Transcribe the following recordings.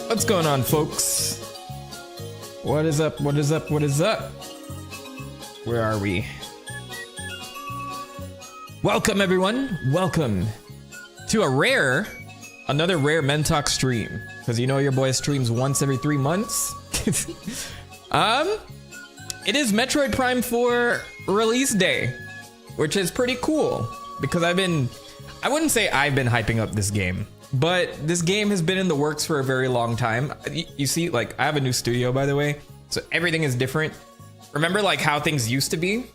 What's going on, folks? What is up? What is up? What is up? Where are we? Welcome, everyone. Welcome to another rare Mentok stream. Because you know your boy streams once every 3 months. It is Metroid Prime 4 release day, which is pretty cool because I wouldn't say I've been hyping up this game, but this game has been in the works for a very long time. You see, like, I have a new studio, by the way, so everything is different. Remember, like, how things used to be?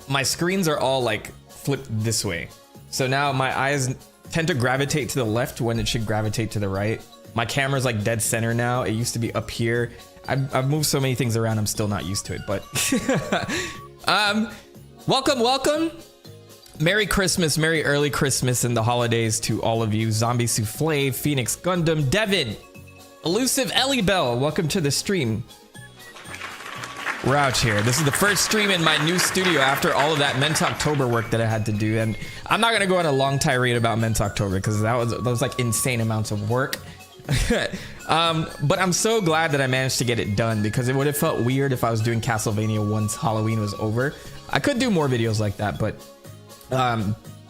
My screens are all, like, flipped this way. So now my eyes tend to gravitate to the left when it should gravitate to the right. My camera's, like, dead center now. It used to be up here. I've moved so many things around, I'm still not used to it, but... welcome. Merry Christmas, Merry early Christmas and the holidays to all of you. Zombie Souffle, Phoenix Gundam, Devin, Elusive Ellie Bell, welcome to the stream. We're out here. This is the first stream in my new studio after all of that Mentoktober work that I had to do. And I'm not gonna go on a long tirade about Mentoktober because that was like insane amounts of work. But I'm so glad that I managed to get it done because it would have felt weird if I was doing Castlevania once Halloween was over. I could do more videos like that, but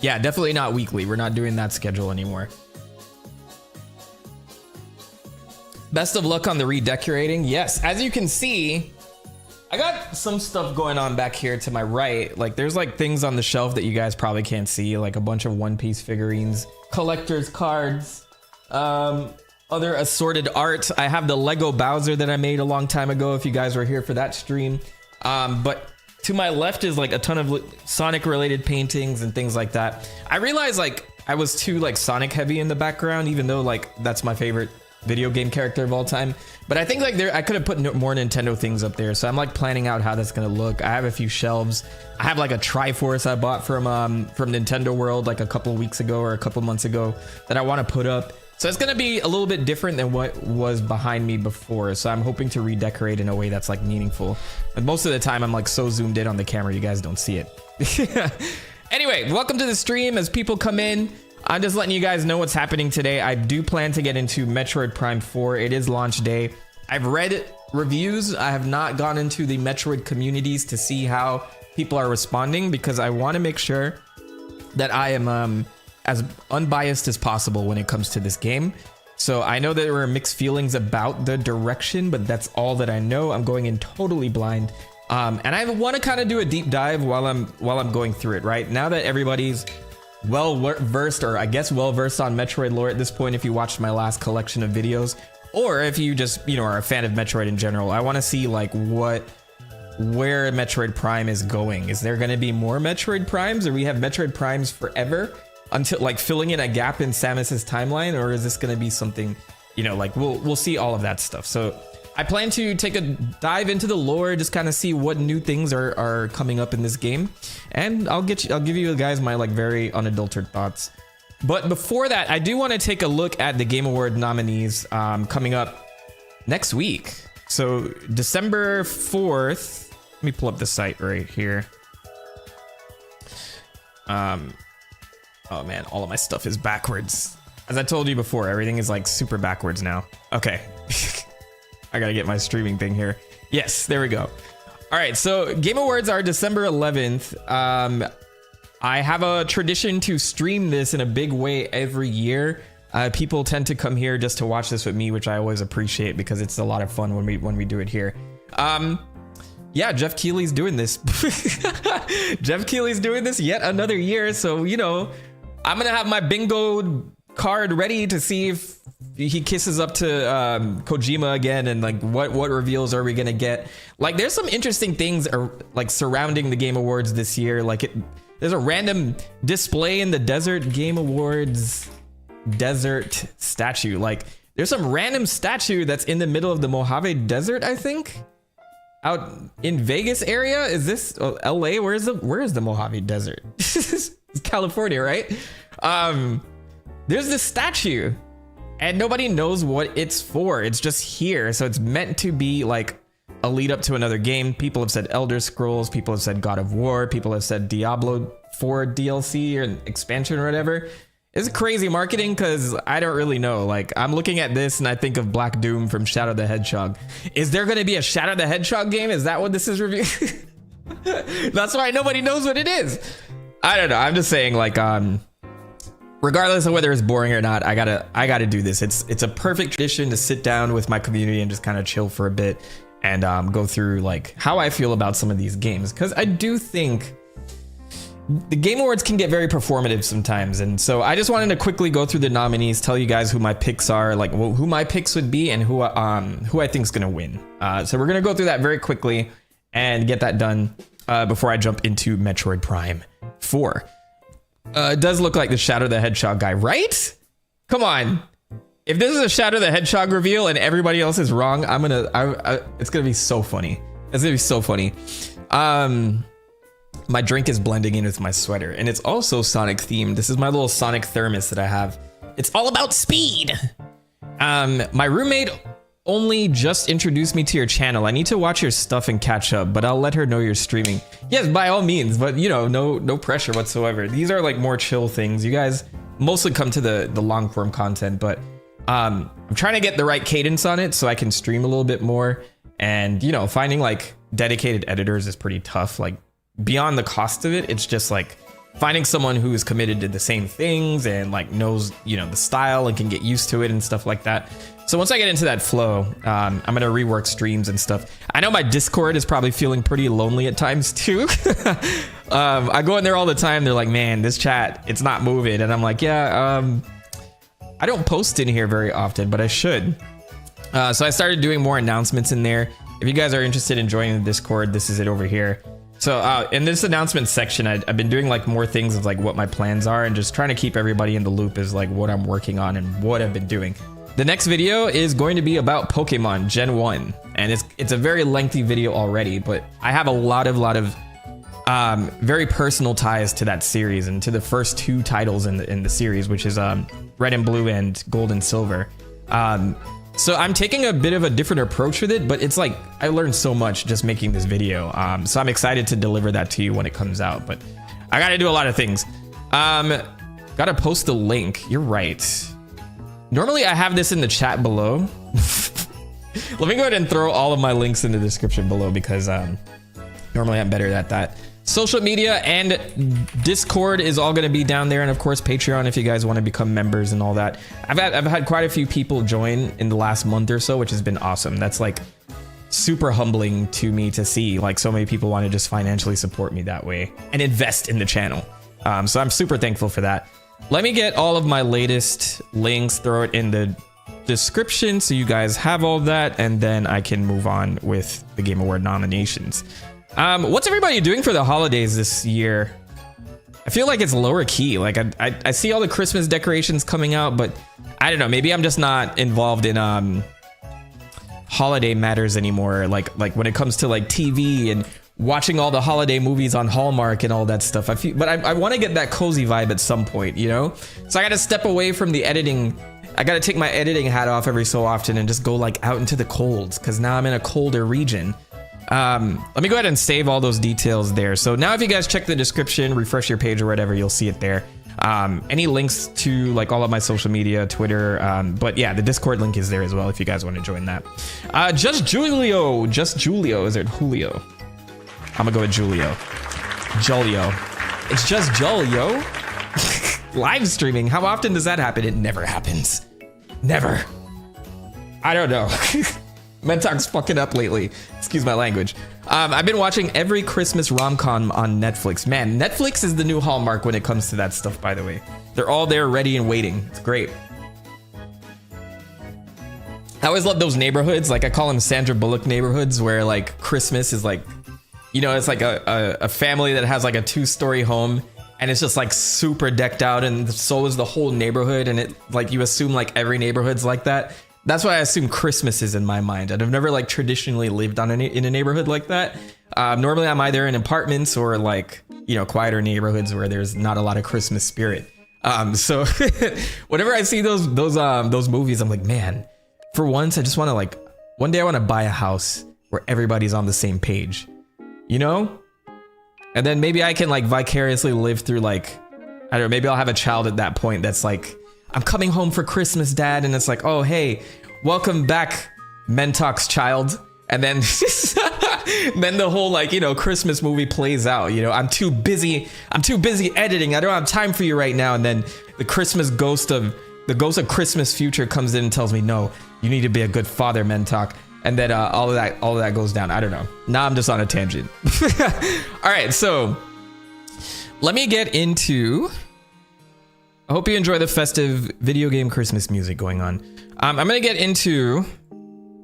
yeah, definitely not weekly. We're not doing that schedule anymore. Best of luck on the redecorating. Yes, as you can see, I got some stuff going on back here to my right. Like, there's like things on the shelf that you guys probably can't see, like a bunch of One Piece figurines, collector's cards, other assorted art. I have the Lego Bowser that I made a long time ago if you guys were here for that stream. But to my left is like a ton of Sonic related paintings and things like that. I realized like I was too like Sonic heavy in the background, even though like that's my favorite video game character of all time. But I think like I could have put more Nintendo things up there. So I'm like planning out how that's gonna look. I have a few shelves. I have like a Triforce I bought from Nintendo World like a couple of weeks ago or a couple months ago that I want to put up. So it's gonna be a little bit different than what was behind me before. So I'm hoping to redecorate in a way that's like meaningful. And most of the time I'm like so zoomed in on the camera, you guys don't see it. Anyway, welcome to the stream. As people come in, I'm just letting you guys know what's happening today. I do plan to get into Metroid Prime 4. It is launch day. I've read reviews. I have not gone into the Metroid communities to see how people are responding because I want to make sure that I am as unbiased as possible when it comes to this game. So I know that there were mixed feelings about the direction, but that's all that I know. I'm going in totally blind. And I want to kind of do a deep dive while I'm going through it, right? Now that everybody's well-versed, or I guess well-versed on Metroid lore at this point, if you watched my last collection of videos, or if you just, you know, are a fan of Metroid in general, I want to see like where Metroid Prime is going. Is there going to be more Metroid Primes, or we have Metroid Primes forever until like filling in a gap in Samus's timeline, or is this going to be something, you know, like we'll see all of that stuff. So I plan to take a dive into the lore, just kind of see what new things are coming up in this game, and I'll give you guys my like very unadulterated thoughts. But before that, I do want to take a look at the Game Award nominees coming up next week. So December 4th, let me pull up the site right here. Oh man, all of my stuff is backwards. As I told you before, everything is like super backwards now. Okay. I gotta get my streaming thing here. Yes, there we go. All right, so Game Awards are December 11th. I have a tradition to stream this in a big way every year. People tend to come here just to watch this with me, which I always appreciate because it's a lot of fun when we do it here. Yeah, Jeff Keighley's doing this. Jeff Keighley's doing this yet another year. So, you know, I'm gonna have my bingo card ready to see if he kisses up to Kojima again, and like what reveals are we gonna get. Like, there's some interesting things like surrounding the Game Awards this year. Like there's a random display in the Desert Game Awards desert statue. Like there's some random statue that's in the middle of the Mojave Desert, I think, out in Vegas area. Is this LA? Where is the Mojave Desert? It's California, right? There's this statue and nobody knows what it's for. It's just here. So it's meant to be like a lead up to another game. People have said Elder Scrolls, people have said God of War, people have said Diablo 4 DLC or an expansion or whatever. It's crazy marketing because I don't really know. Like, I'm looking at this and I think of Black Doom from Shadow the Hedgehog. Is there going to be a Shadow the Hedgehog game? Is that what this is reviewing? That's why nobody knows what it is. I don't know. I'm just saying, like, regardless of whether it's boring or not, I gotta do this. It's a perfect tradition to sit down with my community and just kind of chill for a bit and go through like how I feel about some of these games, because I do think the Game Awards can get very performative sometimes. And so I just wanted to quickly go through the nominees, tell you guys who my picks are, like who my picks would be, and who I think is gonna win. So we're gonna go through that very quickly and get that done before I jump into Metroid Prime 4. It does look like the Shadow the Hedgehog guy, right? Come on. If this is a Shadow the Hedgehog reveal and everybody else is wrong, it's gonna be so funny. It's gonna be so funny. My drink is blending in with my sweater, and it's also Sonic themed. This is my little Sonic thermos that I have. It's all about speed. My roommate only just introduced me to your channel. I need to watch your stuff and catch up, but I'll let her know you're streaming. Yes, by all means, but you know, no pressure whatsoever. These are like more chill things. You guys mostly come to the long form content, but I'm trying to get the right cadence on it so I can stream a little bit more. And you know, finding like dedicated editors is pretty tough. Like, beyond the cost of it, it's just like finding someone who is committed to the same things and like knows, you know, the style and can get used to it and stuff like that. So once I get into that flow, I'm gonna rework streams and stuff. I know my Discord is probably feeling pretty lonely at times too. I go in there all the time. They're like, man, this chat, it's not moving. And I'm like, yeah, I don't post in here very often, but I should. So I started doing more announcements in there. If you guys are interested in joining the Discord, this is it over here. So in this announcement section, I've been doing like more things of like what my plans are and just trying to keep everybody in the loop is like what I'm working on and what I've been doing. The next video is going to be about Pokemon Gen 1, and it's a very lengthy video already, but I have a lot of very personal ties to that series and to the first two titles in the series, which is Red and Blue and Gold and Silver. So I'm taking a bit of a different approach with it, but it's like I learned so much just making this video. So I'm excited to deliver that to you when it comes out, but I gotta do a lot of things. Gotta post the link. You're right. Normally I have this in the chat below. Let me go ahead and throw all of my links in the description below because normally I'm better at that. Social media and Discord is all going to be down there, and of course Patreon if you guys want to become members and all that. I've had quite a few people join in the last month or so, which has been awesome. That's like super humbling to me to see like so many people want to just financially support me that way and invest in the channel. So I'm super thankful for that. Let me get all of my latest links, throw it in the description so you guys have all that, and then I can move on with the Game Award nominations. What's everybody doing for the holidays this year? I feel like it's lower key. Like I see all the Christmas decorations coming out, but I don't know. Maybe I'm just not involved in holiday matters anymore. Like when it comes to like TV and watching all the holiday movies on Hallmark and all that stuff. I want to get that cozy vibe at some point, you know? So I got to step away from the editing. I got to take my editing hat off every so often and just go like out into the colds, because now I'm in a colder region. Let me go ahead and save all those details there. So now if you guys check the description, refresh your page or whatever, you'll see it there. Any links to like all of my social media, Twitter, but yeah, the Discord link is there as well if you guys want to join that. Just Julio, is it Julio? I'm gonna go with Julio. It's just Julio. Live streaming, how often does that happen? It never happens. Never. I don't know. Mentok's fucking up lately. Excuse my language. I've been watching every Christmas rom-com on Netflix. Man, Netflix is the new Hallmark when it comes to that stuff, by the way. They're all there ready and waiting. It's great. I always love those neighborhoods. Like I call them Sandra Bullock neighborhoods, where like Christmas is like, you know, it's like a family that has like a 2-story home and it's just like super decked out, and so is the whole neighborhood, and it like you assume like every neighborhood's like that. That's what I assume Christmas is in my mind. And I've never like traditionally lived in a neighborhood like that. Normally I'm either in apartments or like, you know, quieter neighborhoods where there's not a lot of Christmas spirit. So whenever I see those movies, I'm like, man, for once I just want to like, one day I want to buy a house where everybody's on the same page, you know? And then maybe I can like vicariously live through like I don't know, maybe I'll have a child at that point that's like, I'm coming home for Christmas, Dad. And it's like, oh, hey, welcome back, Mentok's child. And then then the whole like, you know, Christmas movie plays out. You know, I'm too busy editing. I don't have time for you right now. And then the ghost of Christmas future comes in and tells me, no, you need to be a good father, Mentok. And then all of that goes down. I don't know. Now I'm just on a tangent. All right, so let me get into. I hope you enjoy the festive video game Christmas music going on. I'm gonna get into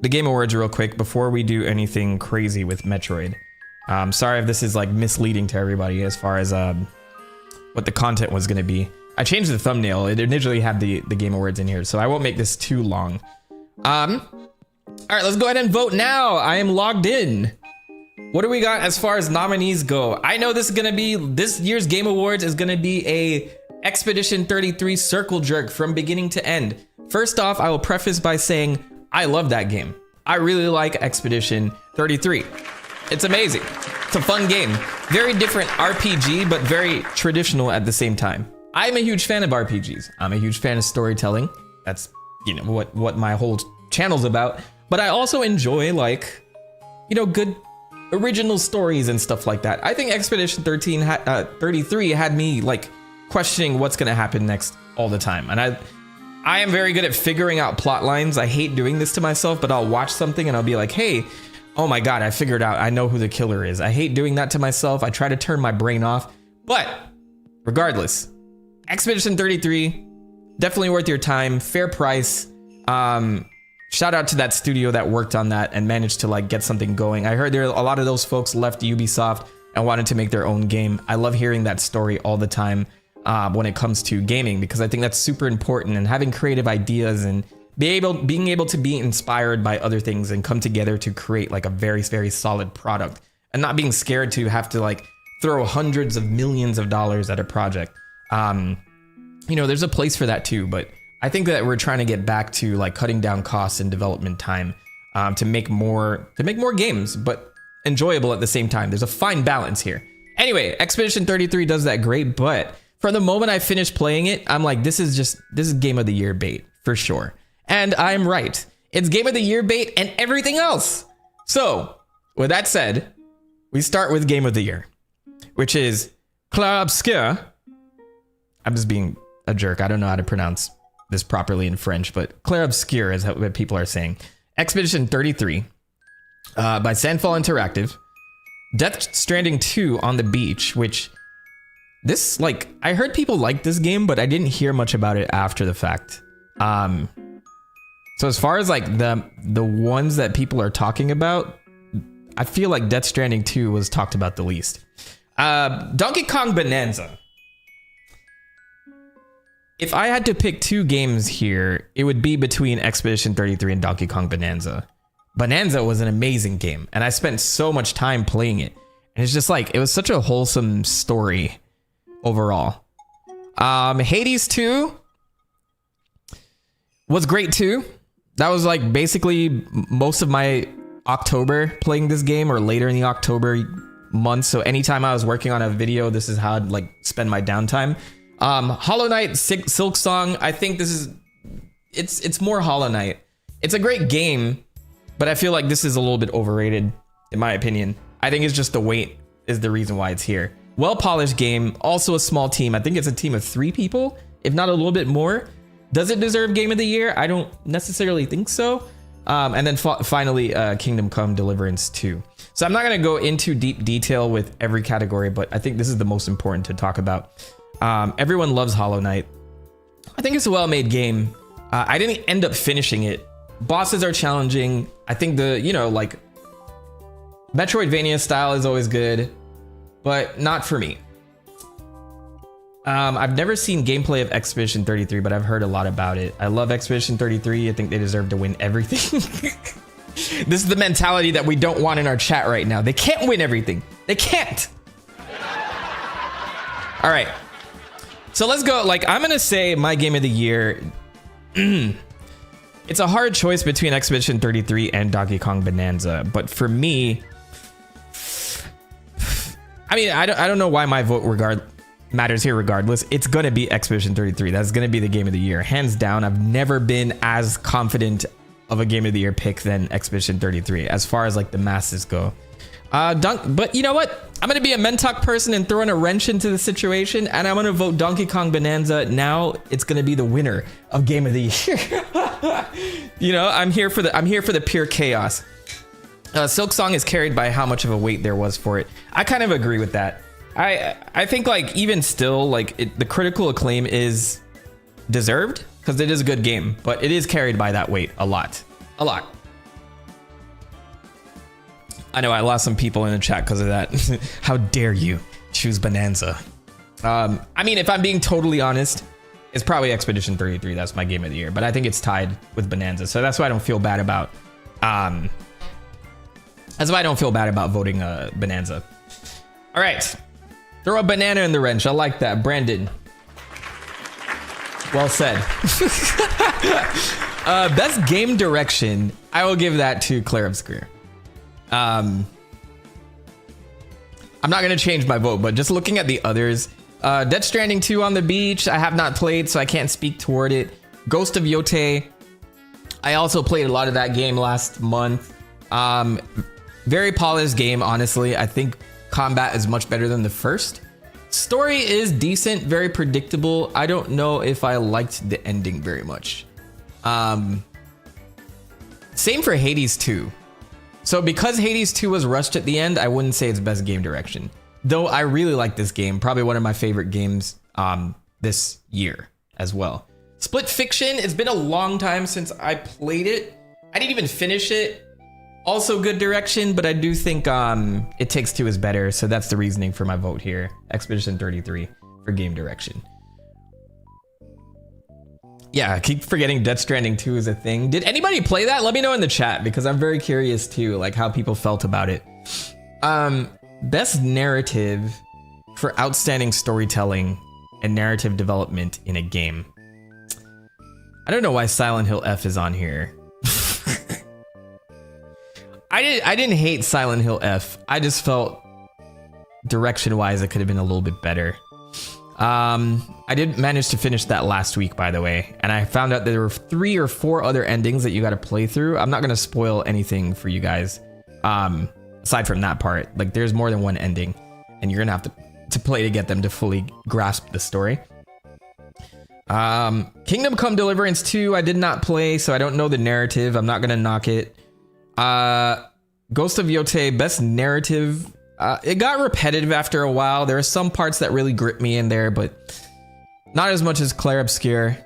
the Game Awards real quick before we do anything crazy with Metroid. Sorry if this is like misleading to everybody as far as what the content was gonna be. I changed the thumbnail. It initially had the Game Awards in here, so I won't make this too long. All right, let's go ahead and vote now. I am logged in. What do we got as far as nominees go? I know this year's Game Awards is gonna be a Expedition 33 circle jerk from beginning to end. First off, I will preface by saying I love that game. I really like Expedition 33. It's amazing. It's a fun game. Very different RPG, but very traditional at the same time. I'm a huge fan of RPGs. I'm a huge fan of storytelling. That's, you know, what my whole channel's about. But I also enjoy, like, you know, good original stories and stuff like that. I think Expedition 33 had me like questioning what's gonna happen next all the time. And I am very good at figuring out plot lines. I hate doing this to myself, but I'll watch something and I'll be like, hey, oh my God, I figured out, I know who the killer is. I hate doing that to myself. I try to turn my brain off, but regardless, Expedition 33, definitely worth your time, fair price. Shout out to that studio that worked on that and managed to like get something going. I heard a lot of those folks left Ubisoft and wanted to make their own game. I love hearing that story all the time when it comes to gaming, because I think that's super important, and having creative ideas and being able to be inspired by other things and come together to create like a very, very solid product, and not being scared to have to like throw hundreds of millions of dollars at a project. You know, there's a place for that too, but I think that we're trying to get back to like cutting down costs and development time to make more games, but enjoyable at the same time. There's a fine balance here. Anyway, Expedition 33 does that great, but from the moment I finished playing it, I'm like, this is Game of the Year bait for sure. And I'm right. It's Game of the Year bait and everything else. So with that said, we start with Game of the Year, which is Clair Obscur. I'm just being a jerk. I don't know how to pronounce this properly in French, but Clair Obscur is what people are saying. Expedition 33 by Sandfall Interactive. Death Stranding 2 on the Beach, which this, like, I heard people like this game, but I didn't hear much about it after the fact. So as far as like the ones that people are talking about, I feel like Death Stranding 2 was talked about the least. Donkey Kong Bonanza. If I had to pick two games here, it would be between Expedition 33 and Donkey Kong Bonanza. Bonanza was an amazing game, and I spent so much time playing it. And it's just like, it was such a wholesome story overall. Hades 2 was great too. That was like basically most of my October playing this game, or later in the October month. So anytime I was working on a video, this is how I'd like spend my downtime. Hollow Knight Silk Song. I think it's more Hollow Knight. It's a great game, but I feel like this is a little bit overrated in my opinion. I think it's just the weight is the reason why it's here. Well-polished game, also a small team. I think it's a team of 3 people, if not a little bit more. Does it deserve Game of the Year? I don't necessarily think so. And then finally, Kingdom Come Deliverance 2. So I'm not going to go into deep detail with every category, but I think this is the most important to talk about. Everyone loves Hollow Knight. I think it's a well-made game. I didn't end up finishing it. Bosses are challenging. I think like Metroidvania style is always good, but not for me. I've never seen gameplay of Expedition 33, but I've heard a lot about it. I love Expedition 33. I think they deserve to win everything. This is the mentality that we don't want in our chat right now. They can't win everything. They can't. All right. So let's go. Like, I'm going to say my game of the year. It's a hard choice between Expedition 33 and Donkey Kong Bonanza. But for me, I mean, I don't know why my vote matters here regardless. It's going to be Expedition 33. That's going to be the game of the year. Hands down, I've never been as confident of a game of the year pick than Expedition 33 as far as like the masses go. But you know what? I'm going to be a Mentok person and throw in a wrench into the situation, and I'm going to vote Donkey Kong Bonanza. Now it's going to be the winner of game of the year. You know, I'm here for the pure chaos. Silk Song is carried by how much of a weight there was for it. I kind of agree with that. I think like even still like the critical acclaim is deserved because it is a good game, but it is carried by that weight a lot. I know I lost some people in the chat because of that. How dare you choose Bonanza? I mean, if I'm being totally honest, it's probably Expedition 33. That's my game of the year, but I think it's tied with Bonanza, so that's why I don't feel bad about. That's why I don't feel bad about voting Bonanza. All right, throw a banana in the wrench. I like that, Brandon. Well said. Best game direction, I will give that to Claire Obscure. I'm not going to change my vote, but just looking at the others, Death Stranding 2 on the beach, I have not played, so I can't speak toward it. Ghost of Yote, I also played a lot of that game last month. Very polished game, honestly. I think combat is much better than the first. Story is decent, very predictable. I don't know if I liked the ending very much. Same for Hades 2. So because Hades 2 was rushed at the end, I wouldn't say it's best game direction. Though I really like this game, probably one of my favorite games this year as well. Split Fiction, it's been a long time since I played it. I didn't even finish it. Also good direction, but I do think It Takes Two is better, so that's the reasoning for my vote here. Expedition 33 for game direction. Yeah, I keep forgetting Death Stranding 2 is a thing. Did anybody play that? Let me know in the chat because I'm very curious too, like how people felt about it. Best narrative for outstanding storytelling and narrative development in a game. I don't know why Silent Hill F is on here. I didn't hate Silent Hill F. I just felt direction-wise it could have been a little bit better. I did manage to finish that last week, by the way, and I found out there were 3 or 4 other endings that you got to play through. I'm not going to spoil anything for you guys, aside from that part. Like, there's more than one ending, and you're gonna have to play to get them to fully grasp the story. Kingdom Come Deliverance 2, I did not play, so I don't know the narrative. I'm not gonna knock it. Ghost of Yote, best narrative. It got repetitive after a while. There are some parts that really grip me in there, but not as much as Claire Obscure.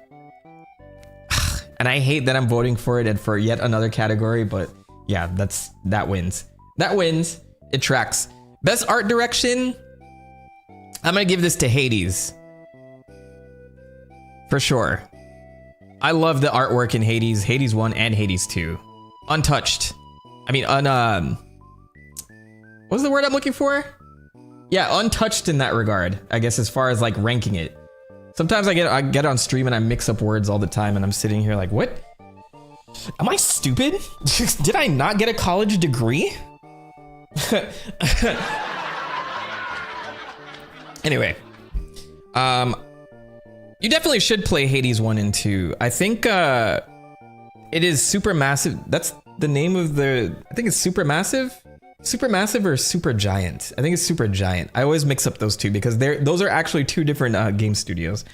And I hate that I'm voting for it and for yet another category, but yeah, that wins. That wins. It tracks. Best art direction. I'm gonna give this to Hades. For sure. I love the artwork in Hades, Hades 1 and Hades 2. Untouched. I mean, what's the word I'm looking for? Yeah, untouched in that regard, I guess, as far as like ranking it. Sometimes I get on stream and I mix up words all the time and I'm sitting here like, what? Am I stupid? Did I not get a college degree? Anyway, you definitely should play Hades 1 and 2. I think it is Supermassive. That's the name of the, I think it's Supermassive? Supermassive or Supergiant? I think it's Supergiant. I always mix up those two because those are actually two different game studios.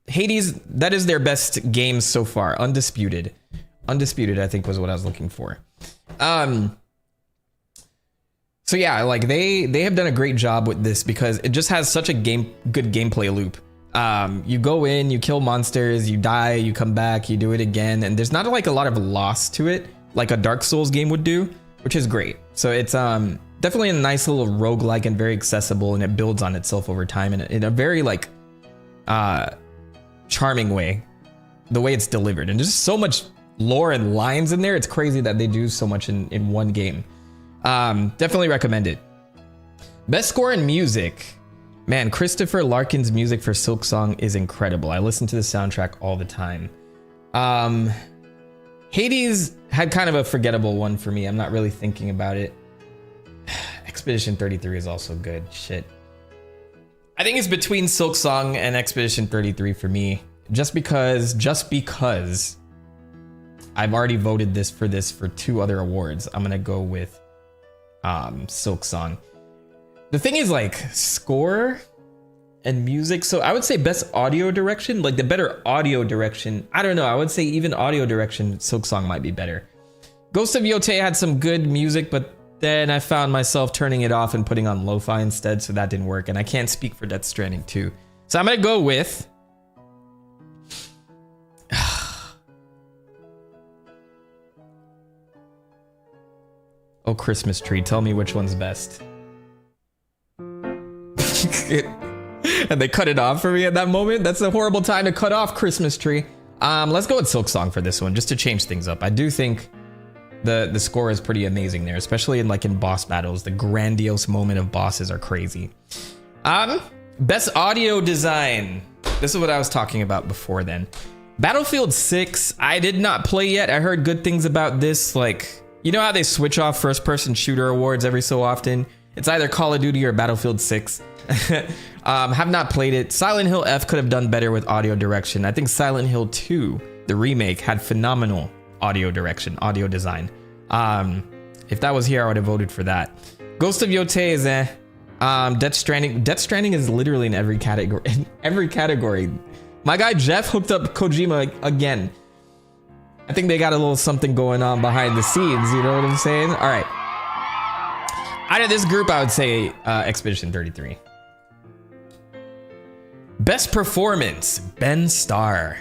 Hades, that is their best game so far. Undisputed. Undisputed, I think was what I was looking for. So yeah, like they have done a great job with this because it just has such a good gameplay loop. You go in, you kill monsters, you die, you come back, you do it again, and there's not like a lot of loss to it like a Dark Souls game would do, which is great. So it's definitely a nice little roguelike and very accessible, and it builds on itself over time in a very like charming way, the way it's delivered. And there's so much lore and lines in there. It's crazy that they do so much in one game. Definitely recommend it. Best score in music. Man, Christopher Larkin's music for Silk Song is incredible. I listen to the soundtrack all the time. Hades had kind of a forgettable one for me. I'm not really thinking about it. Expedition 33 is also good. Shit. I think it's between Silk Song and Expedition 33 for me. Just because I've already voted this for 2 other awards. I'm gonna go with Silk Song. The thing is, like, score and music. So I would say best audio direction, like the better audio direction. I don't know. I would say even audio direction, Silk Song might be better. Ghost of Yotei had some good music, but then I found myself turning it off and putting on lo-fi instead, so that didn't work. And I can't speak for Death Stranding 2. So I'm gonna go with Oh, Christmas Tree. Tell me which one's best. And they cut it off for me at that moment. That's a horrible time to cut off Christmas Tree. Let's go with Silk Song for this one, just to change things up. I do think the score is pretty amazing there, especially in boss battles. The grandiose moment of bosses are crazy. Best audio design. This is what I was talking about before then. Battlefield 6, I did not play yet. I heard good things about this. Like, you know how they switch off first-person shooter awards every so often? It's either Call of Duty or Battlefield 6. Have not played it. Silent Hill F could have done better with audio direction. I think Silent Hill 2, the remake, had phenomenal audio direction, audio design. If that was here, I would have voted for that. Ghost of Yotei is Death Stranding is literally in every category. In every category. My guy Jeff hooked up Kojima again. I think they got a little something going on behind the scenes. You know what I'm saying? All right. Out of this group, I would say Expedition 33. Best performance, Ben Starr.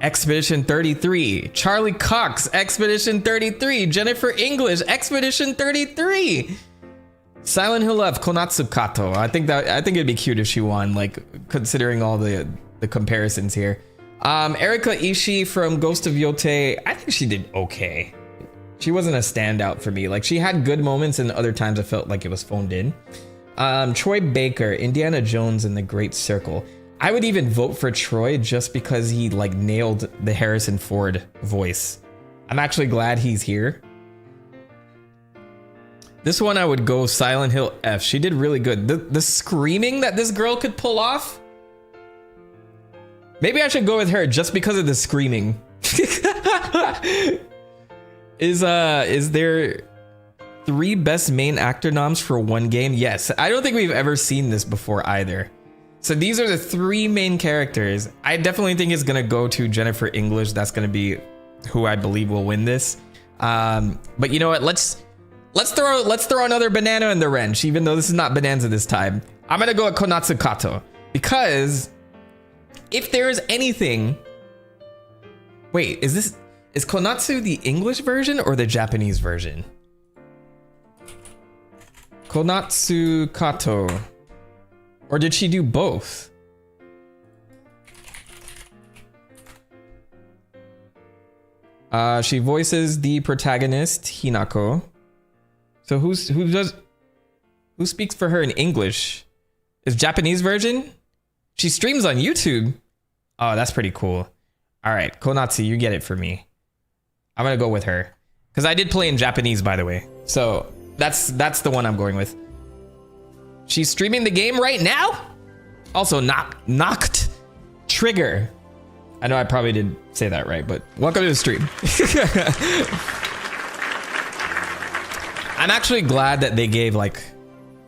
Expedition 33. Charlie Cox, Expedition 33. Jennifer English, Expedition 33. Silent Hill F, Konatsu Kato. I think it'd be cute if she won, like, considering all the comparisons here. Erika Ishii from Ghost of Yotei. I think she did okay. She wasn't a standout for me. Like, she had good moments, and other times I felt like it was phoned in. Troy Baker, Indiana Jones and the Great Circle. I would even vote for Troy just because he like nailed the Harrison Ford voice. I'm actually glad he's here. This one I would go Silent Hill F. She did really good. The screaming that this girl could pull off. Maybe I should go with her just because of the screaming. Is there 3 best main actor noms for one game? Yes. I don't think we've ever seen this before either. So these are the 3 main characters. I definitely think it's gonna go to Jennifer English. That's gonna be who I believe will win this. But you know what? Let's throw another banana in the wrench, even though this is not Bonanza this time. I'm gonna go with Konatsu Kato because if there is anything, wait, is Konatsu the English version or the Japanese version? Konatsu Kato. Or did she do both? She voices the protagonist, Hinako. So who speaks for her in English? Is Japanese version? She streams on YouTube. Oh, that's pretty cool. All right, Konatsu, you get it for me. I'm gonna go with her because I did play in Japanese, by the way. So that's the one I'm going with. She's streaming the game right now. Also, knocked trigger. I know I probably didn't say that right, but welcome to the stream. I'm actually glad that they gave, like,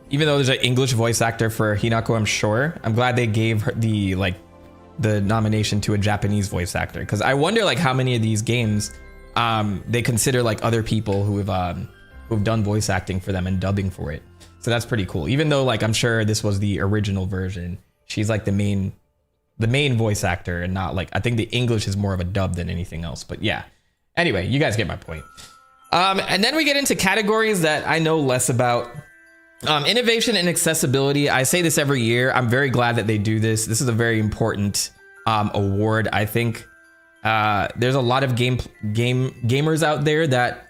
even though there's an English voice actor for Hinako, I'm sure, I'm glad they gave her the nomination to a Japanese voice actor, because I wonder like how many of these games they consider like other people who've done voice acting for them and dubbing for it. So that's pretty cool. Even though like I'm sure this was the original version, she's like the main voice actor and not like, I think the English is more of a dub than anything else. But yeah. Anyway, you guys get my point. And then we get into categories that I know less about. Innovation and accessibility. I say this every year. I'm very glad that they do this. This is a very important award. I think there's a lot of gamers out there that,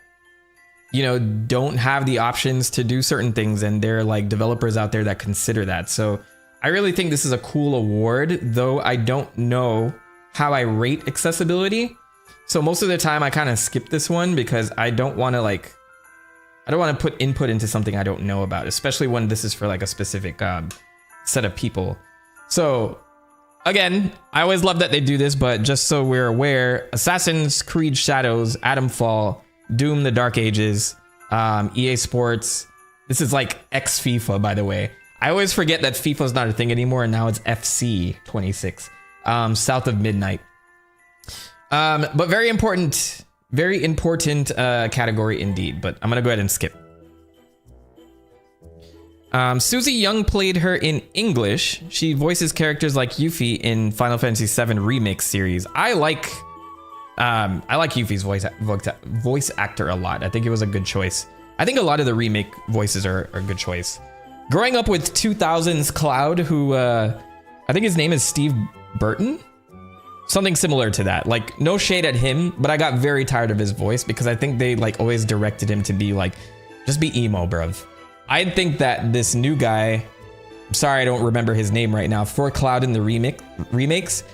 you know, don't have the options to do certain things, and there are like developers out there that consider that. So I really think this is a cool award, though I don't know how I rate accessibility. So most of the time I kind of skip this one because I don't want to put input into something I don't know about, especially when this is for like a specific set of people. So again, I always love that they do this, but just so we're aware, Assassin's Creed Shadows, Atomfall, Doom: The Dark Ages, EA Sports. This is like ex-FIFA, by the way. I always forget that FIFA is not a thing anymore, and now it's FC 26. South of Midnight. But very important category indeed. But I'm gonna go ahead and skip. Susie Young played her in English. She voices characters like Yuffie in Final Fantasy VII Remake series. I like Yuffie's voice actor a lot. I think it was a good choice. I think a lot of the remake voices are a good choice. Growing up with 2000s Cloud, who I think his name is Steve Burton, something similar to that. Like, no shade at him, but I got very tired of his voice because I think they like always directed him to be like, just be emo, bruv. I think that this new guy, I'm sorry I don't remember his name right now, for Cloud in the remakes,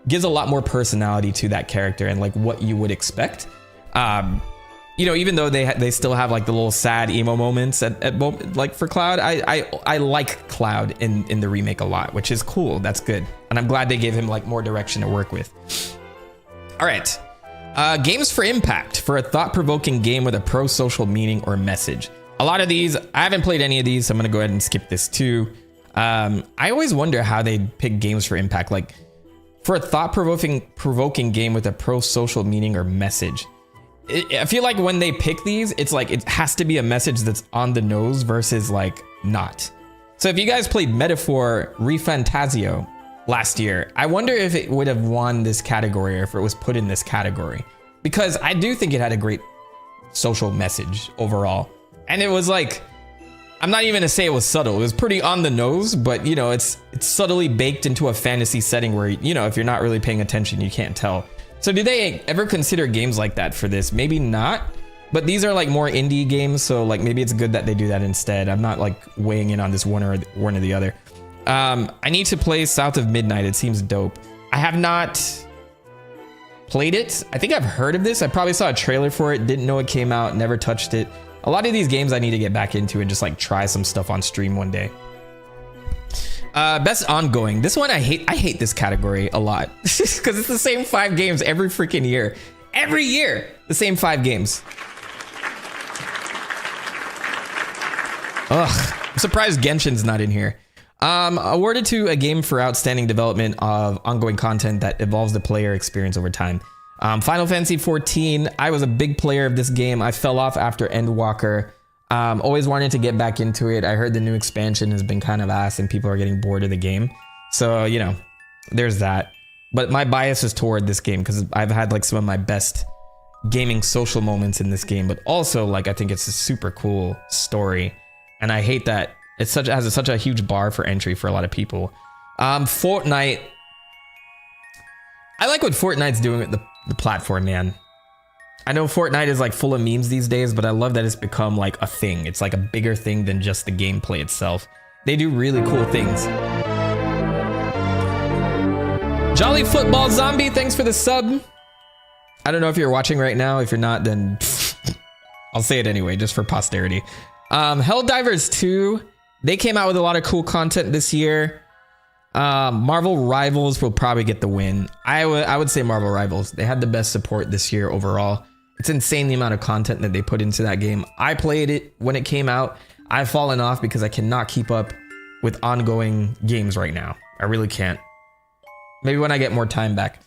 gives a lot more personality to that character and like what you would expect. You know, even though they still have like the little sad emo moments like for Cloud, I like Cloud in the remake a lot, which is cool. That's good, and I'm glad they gave him like more direction to work with. All right, games for impact, for a thought-provoking game with a pro-social meaning or message. A lot of these, I haven't played any of these, so I'm gonna go ahead and skip this too. I always wonder how they pick games for impact, like for a thought-provoking game with a pro-social meaning or message. I feel like when they pick these, it's like it has to be a message that's on the nose versus like not. So if you guys played Metaphor ReFantazio last year, I wonder if it would have won this category or if it was put in this category, because I do think it had a great social message overall. And it was like, I'm not even gonna say it was subtle. It was pretty on the nose, but you know, it's subtly baked into a fantasy setting where, you know, if you're not really paying attention, you can't tell. So do they ever consider games like that for this? Maybe not, but these are like more indie games. So like maybe it's good that they do that instead. I'm not like weighing in on this one or the other. I need to play South of Midnight. It seems dope. I have not played it. I think I've heard of this. I probably saw a trailer for it. Didn't know it came out. Never touched it. A lot of these games I need to get back into and just like try some stuff on stream one day. Best ongoing. This one I hate this category a lot because it's the same 5 games every freaking year. Every year, the same 5 games. Ugh, I'm surprised Genshin's not in here. Awarded to a game for outstanding development of ongoing content that evolves the player experience over time. Final Fantasy 14, I was a big player of this game. I fell off after Endwalker. Always wanted to get back into it. I heard the new expansion has been kind of ass and people are getting bored of the game. So, you know, there's that. But my bias is toward this game because I've had like some of my best gaming social moments in this game. But also, like, I think it's a super cool story. And I hate that it has such a huge bar for entry for a lot of people. Fortnite. I like what Fortnite's doing with the platform, man. I know Fortnite is like full of memes these days, but I love that it's become like a thing. It's like a bigger thing than just the gameplay itself. They do really cool things. Jolly Football Zombie, thanks for the sub. I don't know if you're watching right now. If you're not, then I'll say it anyway, just for posterity. Helldivers 2, they came out with a lot of cool content this year. Marvel Rivals will probably get the win. I would say Marvel Rivals. They had the best support this year overall. It's insane the amount of content that they put into that game. I played it when it came out. I've fallen off because I cannot keep up with ongoing games right now. I really can't. Maybe when I get more time back.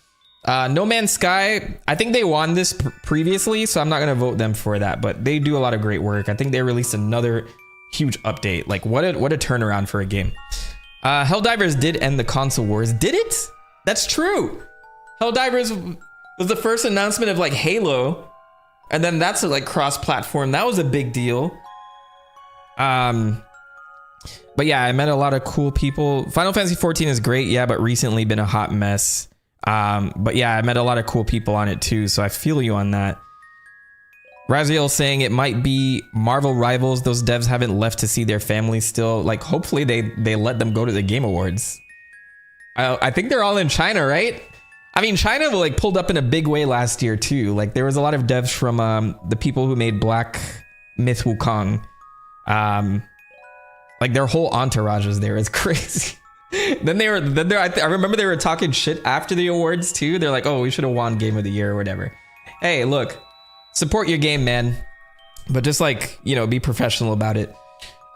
No Man's Sky, I think they won this previously, so I'm not gonna vote them for that, but they do a lot of great work. I think they released another huge update. Like what a turnaround for a game. Helldivers did end the console wars. Did it? That's true. Helldivers was the first announcement of like Halo, and then that's like cross-platform. That was a big deal. But yeah, I met a lot of cool people. Final Fantasy 14 is great, yeah, but recently been a hot mess. But yeah, I met a lot of cool people on it too, so I feel you on that. Raziel saying it might be Marvel Rivals. Those devs haven't left to see their families still. Like, hopefully they let them go to the Game Awards. I think they're all in China, right? I mean, China like pulled up in a big way last year too. Like there was a lot of devs from the people who made Black Myth Wukong. Like their whole entourage was there. It's crazy. I remember they were talking shit after the awards too. They're like, oh, we should have won Game of the Year or whatever. Hey, look, support your game, man. But just like, you know, be professional about it.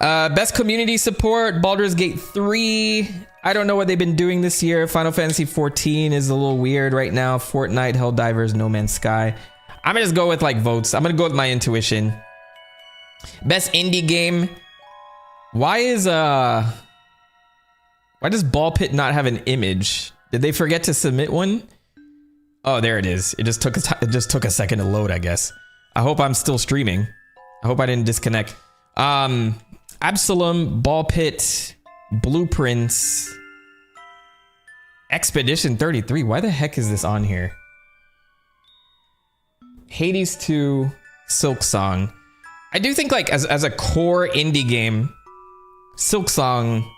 Best community support, Baldur's Gate 3. I don't know what they've been doing this year. Final Fantasy 14 is a little weird right now. Fortnite, Helldivers, No Man's Sky. I'm gonna just go with like votes. I'm gonna go with my intuition. Best indie game. Why does Ball Pit not have an image? Did they forget to submit one? Oh, there it is. It just took a second to load, I guess. I hope I'm still streaming. I hope I didn't disconnect. Absalom, Ball Pit, Blueprints, Expedition 33. Why the heck is this on here? Hades 2, Silk Song. I do think like as a core indie game, Silk Song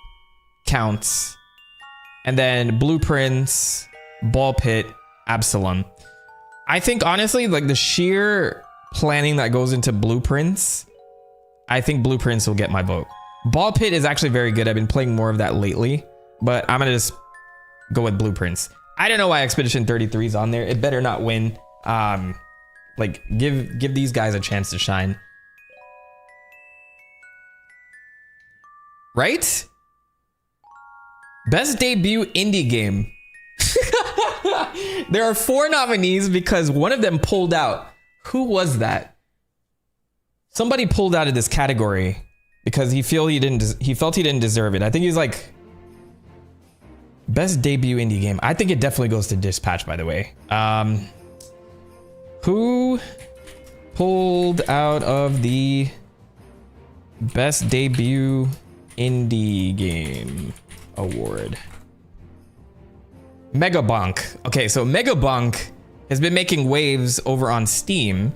counts. And then Blueprints, Ball Pit, Absalom. I think honestly, like the sheer planning that goes into Blueprints, I think Blueprints will get my vote. Ball Pit is actually very good. I've been playing more of that lately, but I'm gonna just go with Blueprints. I don't know why Expedition 33 is on there. It better not win. Like give these guys a chance to shine. Right? Best debut indie game. There are 4 nominees because one of them pulled out. Who was that? Somebody pulled out of this category because he felt he didn't deserve it. I think he's like best debut indie game. I think it definitely goes to Dispatch, by the way. Who pulled out of the best debut indie game award? Megabonk. Okay, so Megabonk has been making waves over on Steam,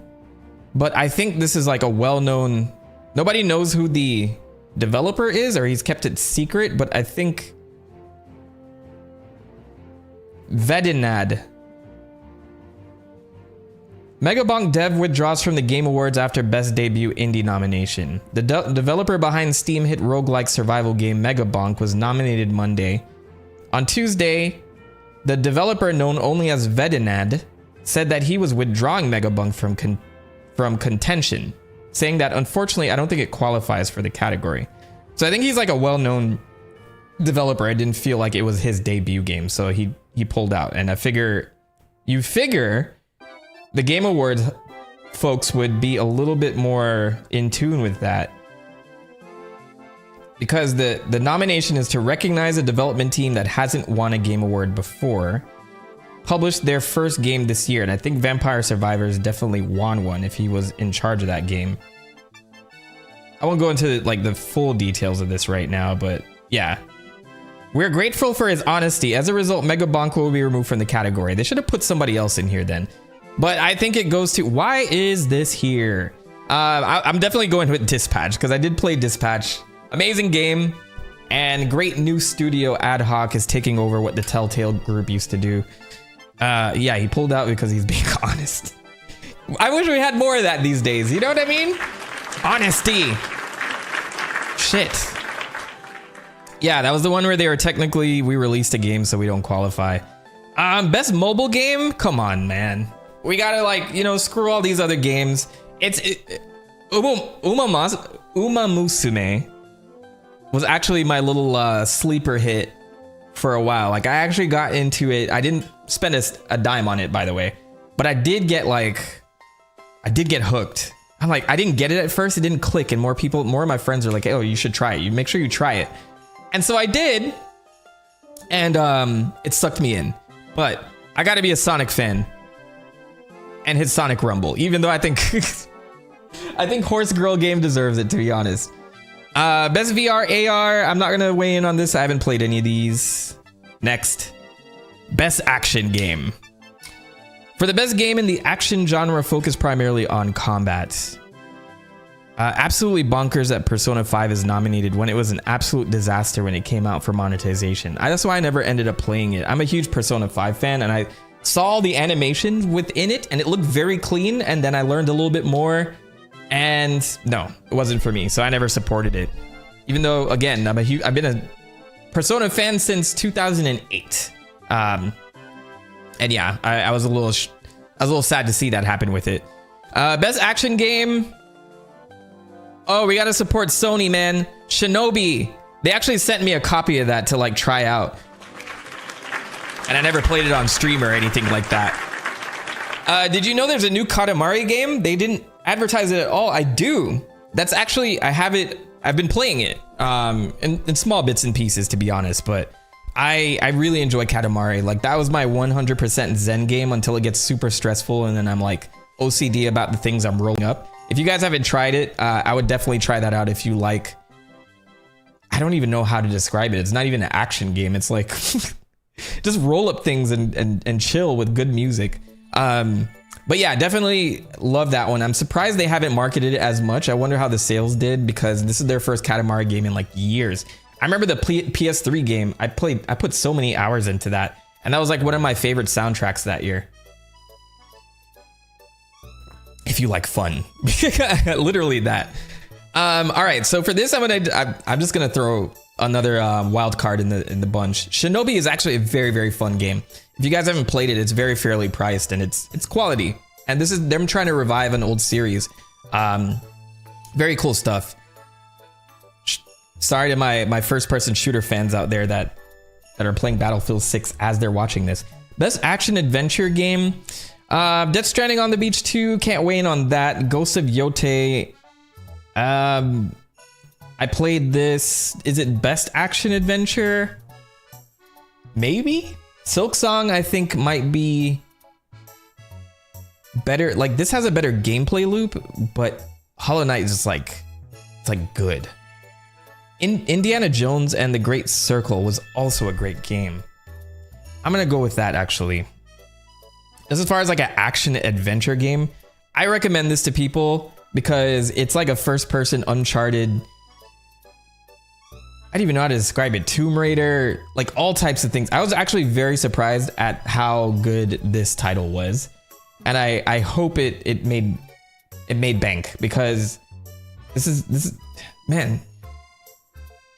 but I think this is like a well-known, nobody knows who the developer is, or he's kept it secret, but I think Vedinad. Megabonk dev withdraws from the Game Awards after Best Debut Indie nomination. The developer behind Steam hit roguelike survival game Megabonk was nominated Monday. On Tuesday, the developer, known only as Vedinad, said that he was withdrawing Megabonk from contention, saying that unfortunately I don't think it qualifies for the category. So I think he's like a well-known developer. I didn't feel like it was his debut game, so he pulled out. And you figure the Game Awards folks would be a little bit more in tune with that, because the nomination is to recognize a development team that hasn't won a Game Award before, published their first game this year, and I think Vampire Survivors definitely won one if he was in charge of that game. I won't go into like the full details of this right now, but yeah. We're grateful for his honesty. As a result, Megabonk will be removed from the category. They should have put somebody else in here then. But I think it goes to, why is this here? I'm definitely going with Dispatch, because I did play Dispatch. Amazing game, and great new studio Ad Hoc is taking over what the Telltale group used to do. Yeah, he pulled out because he's being honest. I wish we had more of that these days, you know what I mean? Honesty. Shit. Yeah, that was the one where they were technically, we released a game so we don't qualify. Best mobile game? Come on, man. We gotta like, you know, screw all these other games. Uma Musume was actually my little sleeper hit for a while. Like I actually got into it. I didn't spend a dime on it, by the way, but I did get hooked. I'm like, I didn't get it at first. It didn't click, and more of my friends are like, oh, you should try it. You make sure you try it. And so I did, and it sucked me in. But I gotta be a Sonic fan and hit Sonic Rumble, even though I think I think Horse Girl game deserves it, to be honest. Best VR AR, I'm not gonna weigh in on this. I haven't played any of these. Next, best action game. For the best game in the action genre focused primarily on combat, absolutely bonkers that Persona 5 is nominated when it was an absolute disaster when it came out for monetization. That's why I never ended up playing it. I'm a huge Persona 5 fan, and I saw the animation within it and it looked very clean, and then I learned a little bit more, and no, it wasn't for me, so I never supported it. Even though, again, I've been a Persona fan since 2008. And yeah, I was a little sad to see that happen with it. Best action game. Oh, we gotta support Sony, man. Shinobi. They actually sent me a copy of that to like try out. And I never played it on stream or anything like that. Did you know there's a new Katamari game? They didn't advertise it at all. I do. That's actually, I have it. I've been playing it in small bits and pieces, to be honest. But I really enjoy Katamari. Like, that was my 100% Zen game until it gets super stressful. And then I'm like OCD about the things I'm rolling up. If you guys haven't tried it, I would definitely try that out if you like. I don't even know how to describe it. It's not even an action game. It's like just roll up things and chill with good music. But yeah, definitely love that one. I'm surprised they haven't marketed it as much. I wonder how the sales did, because this is their first Katamari game in like years. I remember the PS3 game. I put so many hours into that, and that was like one of my favorite soundtracks that year. If you like fun, literally that. All right, so for this, I'm just gonna throw another wild card in the bunch. Shinobi is actually a very, very fun game. If you guys haven't played it, it's very fairly priced and it's quality. And this is them trying to revive an old series. Very cool stuff. Sorry to my first person shooter fans out there that are playing Battlefield 6 as they're watching this. Best action adventure game. Death Stranding on the Beach 2, can't weigh in on that. Ghost of Yote. I played this. Is it best action adventure? Maybe? Silk Song, I think, might be better. Like, this has a better gameplay loop, but Hollow Knight is just like, it's like good. Indiana Jones and the Great Circle was also a great game. I'm gonna go with that, actually. As far as like an action adventure game, I recommend this to people because it's like a first person Uncharted. I don't even know how to describe it. Tomb Raider, like all types of things. I was actually very surprised at how good this title was. And I hope it made bank, because this is man,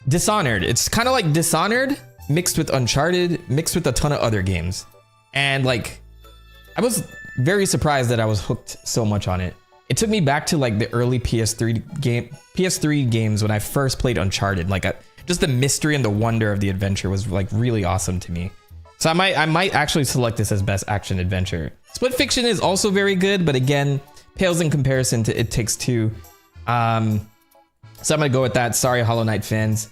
Dishonored. It's kind of like Dishonored mixed with Uncharted, mixed with a ton of other games. And like, I was very surprised that I was hooked so much on it. It took me back to like the early PS3 games when I first played Uncharted. Like just the mystery and the wonder of the adventure was like really awesome to me. So I might actually select this as best action adventure. Split Fiction is also very good, but again, pales in comparison to It Takes Two. So I'm gonna go with that. Sorry, Hollow Knight fans.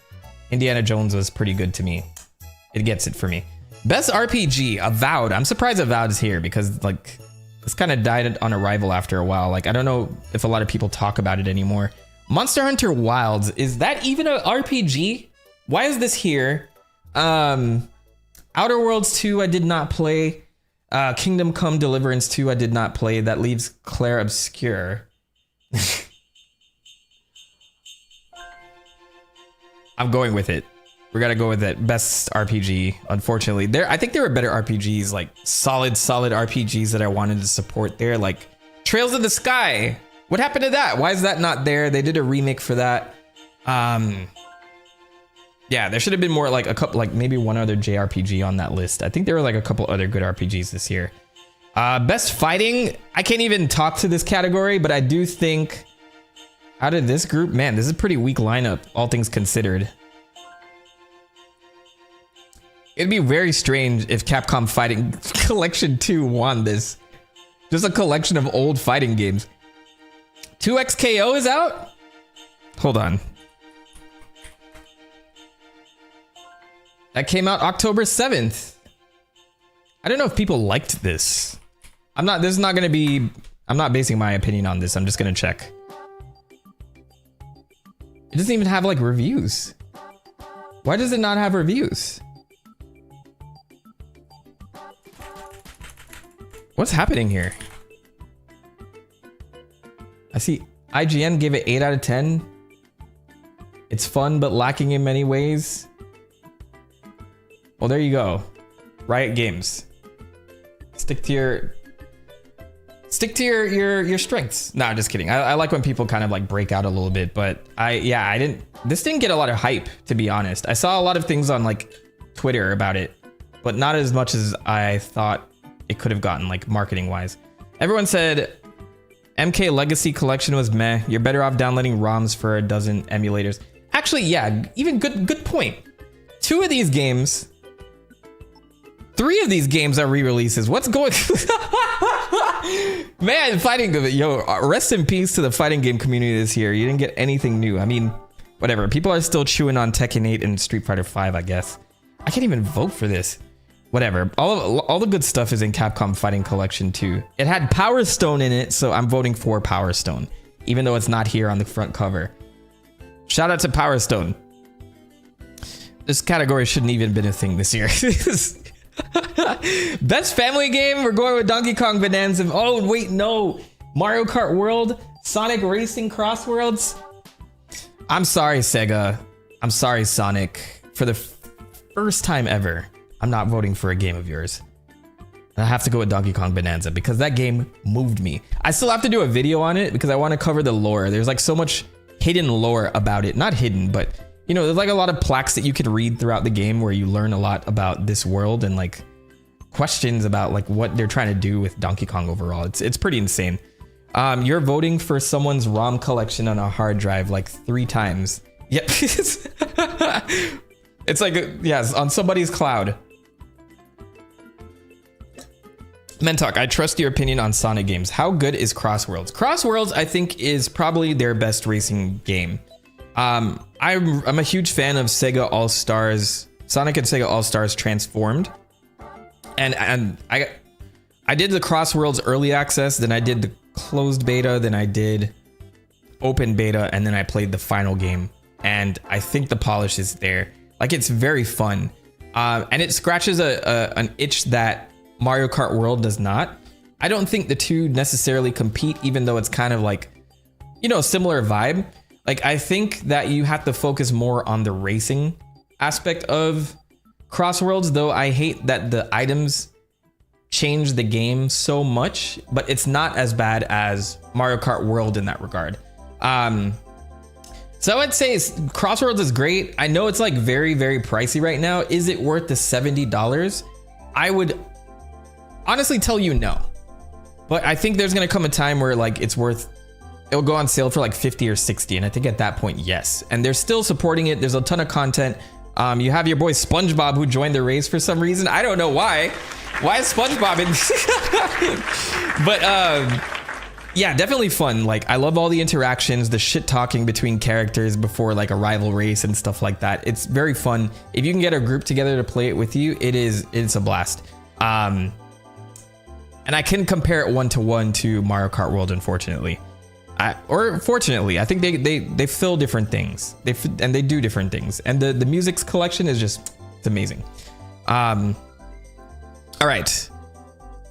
Indiana Jones was pretty good to me. It gets it for me. Best RPG, Avowed. I'm surprised Avowed is here, because like this kind of died on arrival after a while. Like, I don't know if a lot of people talk about it anymore. Monster Hunter Wilds, is that even an RPG? Why is this here? Outer Worlds 2 I did not play. Kingdom Come Deliverance 2 I did not play. That leaves Claire Obscure. I'm going with it. We gotta go with it. Best RPG, unfortunately. I think there were better RPGs, like solid RPGs that I wanted to support there, like Trails of the Sky. What happened to that? Why is that not there? They did a remake for that. Yeah, there should have been more, like a couple, like maybe one other JRPG on that list. I think there were like a couple other good RPGs this year. Best fighting, I can't even talk to this category, but I do think out of this group, man, this is a pretty weak lineup, all things considered. It'd be very strange if Capcom Fighting Collection 2 won this. Just a collection of old fighting games. 2XKO is out? Hold on. That came out October 7th. I don't know if people liked this. I'm not basing my opinion on this. I'm just gonna check. It doesn't even have like reviews. Why does it not have reviews? What's happening here? I see IGN gave it 8 out of 10. It's fun, but lacking in many ways. Well, there you go. Riot Games. Stick to Stick to your strengths. No, I'm just kidding. I like when people kind of like break out a little bit, but this didn't get a lot of hype, to be honest. I saw a lot of things on like Twitter about it, but not as much as I thought it could have gotten, like marketing wise. Everyone said MK Legacy Collection was meh. You're better off downloading ROMs for a dozen emulators. Actually, yeah, even good point. 2 of these games, 3 of these games are re-releases. What's going Man, rest in peace to the fighting game community this year. You didn't get anything new. I mean, whatever. People are still chewing on Tekken 8 and Street Fighter 5, I guess. I can't even vote for this. Whatever. All the good stuff is in Capcom Fighting Collection too. It had Power Stone in it, so I'm voting for Power Stone, even though it's not here on the front cover. Shout out to Power Stone. This category shouldn't even been a thing this year. Best family game, we're going with Donkey Kong Bonanza. Oh wait, no. Mario Kart World, Sonic Racing Cross Worlds. I'm sorry, Sega. I'm sorry, Sonic. For the first time ever, I'm not voting for a game of yours. I have to go with Donkey Kong Bonanza because that game moved me. I still have to do a video on it because I want to cover the lore. There's like so much hidden lore about it. Not hidden, but you know, there's like a lot of plaques that you could read throughout the game where you learn a lot about this world and like questions about like what they're trying to do with Donkey Kong overall. It's pretty insane. You're voting for someone's ROM collection on a hard drive like 3 times. Yep. It's like, yes, on somebody's cloud. Mentok, I trust your opinion on Sonic games. How good is Crossworlds? Crossworlds, I think, is probably their best racing game. I'm a huge fan of Sega All-Stars, Sonic and Sega All-Stars Transformed. And I did the Crossworlds early access, then I did the closed beta, then I did open beta, and then I played the final game. And I think the polish is there. Like, it's very fun. And it scratches an itch that Mario Kart World does not. I don't think the two necessarily compete, even though it's kind of like, you know, a similar vibe. Like, I think that you have to focus more on the racing aspect of Crossworlds, though I hate that the items change the game so much, but it's not as bad as Mario Kart World in that regard. So I'd say Crossworlds is great. I know it's like very, very pricey right now. Is it worth the $70? I would honestly tell you no, but I think there's gonna come a time where like it'll go on sale for like 50 or 60, and I think at that point, yes. And they're still supporting it. There's a ton of content. You have your boy SpongeBob who joined the race for some reason. I don't know why. Why is SpongeBob in? But yeah, definitely fun. Like, I love all the interactions, the shit talking between characters before like a rival race and stuff like that. It's very fun. If you can get a group together to play it with you, it's a blast. And I can compare it 1-to-1 to Mario Kart World, unfortunately. Fortunately, I think they fill different things. They do different things. And the music's collection is just, it's amazing. All right.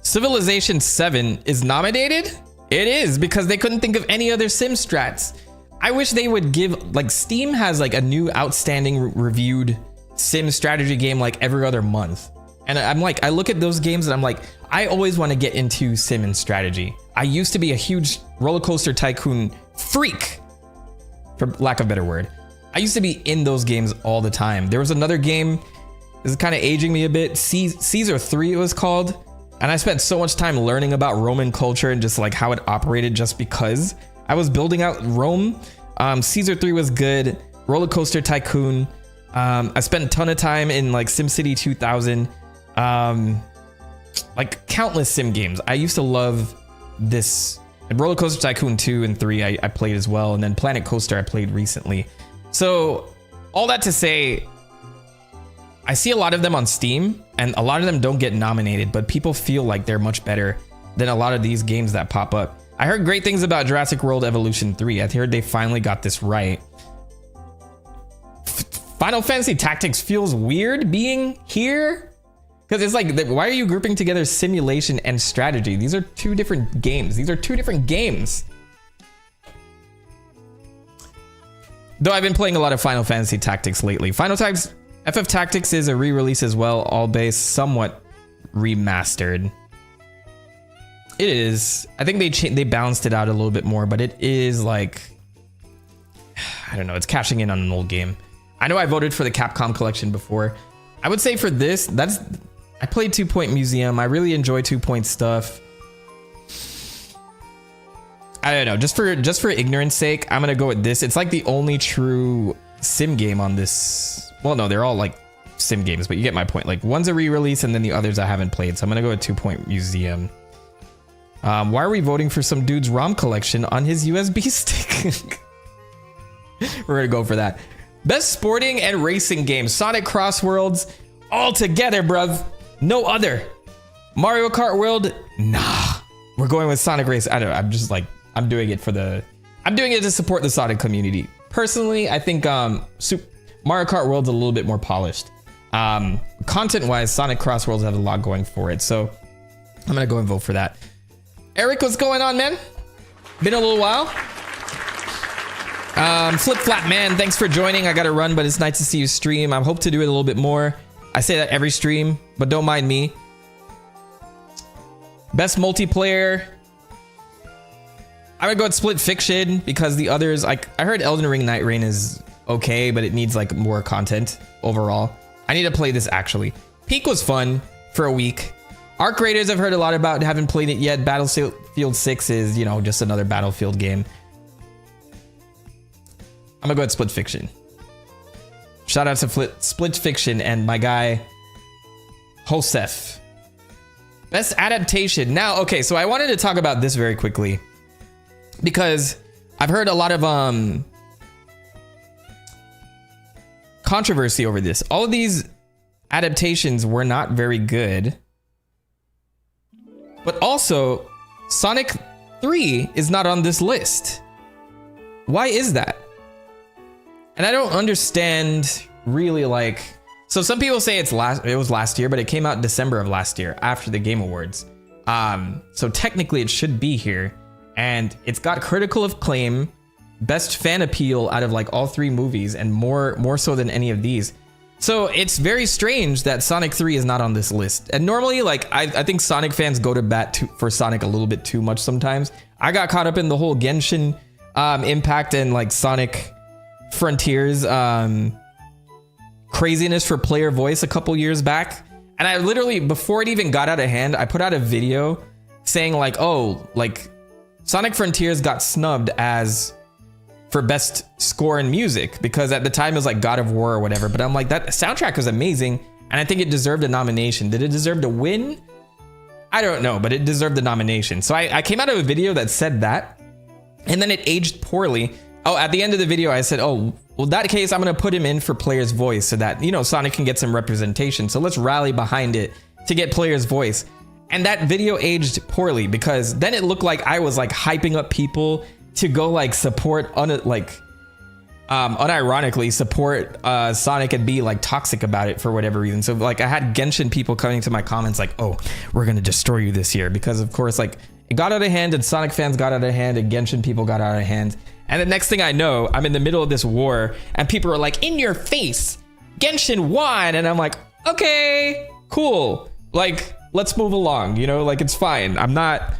Civilization 7 is nominated? It is, because they couldn't think of any other sim strats. I wish they would give, like, Steam has like a new outstanding reviewed sim strategy game like every other month. And I'm like, I look at those games and I'm like, I always want to get into sim and strategy. I used to be a huge roller coaster tycoon freak, for lack of a better word. I used to be in those games all the time. There was another game, this is kind of aging me a bit, Caesar 3 it was called. And I spent so much time learning about Roman culture and just like how it operated just because I was building out Rome. Caesar 3 was good. Roller Coaster Tycoon. I spent a ton of time in like SimCity 2000. Like countless sim games. I used to love this. And Roller Coaster Tycoon 2 and 3 I played as well. And then Planet Coaster I played recently. So all that to say, I see a lot of them on Steam, and a lot of them don't get nominated, but people feel like they're much better than a lot of these games that pop up. I heard great things about Jurassic World Evolution 3. I heard they finally got this right. Final Fantasy Tactics feels weird being here, because it's like, why are you grouping together simulation and strategy? These are two different games. These are two different games. Though I've been playing a lot of Final Fantasy Tactics lately. FF Tactics is a re-release as well, all based somewhat remastered. It is. I think they balanced it out a little bit more, but it is like, I don't know. It's cashing in on an old game. I know I voted for the Capcom collection before. I would say for this, I played 2 Point Museum. I really enjoy 2 Point stuff. I don't know. Just for ignorance sake, I'm gonna go with this. It's like the only true sim game on this. Well, no, they're all like sim games, but you get my point. Like one's a re-release, and then the others I haven't played. So I'm gonna go with 2 Point Museum. Why are we voting for some dude's ROM collection on his USB stick? We're gonna go for that. Best sporting and racing game: Sonic Cross Worlds, all together, bruv. No other. Mario Kart World, nah. We're going with Sonic Race. I don't know. I'm just like, I'm doing it to support the Sonic community. Personally, I think Mario Kart World's a little bit more polished. Content-wise, Sonic Cross Worlds have a lot going for it, so I'm gonna go and vote for that. Eric, what's going on, man? Been a little while. Flip Flap Man, thanks for joining. I gotta run, but it's nice to see you stream. I hope to do it a little bit more. I say that every stream, but don't mind me. Best multiplayer, I would go with Split Fiction, because the others, like, I heard Elden Ring Night Rain is okay, but it needs like more content overall. I need to play this actually. Peak was fun for a week. Arc Raiders I've heard a lot about, haven't played it yet. Battlefield 6 is, you know, just another Battlefield game. I'm gonna go with Split Fiction. Shout out to Split Fiction and my guy Josef. Best adaptation. Now, okay, so I wanted to talk about this very quickly because I've heard a lot of controversy over this. All of these adaptations were not very good, but also Sonic 3 is not on this list. Why is that? And I don't understand really, like, so some people say it was last year, but it came out December of last year after the Game Awards. So technically it should be here, and it's got critical acclaim, best fan appeal out of like all 3 movies, and more so than any of these. So it's very strange that Sonic 3 is not on this list. And normally, like, I think Sonic fans go to bat for Sonic a little bit too much sometimes. I got caught up in the whole Genshin impact and like Sonic Frontiers craziness for player voice a couple years back, and I literally, before it even got out of hand, I put out a video saying like, oh, like Sonic Frontiers got snubbed as for best score and music because at the time it was like God of War or whatever, but I'm like, that soundtrack was amazing and I think it deserved a nomination. Did it deserve to win? I don't know, but it deserved the nomination. So I came out of a video that said that, and then it aged poorly. Oh, at the end of the video, I said, oh, well, in that case, I'm going to put him in for player's voice so that, you know, Sonic can get some representation. So let's rally behind it to get player's voice. And that video aged poorly because then it looked like I was like hyping up people to go like support, unironically support Sonic and be like toxic about it for whatever reason. So like I had Genshin people coming to my comments like, oh, we're going to destroy you this year. Because of course, like it got out of hand and Sonic fans got out of hand and Genshin people got out of hand. And the next thing I know, I'm in the middle of this war and people are like, in your face, Genshin won. And I'm like, okay, cool. Like, let's move along, you know, like it's fine. I'm not,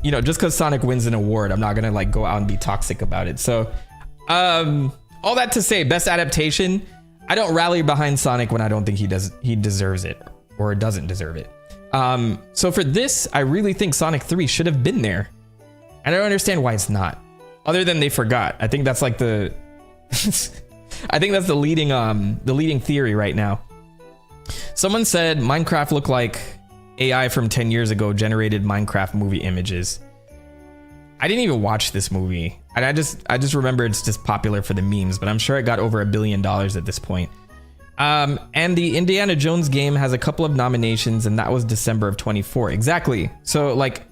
you know, just because Sonic wins an award, I'm not going to like go out and be toxic about it. So all that to say, best adaptation, I don't rally behind Sonic when I don't think he deserves it or doesn't deserve it. So for this, I really think Sonic 3 should have been there. And I don't understand why it's not. Other than they forgot. I think that's like the I think that's the leading theory right now. Someone said Minecraft looked like AI from 10 years ago generated Minecraft movie images. I didn't even watch this movie. And I just remember it's just popular for the memes, but I'm sure it got over $1 billion at this point. And the Indiana Jones game has a couple of nominations, and that was December of 24. Exactly. So like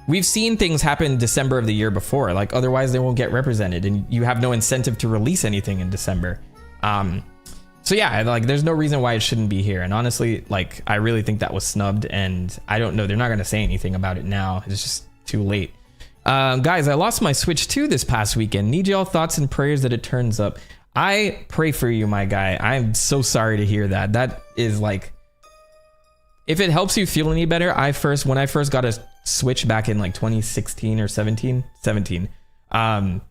we've seen things happen December of the year before, like otherwise they won't get represented and you have no incentive to release anything in December. So yeah, like there's no reason why it shouldn't be here. And honestly, like I really think that was snubbed and I don't know, they're not going to say anything about it now. It's just too late. Guys, I lost my Switch 2 this past weekend. Need y'all thoughts and prayers that it turns up. I pray for you, my guy. I'm so sorry to hear that. That is like, if it helps you feel any better, when I first got a Switch back in like 2016 or 17. I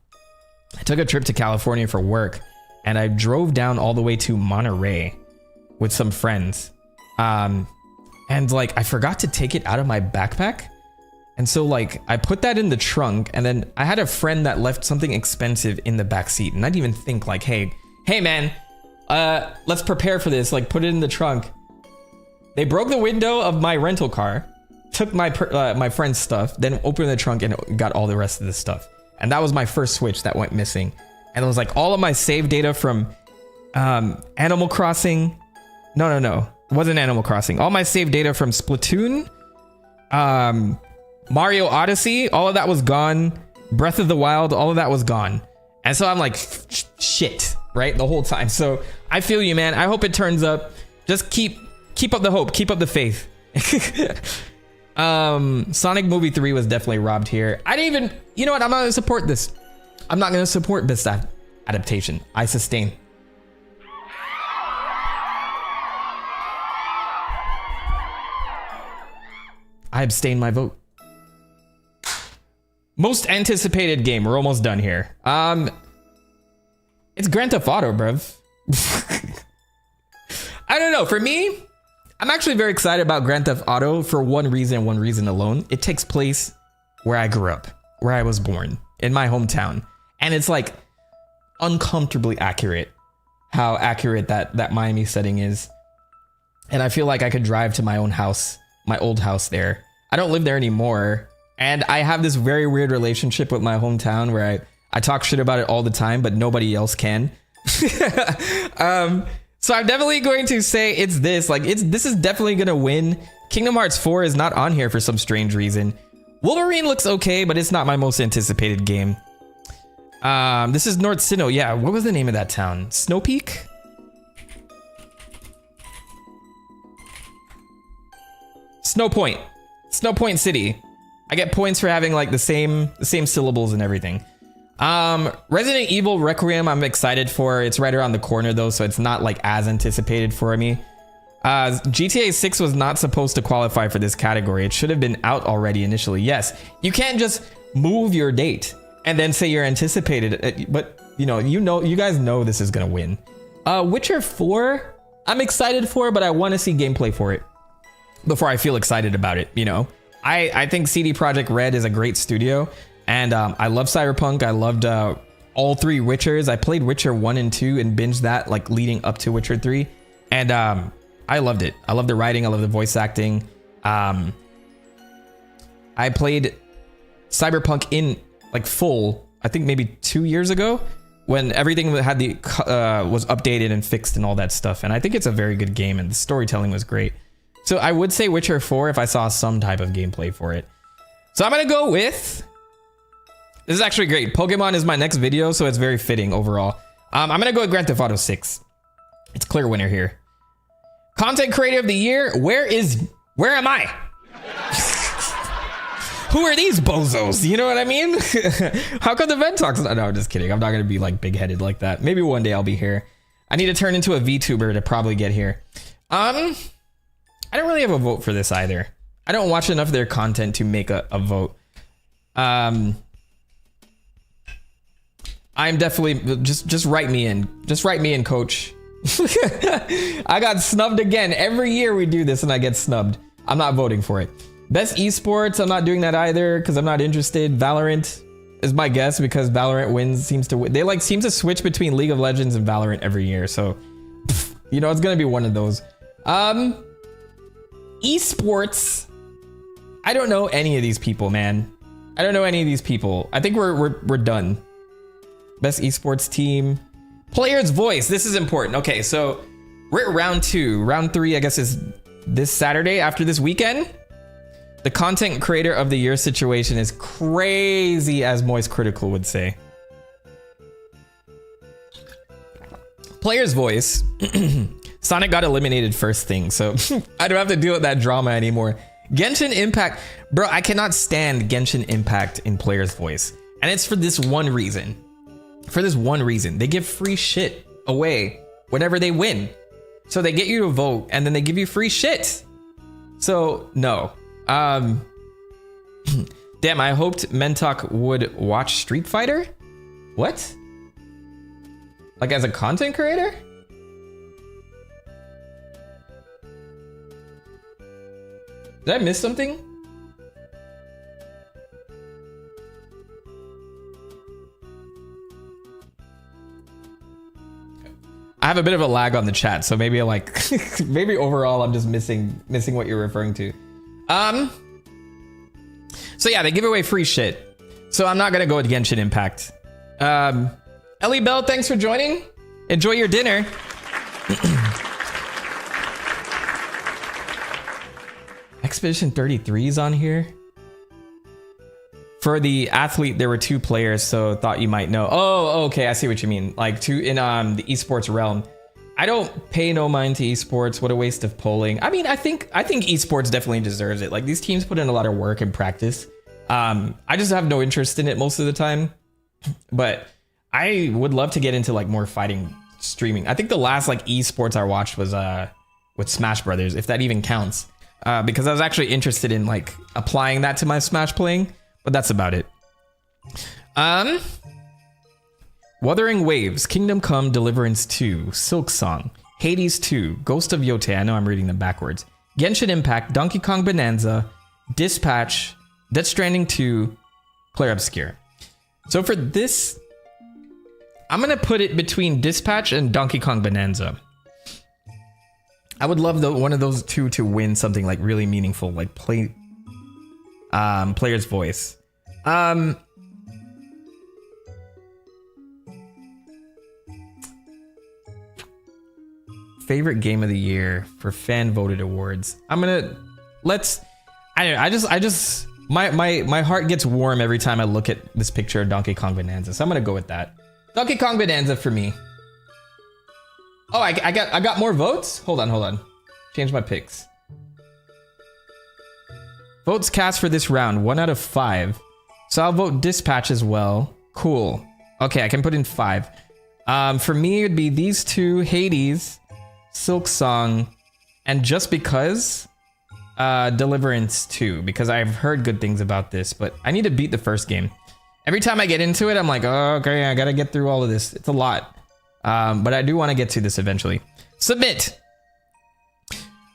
took a trip to California for work, and I drove down all the way to Monterey with some friends. And like I forgot to take it out of my backpack. And so like I put that in the trunk, and then I had a friend that left something expensive in the back seat, and I didn't even think like, hey man, let's prepare for this, like put it in the trunk. They broke the window of my rental car, took my friend's stuff, then opened the trunk and got all the rest of the stuff. And that was my first Switch that went missing. And it was like all of my save data from Animal Crossing. No, it wasn't Animal Crossing. All my save data from Splatoon, Mario Odyssey, all of that was gone. Breath of the Wild, all of that was gone. And so I'm like, shit, right? The whole time. So I feel you, man. I hope it turns up. Just keep up the hope. Keep up the faith. Sonic Movie 3 was definitely robbed here. I didn't even, you know what? I'm not gonna support this. I'm not gonna support this adaptation. I sustain. I abstain my vote. Most anticipated game. We're almost done here. It's Grand Theft Auto, bruv. I don't know. For me, I'm actually very excited about Grand Theft Auto for one reason alone. It takes place where I grew up, where I was born, in my hometown. And it's like uncomfortably accurate how accurate that Miami setting is. And I feel like I could drive to my own house, my old house there. I don't live there anymore. And I have this very weird relationship with my hometown where I talk shit about it all the time, but nobody else can. So I'm definitely going to say it's this. Like this is definitely gonna win. Kingdom Hearts 4 is not on here for some strange reason. Wolverine looks okay, but it's not my most anticipated game. This is North Sinnoh. Yeah, what was the name of that town? Snow Peak? Snow Point. Snow Point City. I get points for having like the same syllables and everything. Resident Evil Requiem I'm excited for. It's right around the corner though, so it's not like as anticipated for me. GTA 6 was not supposed to qualify for this category. It should have been out already initially. Yes, you can't just move your date and then say you're anticipated, but you guys know this is gonna win. Witcher 4 I'm excited for, but I want to see gameplay for it before I feel excited about it. I think CD Projekt Red is a great studio. And I love Cyberpunk. I loved all three Witchers. I played Witcher 1 and 2 and binged that like leading up to Witcher 3. And I loved it. I love the writing. I love the voice acting. I played Cyberpunk in like full, I think maybe 2 years ago when everything had was updated and fixed and all that stuff. And I think it's a very good game and the storytelling was great. So I would say Witcher 4 if I saw some type of gameplay for it. So I'm going to go with... This is actually great. Pokemon is my next video, so it's very fitting overall. I'm gonna go with Grand Theft Auto 6. It's clear winner here. Content Creator of the Year. Where am I? Who are these bozos? You know what I mean? How come the TheMentok? No, I'm just kidding. I'm not gonna be like big-headed like that. Maybe one day I'll be here. I need to turn into a VTuber to probably get here. I don't really have a vote for this either. I don't watch enough of their content to make a vote. I'm definitely just write me in. Just write me in, coach. I got snubbed again. Every year we do this and I get snubbed. I'm not voting for it. Best esports, I'm not doing that either because I'm not interested. Valorant is my guess because Valorant seems to win. They like seem to switch between League of Legends and Valorant every year. So, it's gonna be one of those. Esports, I don't know any of these people, man. I don't know any of these people. I think we're done. Best esports team. Player's voice. This is important. Okay, so we're at round 2. Round 3, I guess, is this Saturday after this weekend. The content creator of the year situation is crazy, as Moist Critical would say. Player's voice. Sonic got eliminated first thing, so I don't have to deal with that drama anymore. Genshin Impact. Bro, I cannot stand Genshin Impact in Player's voice. And it's for this one reason. They give free shit away whenever they win. So they get you to vote and then they give you free shit. So no. Damn, I hoped Mentok would watch Street Fighter. What? Like as a content creator? Did I miss something? I have a bit of a lag on the chat, so maybe like maybe overall I'm just missing what you're referring to. So yeah, they give away free shit. So I'm not gonna go with Genshin Impact. Ellie Bell, thanks for joining. Enjoy your dinner. Expedition 33 is on here. For the athlete, there were 2 players, so thought you might know. Oh, okay, I see what you mean. Like 2 in the esports realm. I don't pay no mind to esports. What a waste of polling. I mean, I think esports definitely deserves it. Like these teams put in a lot of work and practice. I just have no interest in it most of the time. But I would love to get into like more fighting streaming. I think the last like esports I watched was with Smash Brothers, if that even counts. Because I was actually interested in like applying that to my Smash playing. But that's about it. Wuthering Waves, Kingdom Come, Deliverance 2, Silk Song, Hades 2, Ghost of Yote, I know I'm reading them backwards, Genshin Impact, Donkey Kong Bonanza, Dispatch, Death Stranding 2, Clair Obscur. So for this, I'm gonna put it between Dispatch and Donkey Kong Bonanza. I would love one of those 2 to win something like really meaningful, like player's voice. Favorite game of the year for fan voted awards. My heart gets warm every time I look at this picture of Donkey Kong Bonanza, so I'm gonna go with that. Donkey Kong Bonanza for me. Oh, I got more votes? Hold on. Change my picks. Votes cast for this round, 1 out of 5. So I'll vote Dispatch as well. Cool. Okay, I can put in 5. For me, it'd be these 2, Hades, Silk Song, and just because, Deliverance 2, because I've heard good things about this, but I need to beat the first game. Every time I get into it, I'm like, oh, okay, I gotta get through all of this. It's a lot. But I do want to get to this eventually. Submit!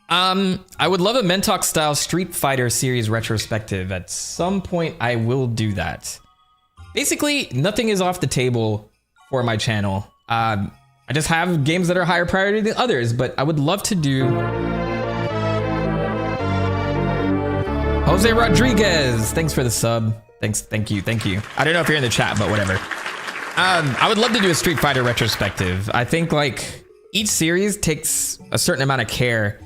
I would love a Mentok style Street Fighter series retrospective. At some point, I will do that. Basically, nothing is off the table for my channel. I just have games that are higher priority than others, but I would love to do... Jose Rodriguez, thanks for the sub. Thank you. I don't know if you're in the chat, but whatever. I would love to do a Street Fighter retrospective. I think like each series takes a certain amount of care.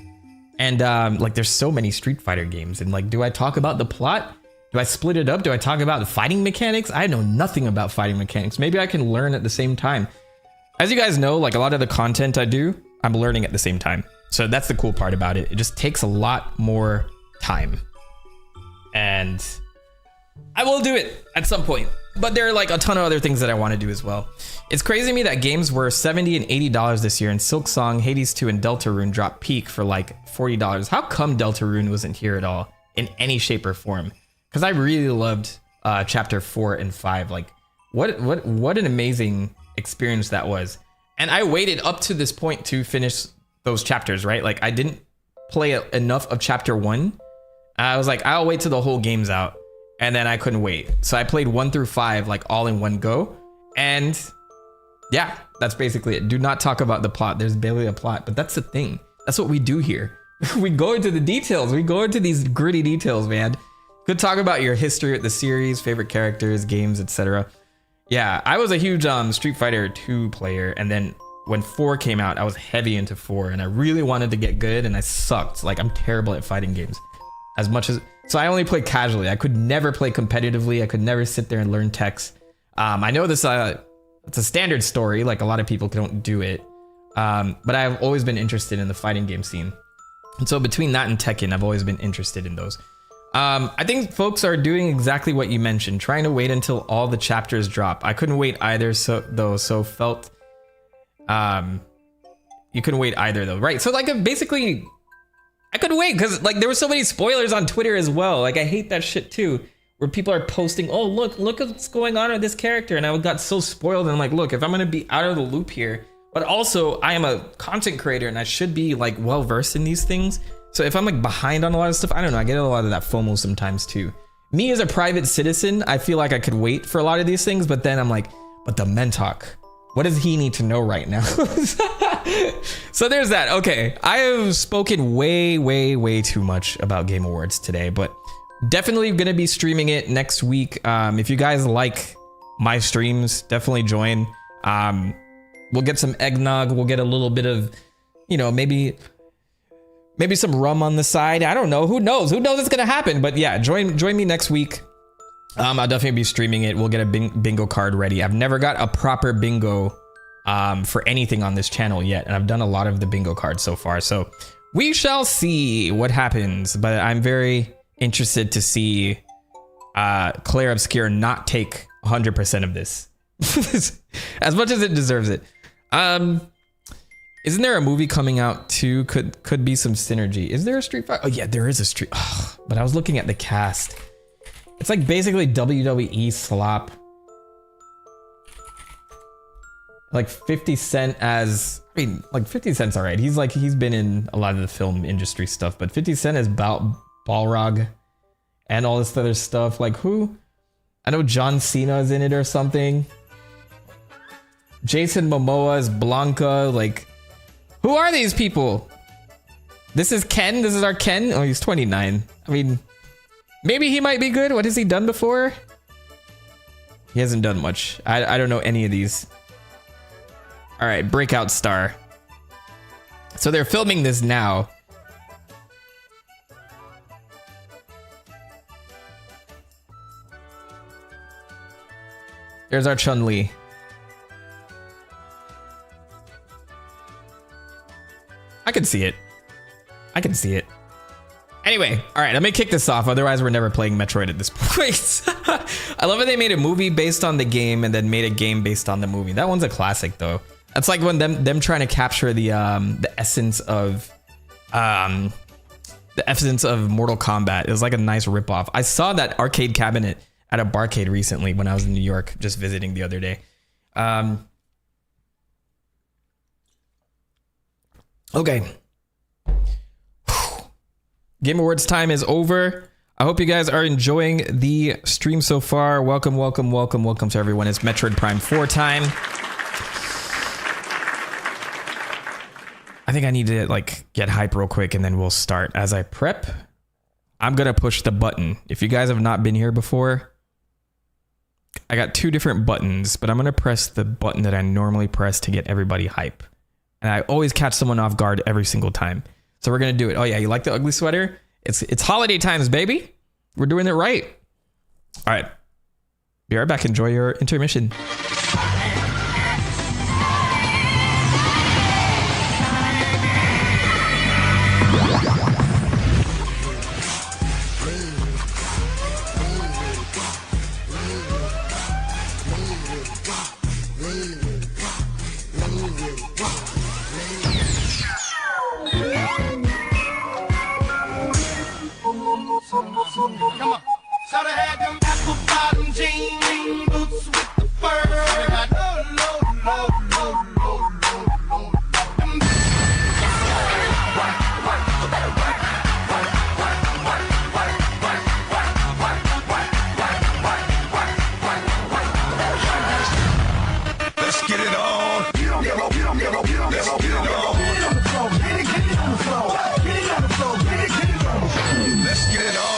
And like there's so many Street Fighter games, and like, do I talk about the plot? Do I split it up? Do I talk about the fighting mechanics? I know nothing about fighting mechanics. Maybe I can learn at the same time. As you guys know, like a lot of the content I do, I'm learning at the same time. So that's the cool part about it. It just takes a lot more time. And I will do it at some point. But there are like a ton of other things that I want to do as well. It's crazy to me that games were $70 and $80 this year, and Silk Song, Hades 2, and Deltarune dropped peak for like $40. How come Deltarune wasn't here at all in any shape or form? Because I really loved chapter 4 and 5. Like, what an amazing experience that was. And I waited up to this point to finish those chapters, right? Like, I didn't play enough of chapter 1. I was like, I'll wait till the whole game's out. And then I couldn't wait. So I played 1 through 5 like all in one go. And yeah, that's basically it. Do not talk about the plot. There's barely a plot, but that's the thing. That's what we do here. We go into the details. We go into these gritty details, man. Could talk about your history with the series, favorite characters, games, etc. Yeah, I was a huge Street Fighter 2 player. And then when 4 came out, I was heavy into 4 and I really wanted to get good and I sucked. Like, I'm terrible at fighting games. As much as... So I only played casually. I could never play competitively. I could never sit there and learn techs. I know this, it's a standard story. Like a lot of people don't do it. But I've always been interested in the fighting game scene. And so between that and Tekken, I've always been interested in those. I think folks are doing exactly what you mentioned, trying to wait until all the chapters drop. I couldn't wait either, so felt... you couldn't wait either though, right? So like basically... I couldn't wait because like there were so many spoilers on Twitter as well. Like I hate that shit too. where people are posting, oh, look what's going on with this character. And I got so spoiled. And I'm like, look, if I'm going to be out of the loop here, but also I am a content creator and I should be like well versed in these things. So if I'm like behind on a lot of stuff, I don't know, I get a lot of that FOMO sometimes too. Me as a private citizen, I feel like I could wait for a lot of these things, but then I'm like, but TheMentok, what does he need to know right now? So there's that. Okay, I have spoken way too much about Game Awards today, but definitely gonna be streaming it next week. If you guys like my streams, definitely join. We'll get some eggnog. We'll get a little bit of, you know, maybe some rum on the side. I don't know. Who knows? Who knows what's gonna happen? But yeah, join me next week. I'll definitely be streaming it. We'll get a bingo card ready. I've never got a proper bingo for anything on this channel yet, and I've done a lot of the bingo cards so far. So we shall see what happens. But I'm very interested to see Claire Obscure not take 100% of this, as much as it deserves it. Isn't there a movie coming out too? Could be some synergy. Is there a Street Fighter? Oh yeah, there is a Street. Oh, but I was looking at the cast. It's like basically WWE slop. Like 50 Cent as, I mean, like 50 Cent's all right. He's been in a lot of the film industry stuff, but 50 Cent is Balrog and all this other stuff. Like who? I know John Cena is in it or something. Jason Momoa is Blanca. Like, who are these people? This is Ken. This is our Ken. Oh, he's 29. I mean, maybe he might be good. What has he done before? He hasn't done much. I don't know any of these. All right, breakout star. So they're filming this now. There's our Chun-Li. I can see it. I can see it. Anyway, all right, let me kick this off. Otherwise, we're never playing Metroid at this point. I love how they made a movie based on the game and then made a game based on the movie. That one's a classic, though. That's like when them trying to capture the essence of Mortal Kombat. It was like a nice ripoff. I saw that arcade cabinet at a barcade recently when I was in New York, just visiting the other day. Okay. Game Awards time is over. I hope you guys are enjoying the stream so far. Welcome to everyone. It's Metroid Prime 4 time. I think I need to like get hype real quick and then we'll start. As I prep, I'm gonna push the button. If you guys have not been here before, I got two different buttons, but I'm gonna press the button that I normally press to get everybody hype. And I always catch someone off guard every single time. So we're gonna do it. Oh yeah, you like the ugly sweater? It's holiday times, baby. We're doing it right. All right. Be right back. Enjoy your intermission. Come on. So they had them apple bottom jean boots with the fur. They got low. Let's get it on. Let's get it on. Let's get it on.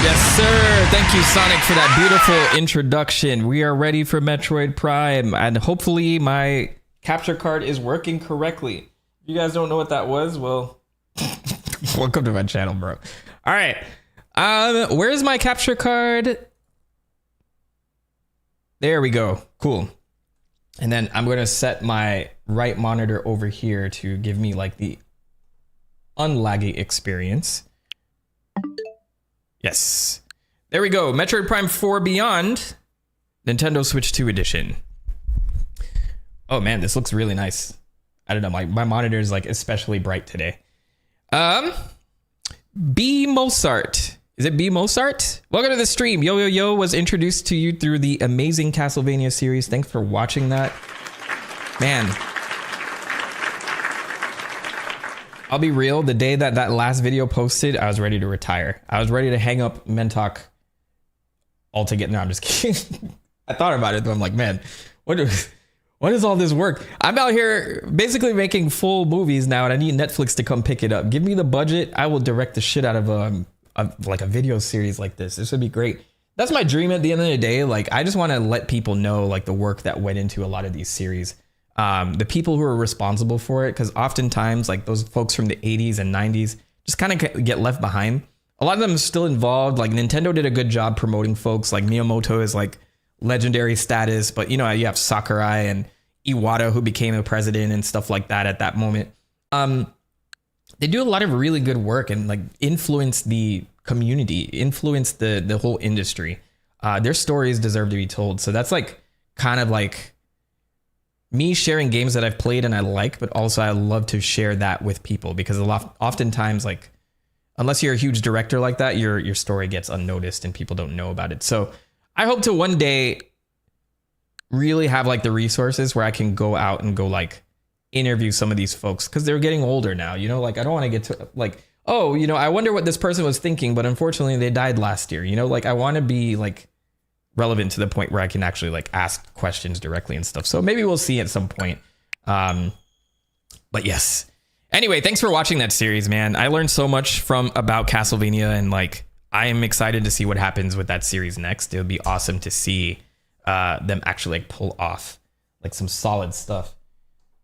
Yes, sir. Thank you, Sonic, for that beautiful introduction. We are ready for Metroid Prime, and hopefully my capture card is working correctly. If you guys don't know what that was, well, welcome to my channel, bro. All right. Where's my capture card? There we go. Cool. And then I'm going to set my right monitor over here to give me like the unlaggy experience. Yes. There we go. Metroid Prime 4 Beyond, Nintendo Switch 2 edition. Oh man, this looks really nice. I don't know, my monitor is like especially bright today. B Mozart. Is it B Mozart? Welcome to the stream. Yo Yo Yo was introduced to you through the amazing Castlevania series. Thanks for watching that. Man. I'll be real, the day that last video posted, I was ready to retire. I was ready to hang up Mentok altogether. No, I'm just kidding. I thought about it, but I'm like, man, what is all this work? I'm out here basically making full movies now, and I need Netflix to come pick it up. Give me the budget. I will direct the shit out of like a video series like this. This would be great. That's my dream at the end of the day. Like, I just want to let people know like the work that went into a lot of these series. The people who are responsible for it, because oftentimes like those folks from the 80s and 90s just kind of get left behind. A lot of them are still involved. Like Nintendo did a good job promoting folks. Like Miyamoto is like legendary status, but you know, you have Sakurai and Iwata who became the president and stuff like that at that moment. They do a lot of really good work and like influence the community, influence the whole industry. Their stories deserve to be told. So that's like kind of like me sharing games that I've played and I like, but also I love to share that with people because oftentimes, like, unless you're a huge director like that, your story gets unnoticed and people don't know about it. So I hope to one day really have like the resources where I can go out and go like interview some of these folks because they're getting older now, you know, like I don't want to get to like, oh, you know, I wonder what this person was thinking, but unfortunately they died last year, you know, like I want to be like relevant to the point where I can actually like ask questions directly and stuff. So maybe we'll see at some point. But yes. Anyway, thanks for watching that series, man. I learned so much about Castlevania, and like I am excited to see what happens with that series next. It would be awesome to see them actually like pull off like some solid stuff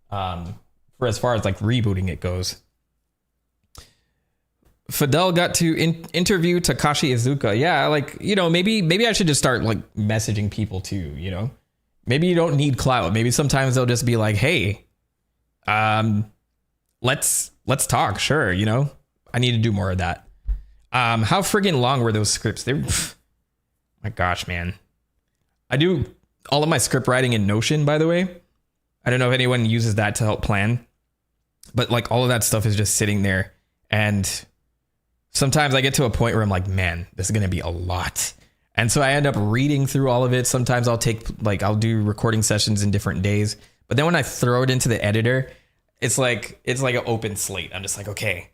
for as far as like rebooting it goes. Fidel got to interview Takashi Iizuka. Yeah, like, you know, maybe I should just start like messaging people too, you know? Maybe you don't need clout. Maybe sometimes they'll just be like, hey, let's talk. Sure, you know? I need to do more of that. How friggin' long were those scripts? My gosh, man. I do all of my script writing in Notion, by the way. I don't know if anyone uses that to help plan, but like all of that stuff is just sitting there, and sometimes I get to a point where I'm like, man, this is going to be a lot. And so I end up reading through all of it. Sometimes I'll do recording sessions in different days. But then when I throw it into the editor, it's like an open slate. I'm just like, okay,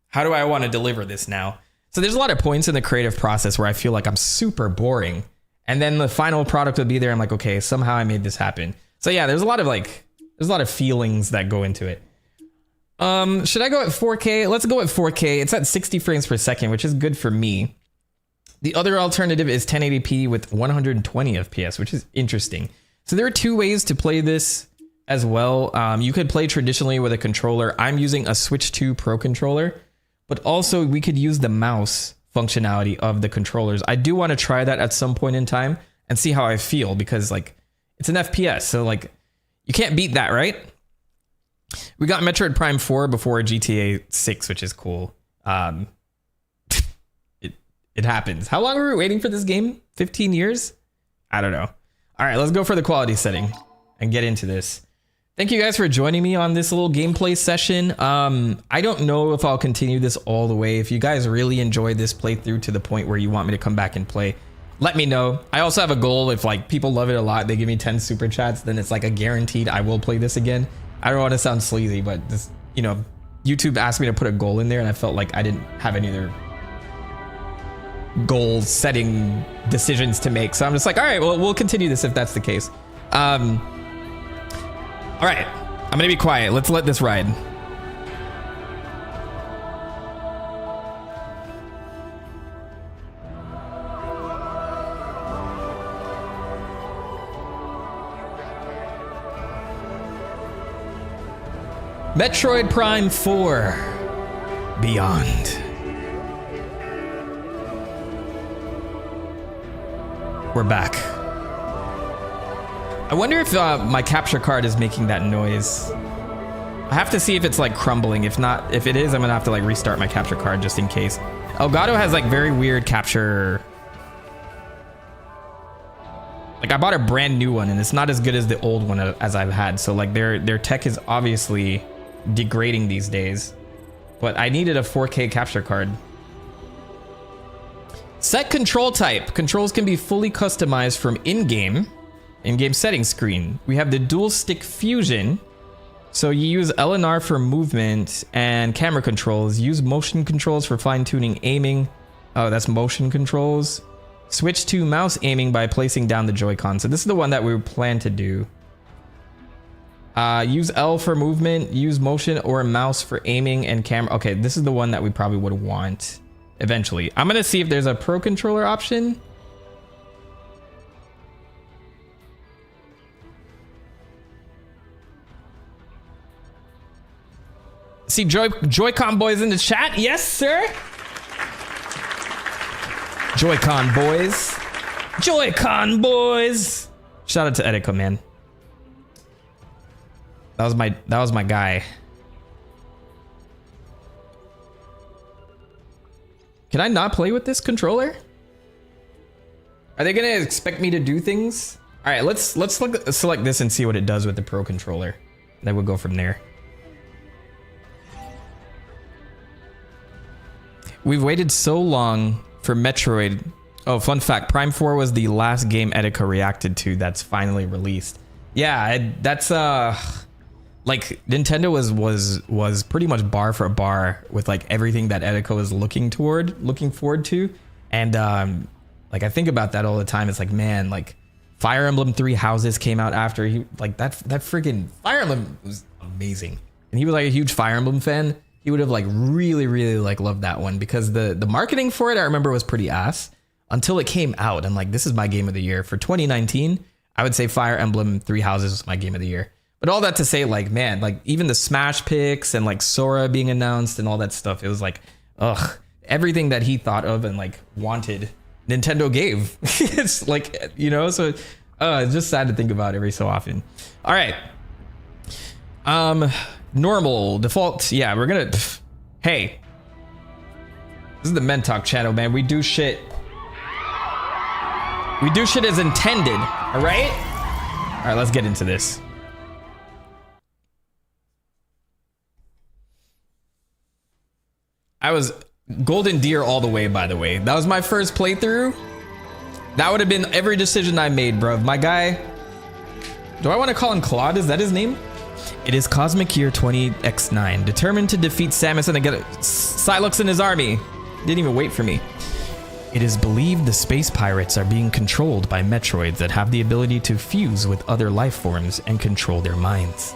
how do I want to deliver this now? So there's a lot of points in the creative process where I feel like I'm super boring. And then the final product will be there. I'm like, okay, somehow I made this happen. So yeah, there's a lot of feelings that go into it. Should I go at 4K? Let's go at 4K. It's at 60 frames per second, which is good for me. The other alternative is 1080p with 120 FPS, which is interesting. So there are two ways to play this as well. You could play traditionally with a controller. I'm using a Switch 2 Pro controller, but also we could use the mouse functionality of the controllers. I do want to try that at some point in time and see how I feel, because like it's an FPS. So like you can't beat that, right? We got Metroid Prime 4 before GTA 6, which is cool. It happens. How long were we waiting for this game? 15 years? I don't know. All right, let's go for the quality setting and get into this. Thank you guys for joining me on this little gameplay session. I don't know if I'll continue this all the way. If you guys really enjoyed this playthrough to the point where you want me to come back and play, let me know. I also have a goal. If like people love it a lot, they give me 10 super chats, then it's like a guaranteed I will play this again. I don't want to sound sleazy, but this, you know, YouTube asked me to put a goal in there, and I felt like I didn't have any other goal setting decisions to make. So I'm just like, all right, well, we'll continue this if that's the case. All right, I'm gonna be quiet. Let's let this ride. Metroid Prime 4 Beyond. We're back. I wonder if my capture card is making that noise. I have to see if it's like crumbling. If not, if it is, I'm gonna have to like restart my capture card just in case. Elgato has like very weird capture. Like I bought a brand new one and it's not as good as the old one as I've had. So like their tech is obviously degrading these days. But I needed a 4K capture card. Set control type. Controls can be fully customized from in-game settings screen. We have the dual stick fusion. So you use L and R for movement and camera controls. Use motion controls for fine-tuning aiming. Oh, that's motion controls. Switch to mouse aiming by placing down the Joy-Con. So this is the one that we plan to do. Use L for movement, use motion or mouse for aiming and camera. Okay, this is the one that we probably would want eventually. I'm gonna see if there's a pro controller option. See Joy-Con boys in the chat? Yes, sir. Joy-Con boys. Joy-Con boys. Shout out to Edica, man. That was my guy. Can I not play with this controller? Are they gonna expect me to do things? All right, let's select this and see what it does with the pro controller. Then we'll go from there. We've waited so long for Metroid. Oh, fun fact, Prime 4 was the last game Edica reacted to that's finally released. Yeah, that's like Nintendo was pretty much bar for bar with like everything that Edica was looking forward to. And like I think about that all the time. It's like, man, like Fire Emblem 3 Houses came out after he like that freaking Fire Emblem was amazing. And he was like a huge Fire Emblem fan. He would have like really like loved that one because the marketing for it I remember was pretty ass until it came out. And like, this is my game of the year for 2019. I would say Fire Emblem 3 Houses was my game of the year. But all that to say, like, man, like even the Smash picks and like Sora being announced and all that stuff, it was like, ugh, everything that he thought of and like wanted, Nintendo gave. It's like, you know, so it's just sad to think about every so often. All right. Normal, default, yeah, we're gonna, hey. This is the TheMentok channel, man. We do shit. We do shit as intended, all right? All right, let's get into this. I was Golden Deer all the way, by the way. That was my first playthrough. That would have been every decision I made, bro. My guy, do I want to call him Claude? Is that his name? It is Cosmic Year 20X9, determined to defeat Samus and to get Sylux and his army. Didn't even wait for me. It is believed the space pirates are being controlled by Metroids that have the ability to fuse with other life forms and control their minds.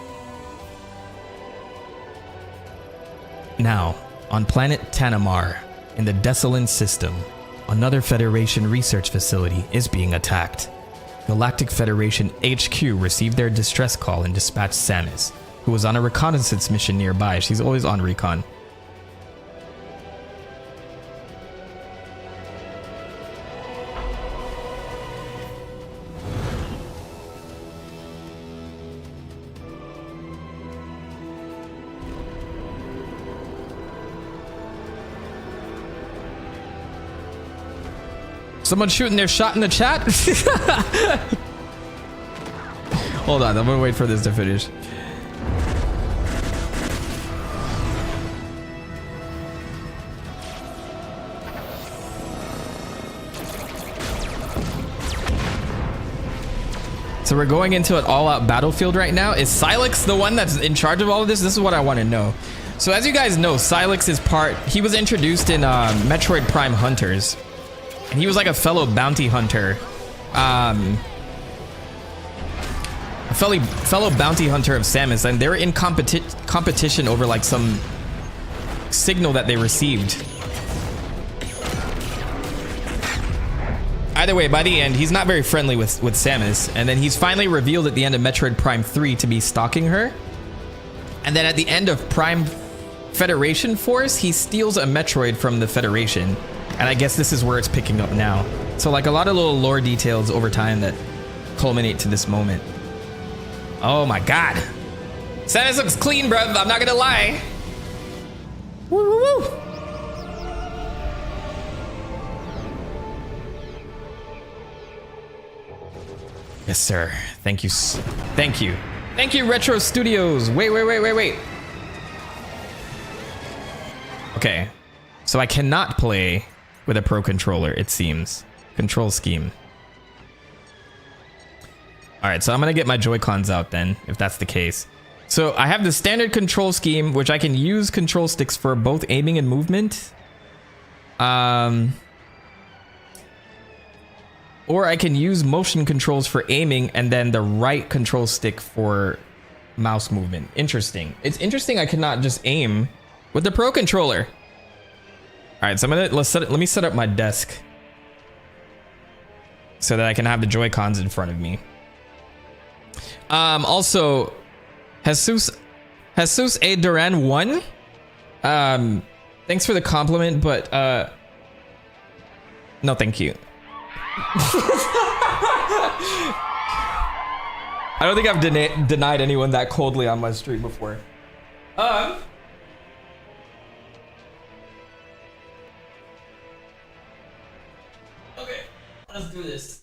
Now, on planet Tanamar, in the Desolate system, another Federation research facility is being attacked. Galactic Federation HQ received their distress call and dispatched Samus, who was on a reconnaissance mission nearby. She's always on recon. Someone shooting their shot in the chat? Hold on, I'm gonna wait for this to finish. So we're going into an all-out battlefield right now. Is Sylux the one that's in charge of all of this? This is what I want to know. So as you guys know, Sylux is he was introduced in Metroid Prime Hunters. And he was like a fellow bounty hunter. A fellow bounty hunter of Samus, and they were in competition over like some signal that they received. Either way, by the end, he's not very friendly with Samus, and then he's finally revealed at the end of Metroid Prime 3 to be stalking her. And then at the end of Prime Federation Force, he steals a Metroid from the Federation. And I guess this is where it's picking up now. So like a lot of little lore details over time that culminate to this moment. Oh my God. Samus looks clean, bruv. I'm not gonna lie. Woo, woo, woo. Yes, sir. Thank you. Thank you. Thank you, Retro Studios. Wait. Okay. So I cannot play with a Pro Controller, it seems. Control scheme. All right, so I'm gonna get my Joy-Cons out then, if that's the case. So I have the standard control scheme, which I can use control sticks for both aiming and movement. Or I can use motion controls for aiming and then the right control stick for mouse movement. Interesting. It's interesting I cannot just aim with the Pro Controller. All right, so let me set up my desk so that I can have the Joy-Cons in front of me. Also, Jesus A. Duran 1. Thanks for the compliment, but no, thank you. I don't think I've denied anyone that coldly on my stream before. Okay, let's do this.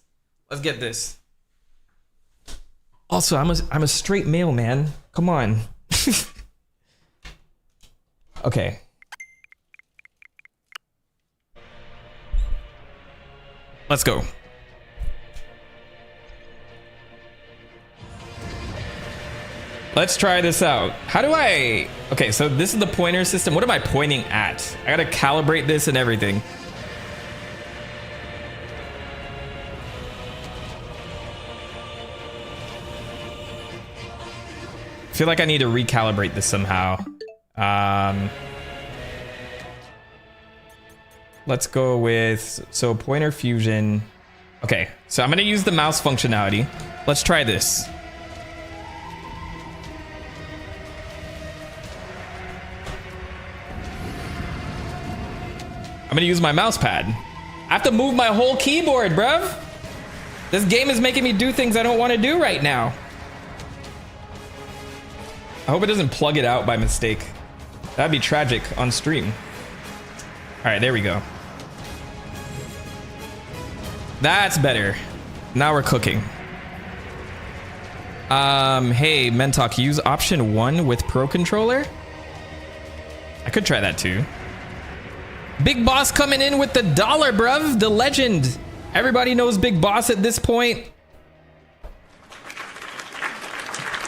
Let's get this. Also, I'm a straight male, man. Come on. Okay. Let's go. Let's try this out. How do I... Okay, so this is the pointer system. What am I pointing at? I gotta calibrate this and everything. I feel like I need to recalibrate this somehow. Let's go with, so pointer fusion. Okay, so I'm gonna use the mouse functionality. Let's try this. I'm gonna use my mouse pad. I have to move my whole keyboard, bruv. This game is making me do things I don't want to do right now. I hope it doesn't plug it out by mistake. That'd be tragic on stream. All right, there we go. That's better. Now we're cooking. Hey, Mentok, use option 1 with Pro Controller? I could try that too. Big Boss coming in with the $1, bruv. The legend. Everybody knows Big Boss at this point.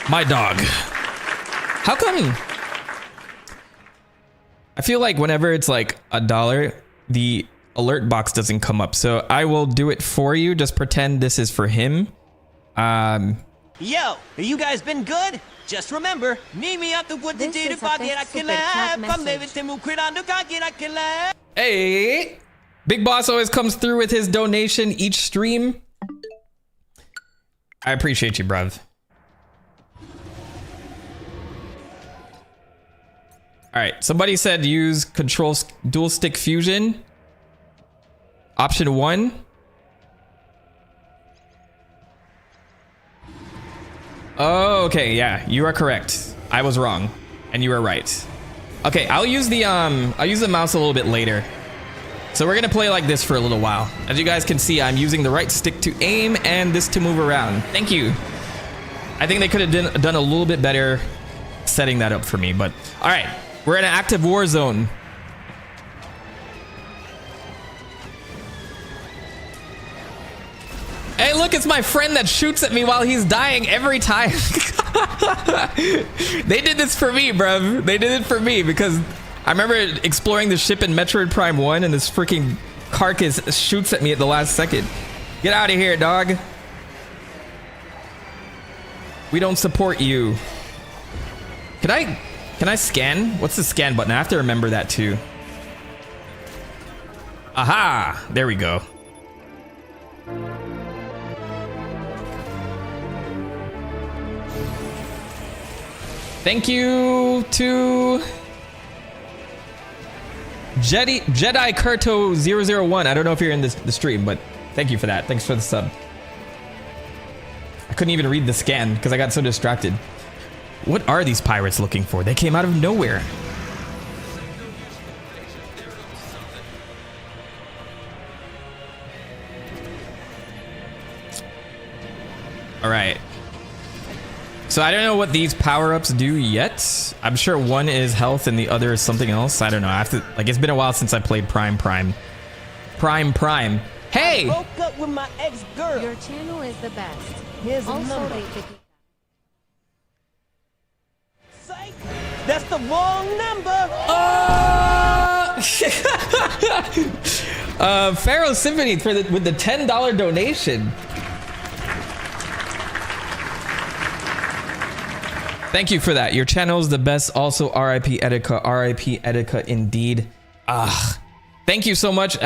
My dog. How come? I feel like whenever it's like $1, the alert box doesn't come up. So I will do it for you. Just pretend this is for him. Yo, have you guys been good? Just remember, meet me up to put the data pocket. I can laugh. Hey, Big Boss always comes through with his donation each stream. I appreciate you, bruv. All right, somebody said use control dual stick fusion. Option 1. Oh, okay, yeah, you are correct. I was wrong, and you are right. Okay, I'll use the mouse a little bit later. So we're gonna play like this for a little while. As you guys can see, I'm using the right stick to aim and this to move around. Thank you. I think they could have done a little bit better setting that up for me, but all right. We're in an active war zone. Hey, look, it's my friend that shoots at me while he's dying every time. They did this for me, bruv. They did it for me because I remember exploring the ship in Metroid Prime 1 and this freaking carcass shoots at me at the last second. Get out of here, dog. We don't support you. Can I scan? What's the scan button? I have to remember that too. Aha! There we go. Thank you to Jedi Kurto 001. I don't know if you're in the stream, but thank you for that. Thanks for the sub. I couldn't even read the scan because I got so distracted. What are these pirates looking for? They came out of nowhere. All right. So I don't know what these power-ups do yet. I'm sure one is health and the other is something else. I don't know. I have to, like, it's been a while since I played Prime. Hey! I broke up with my ex-girl. Your channel is the best. Here's a Also, number. rate the Psych! That's the wrong number. Pharaoh Symphony with the $10 donation. Thank you for that. Your channel is the best. Also, RIP Etika indeed. Thank you so much.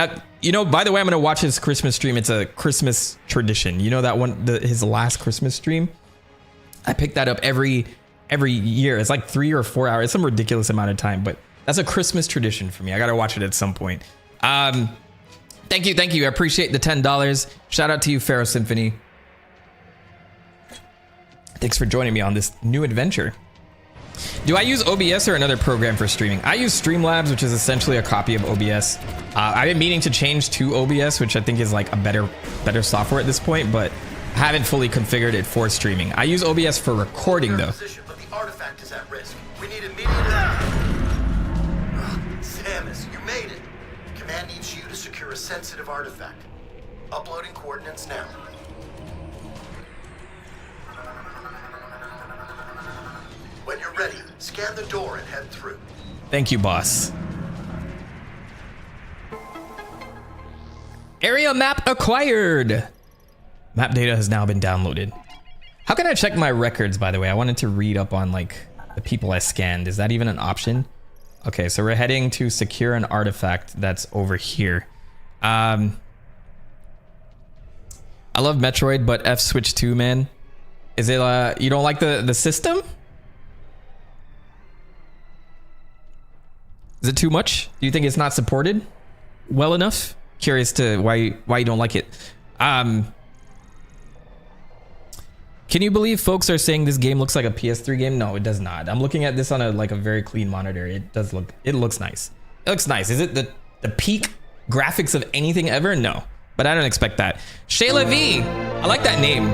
You know, by the way, I'm gonna watch his Christmas stream. It's a Christmas tradition. You know that one, his last Christmas stream. I pick that up every year. It's like 3 or 4 hours. It's some ridiculous amount of time, but that's a Christmas tradition for me. I gotta watch it at some point. Thank you. I appreciate the $10. Shout out to you, Pharaoh Symphony. Thanks for joining me on this new adventure. Do I use OBS or another program for streaming? I use Streamlabs, which is essentially a copy of OBS. I've been meaning to change to OBS, which I think is like a better software at this point, but I haven't fully configured it for streaming. I use OBS for recording though. But the artifact is at risk. We need immediate. Samus, you made it. Command needs you to secure a sensitive artifact. Uploading coordinates now. When you're ready, scan the door and head through. Thank you, boss. Area map acquired. Map data has now been downloaded. How can I check my records, by the way? I wanted to read up on like the people I scanned. Is that even an option? Okay, so we're heading to secure an artifact that's over here. I love Metroid, but F Switch 2, man. Is it you don't like the system? Is it too much? Do you think it's not supported well enough? Curious to why you don't like it. Can you believe folks are saying this game looks like a PS3 game? No, it does not. I'm looking at this on a very clean monitor. It looks nice. It looks nice. Is it the peak graphics of anything ever? No, but I don't expect that. Shayla V, I like that name.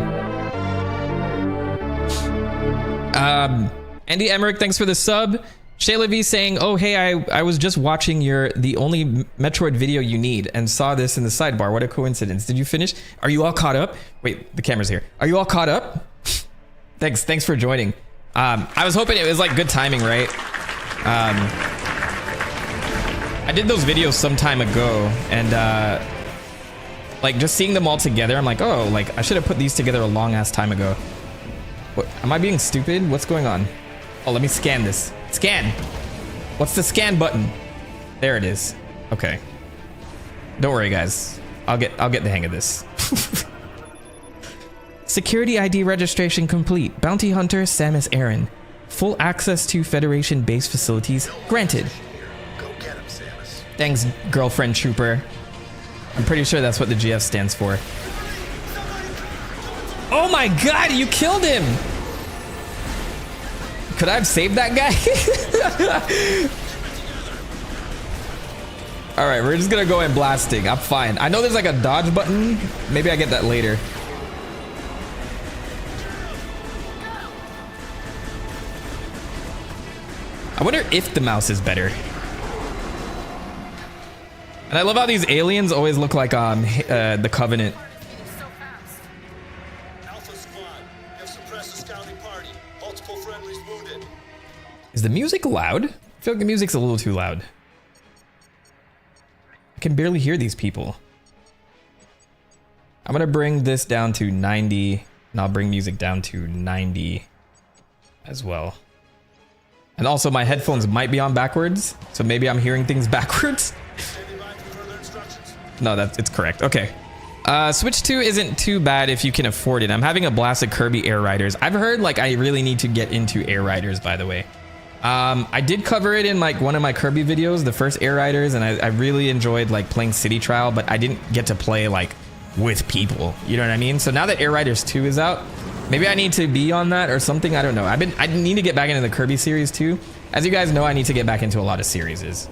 Andy Emmerich, thanks for the sub. Shayla V saying, oh, hey, I was just watching the only Metroid video you need and saw this in the sidebar. What a coincidence. Did you finish? Are you all caught up? Wait, the camera's here. Are you all caught up? Thanks for joining. I was hoping it was like good timing, right? I did those videos some time ago and like just seeing them all together, I'm like, oh, like I should have put these together a long ass time ago. What, am I being stupid? What's going on? Oh, let me scan this. Scan. What's the scan button? There it is. Okay. Don't worry, guys. I'll get the hang of this. Security ID registration complete. Bounty Hunter Samus Aran. Full access to Federation base facilities granted. Go get him, Samus. Thanks, girlfriend trooper. I'm pretty sure that's what the GF stands for. Oh my god, you killed him! Could I have saved that guy? All right, we're just gonna go in blasting. I'm fine. I know there's like a dodge button. Maybe I get that later. I wonder if the mouse is better. And I love how these aliens always look like the Covenant. Alpha Squad, have suppressed a scouting party. Multiple friendlies wounded. Is the music loud? I feel like the music's a little too loud. I can barely hear these people. I'm gonna bring this down to 90, and I'll bring music down to 90 as well. And also my headphones might be on backwards, so maybe I'm hearing things backwards. No, it's correct. Okay. Switch 2 isn't too bad if you can afford it. I'm having a blast at Kirby Air Riders. I've heard like I really need to get into Air Riders, by the way. I did cover it in like one of my Kirby videos, the first Air Riders, and I really enjoyed like playing City Trial, but I didn't get to play like with people, you know what I mean? So now that Air Riders 2 is out, Maybe I need to be on that or something. I don't know. I need to get back into the Kirby series too. As you guys know, I need to get back into a lot of series. There's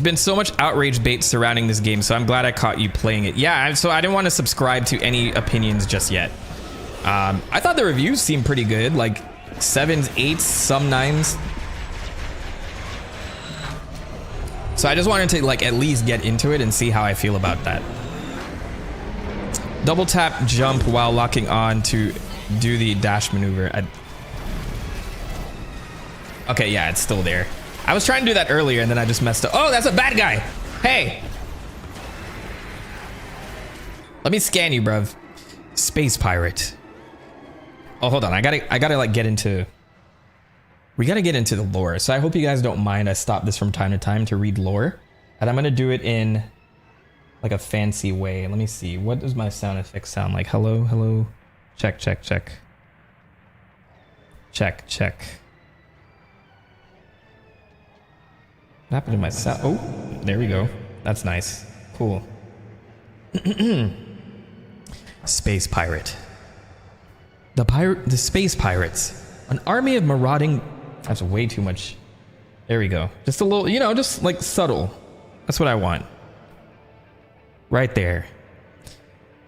been so much outrage bait surrounding this game, so I'm glad I caught you playing it. Yeah, so I didn't want to subscribe to any opinions just yet. I thought the reviews seemed pretty good, like 7s, 8s, some 9s. So I just wanted to like at least get into it and see how I feel about that. Double tap jump while locking on to do the dash maneuver. Okay, yeah, it's still there. I was trying to do that earlier and then I just messed up. Oh, that's a bad guy. Hey. Let me scan you, bruv. Space pirate. Oh, hold on. I gotta like get into... We gotta get into the lore. So I hope you guys don't mind. I stop this from time to time to read lore. And I'm gonna do it in like a fancy way. Let me see. What does my sound effects sound like? Hello, hello. Check, check, check. Check, check. What happened to my sound? Oh, there we go. That's nice. Cool. Space pirate. The space pirates. An army of marauding... That's way too much. There we go. Just a little, you know, just like subtle. That's what I want. Right there.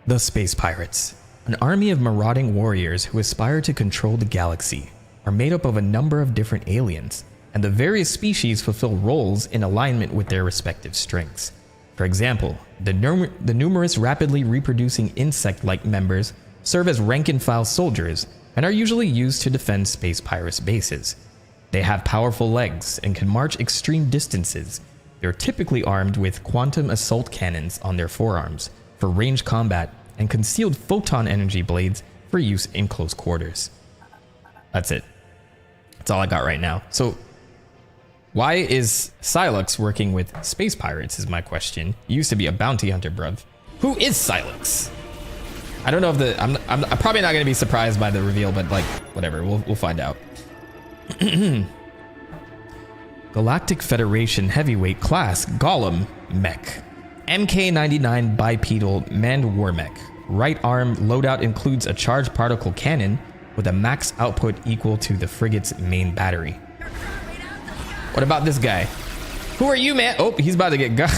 The space pirates. An army of marauding warriors who aspire to control the galaxy are made up of a number of different aliens, and the various species fulfill roles in alignment with their respective strengths. For example, the numerous rapidly reproducing insect-like members serve as rank-and-file soldiers and are usually used to defend space pirates' bases. They have powerful legs and can march extreme distances. They're typically armed with quantum assault cannons on their forearms for range combat and concealed photon energy blades for use in close quarters. That's it. That's all I got right now. So, why is Silex working with space pirates is my question. He used to be a bounty hunter, bruv. Who is Silex? I don't know if I'm probably not going to be surprised by the reveal, but like, whatever, we'll find out. Galactic Federation Heavyweight Class Golem Mech. MK-99 Bipedal Manned War Mech. Right arm loadout includes a charged particle cannon with a max output equal to the frigate's main battery. What about this guy? Who are you, man? Oh, he's about to get got.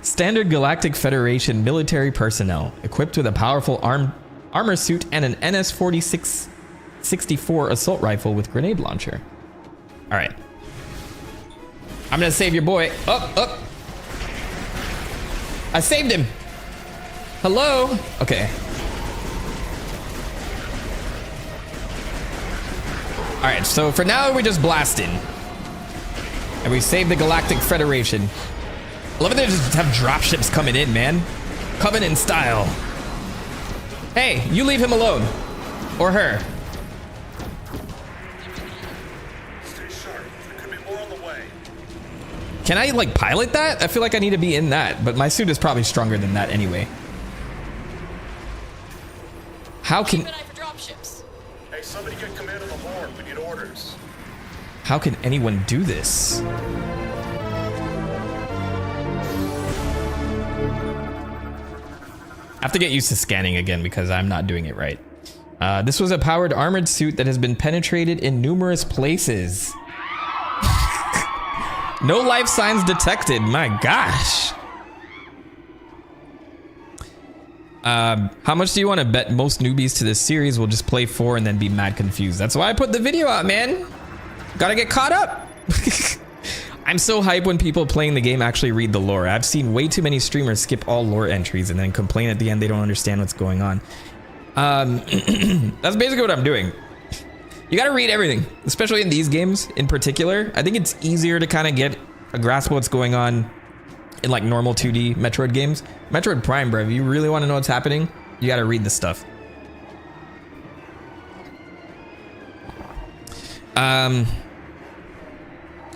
Standard Galactic Federation military personnel equipped with a powerful armor suit and an NS-46-64 assault rifle with grenade launcher. All right. I'm gonna save your boy. Up, up. I saved him. Hello? Okay. All right, so for now we're just blasting. And we saved the Galactic Federation. I love it they just have dropships coming in, man. Coming in style. Hey, you leave him alone. Or her. Stay sharp. There could be more on the way. Can I like pilot that? I feel like I need to be in that, but my suit is probably stronger than that anyway. How can... Keep an eye for dropships. Hey, somebody get command of the Horde. We need orders. How can anyone do this? I have to get used to scanning again because I'm not doing it right. This was a powered armored suit that has been penetrated in numerous places. No life signs detected. My gosh. How much do you want to bet most newbies to this series will just play 4 and then be mad confused? That's why I put the video out, man. Gotta get caught up. I'm so hyped when people playing the game actually read the lore. I've seen way too many streamers skip all lore entries and then complain at the end they don't understand what's going on. That's basically what I'm doing. You gotta read everything, especially in these games in particular. I think it's easier to kind of get a grasp of what's going on in like normal 2D Metroid games. Metroid Prime, bro, if you really want to know what's happening, you gotta read the stuff.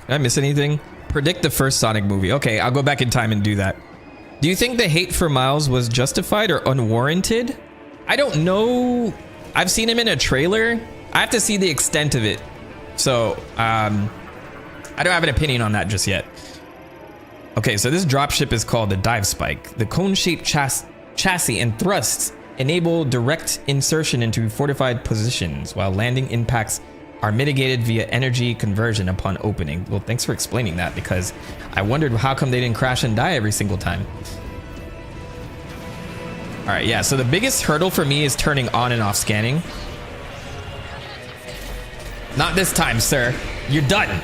Did I miss anything? Predict the first Sonic movie. Okay, I'll go back in time and do that. Do you think the hate for Miles was justified or unwarranted? I don't know. I've seen him in a trailer. I have to see the extent of it. So, I don't have an opinion on that just yet. Okay, so this dropship is called the Dive Spike. The cone-shaped chassis and thrusts enable direct insertion into fortified positions, while landing impacts are mitigated via energy conversion upon opening. Well, thanks for explaining that, because I wondered how come they didn't crash and die every single time. All right, yeah, so the biggest hurdle for me is turning on and off scanning. Not this time, sir. You're done.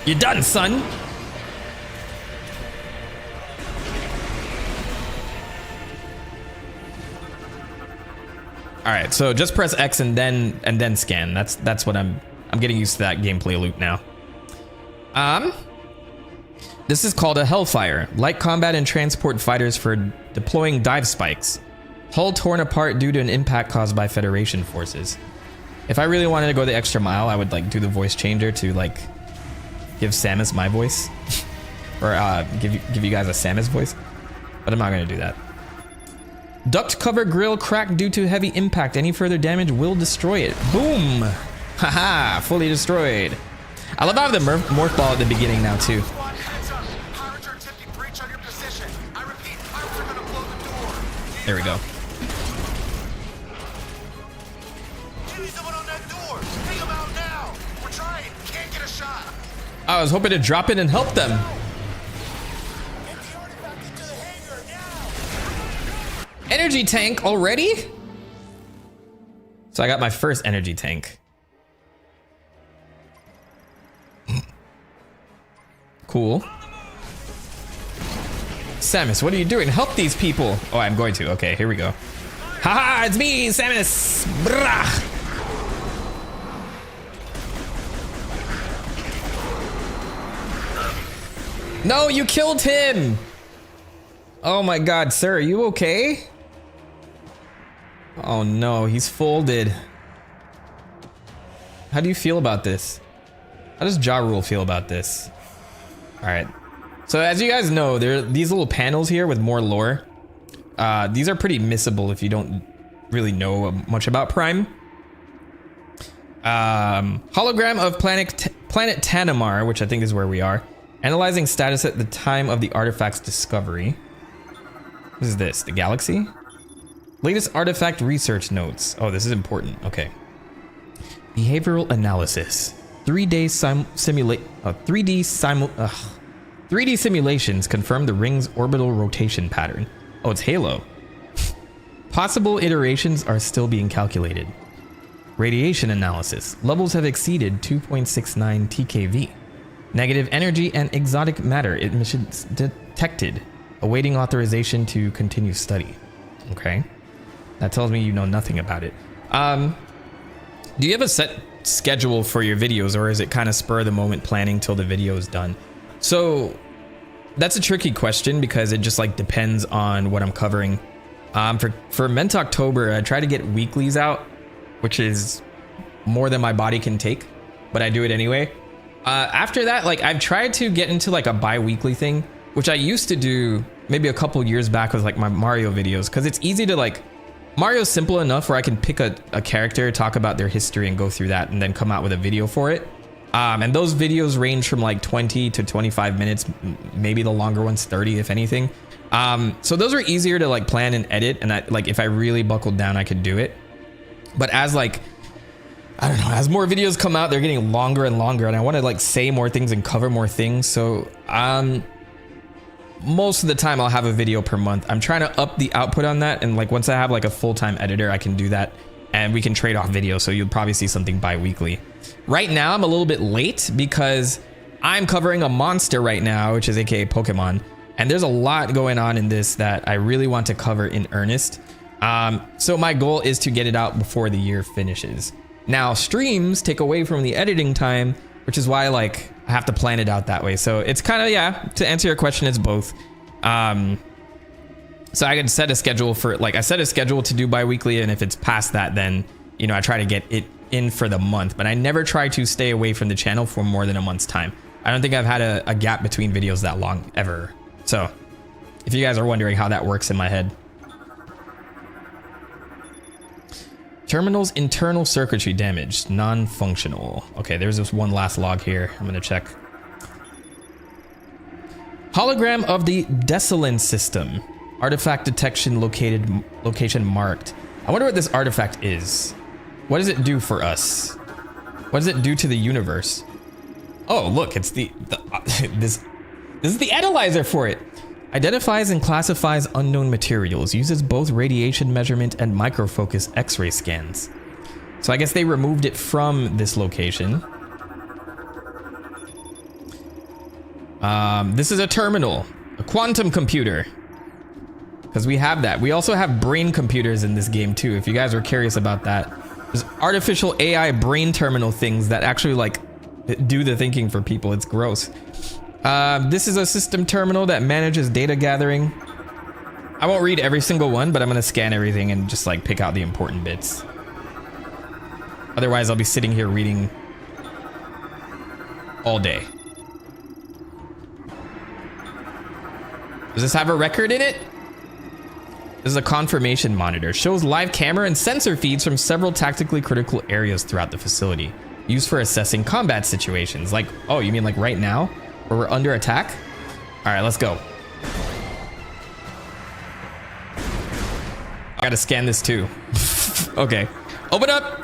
You're done, son. All right, so just press X and then scan. That's what I'm getting used to that gameplay loop now. This is called a Hellfire. Light combat and transport fighters for deploying dive spikes. Hull torn apart due to an impact caused by Federation forces. If I really wanted to go the extra mile, I would like do the voice changer to like give Samus my voice, or give you guys a Samus voice, but I'm not gonna do that. Duct cover grill cracked due to heavy impact. Any further damage will destroy it. Boom! Haha, fully destroyed. I love how I have the morph ball at the beginning now too. There we go. I was hoping to drop in and help them. Energy tank already? So I got my first energy tank. Cool. Samus, what are you doing? Help these people. Oh, I'm going to. Okay, here we go. Haha, it's me, Samus. Brah. No, you killed him. Oh my God, sir, are you okay? Oh no, he's folded. How do you feel about this? How does Ja Rule feel about this? All right. So as you guys know, there are these little panels here with more lore. These are pretty missable if you don't really know much about Prime. Hologram of planet Tanamar, which I think is where we are. Analyzing status at the time of the artifact's discovery. What is this? The galaxy? Latest artifact research notes. Oh, this is important. Okay. Behavioral analysis. 3D simulations confirm the ring's orbital rotation pattern. Oh, it's Halo. Possible iterations are still being calculated. Radiation analysis. Levels have exceeded 2.69 TKV. Negative energy and exotic matter emissions detected. Awaiting authorization to continue study. Okay. That tells me you know nothing about it. Do you have a set schedule for your videos, or is it kind of spur of the moment planning till the video is done? So that's a tricky question because it just like depends on what I'm covering. For Mentoktober, I try to get weeklies out, which is more than my body can take, but I do it anyway. After that, like I've tried to get into like a bi-weekly thing, which I used to do maybe a couple years back with like my Mario videos, because it's easy to like, Mario's simple enough where I can pick a character, talk about their history and go through that and then come out with a video for it. And those videos range from like 20 to 25 minutes, maybe the longer ones 30 if anything. So those are easier to like plan and edit, and like if I really buckled down I could do it. But as like, I don't know, as more videos come out, they're getting longer and longer, and I want to like say more things and cover more things. So most of the time I'll have a video per month. I'm trying to up the output on that, and like once I have like a full-time editor, I can do that and we can trade off videos, so you'll probably see something bi-weekly. Right now I'm a little bit late because I'm covering a monster right now, which is aka Pokemon, and there's a lot going on in this that I really want to cover in earnest. So my goal is to get it out before the year finishes. Now streams take away from the editing time, which is why like I have to plan it out that way. So it's kind of, yeah, to answer your question, it's both. So I can set a schedule for, like I set a schedule to do bi-weekly, and if it's past that, then, you know, I try to get it in for the month, but I never try to stay away from the channel for more than a month's time. I don't think I've had a gap between videos that long ever. So if you guys are wondering how that works in my head. Terminal's internal circuitry damaged, non-functional. Okay, there's this one last log here. I'm gonna check. Hologram of the Desolin system. Artifact detection location marked. I wonder what this artifact is. What does it do for us? What does it do to the universe? Oh, look, it's this is the analyzer for it. Identifies and classifies unknown materials. Uses both radiation measurement and microfocus X-ray scans. So I guess they removed it from this location. This is a terminal, a quantum computer. Because we have that. We also have brain computers in this game too, if you guys are curious about that. There's artificial AI brain terminal things that actually like do the thinking for people. It's gross. This is a system terminal that manages data gathering. I won't read every single one, but I'm gonna scan everything and just like pick out the important bits. Otherwise, I'll be sitting here reading all day. Does this have a record in it? This is a confirmation monitor. Shows live camera and sensor feeds from several tactically critical areas throughout the facility. Used for assessing combat situations. Like, oh, you mean like right now? Where we're under attack? All right, let's go. I gotta scan this too. Okay, open up.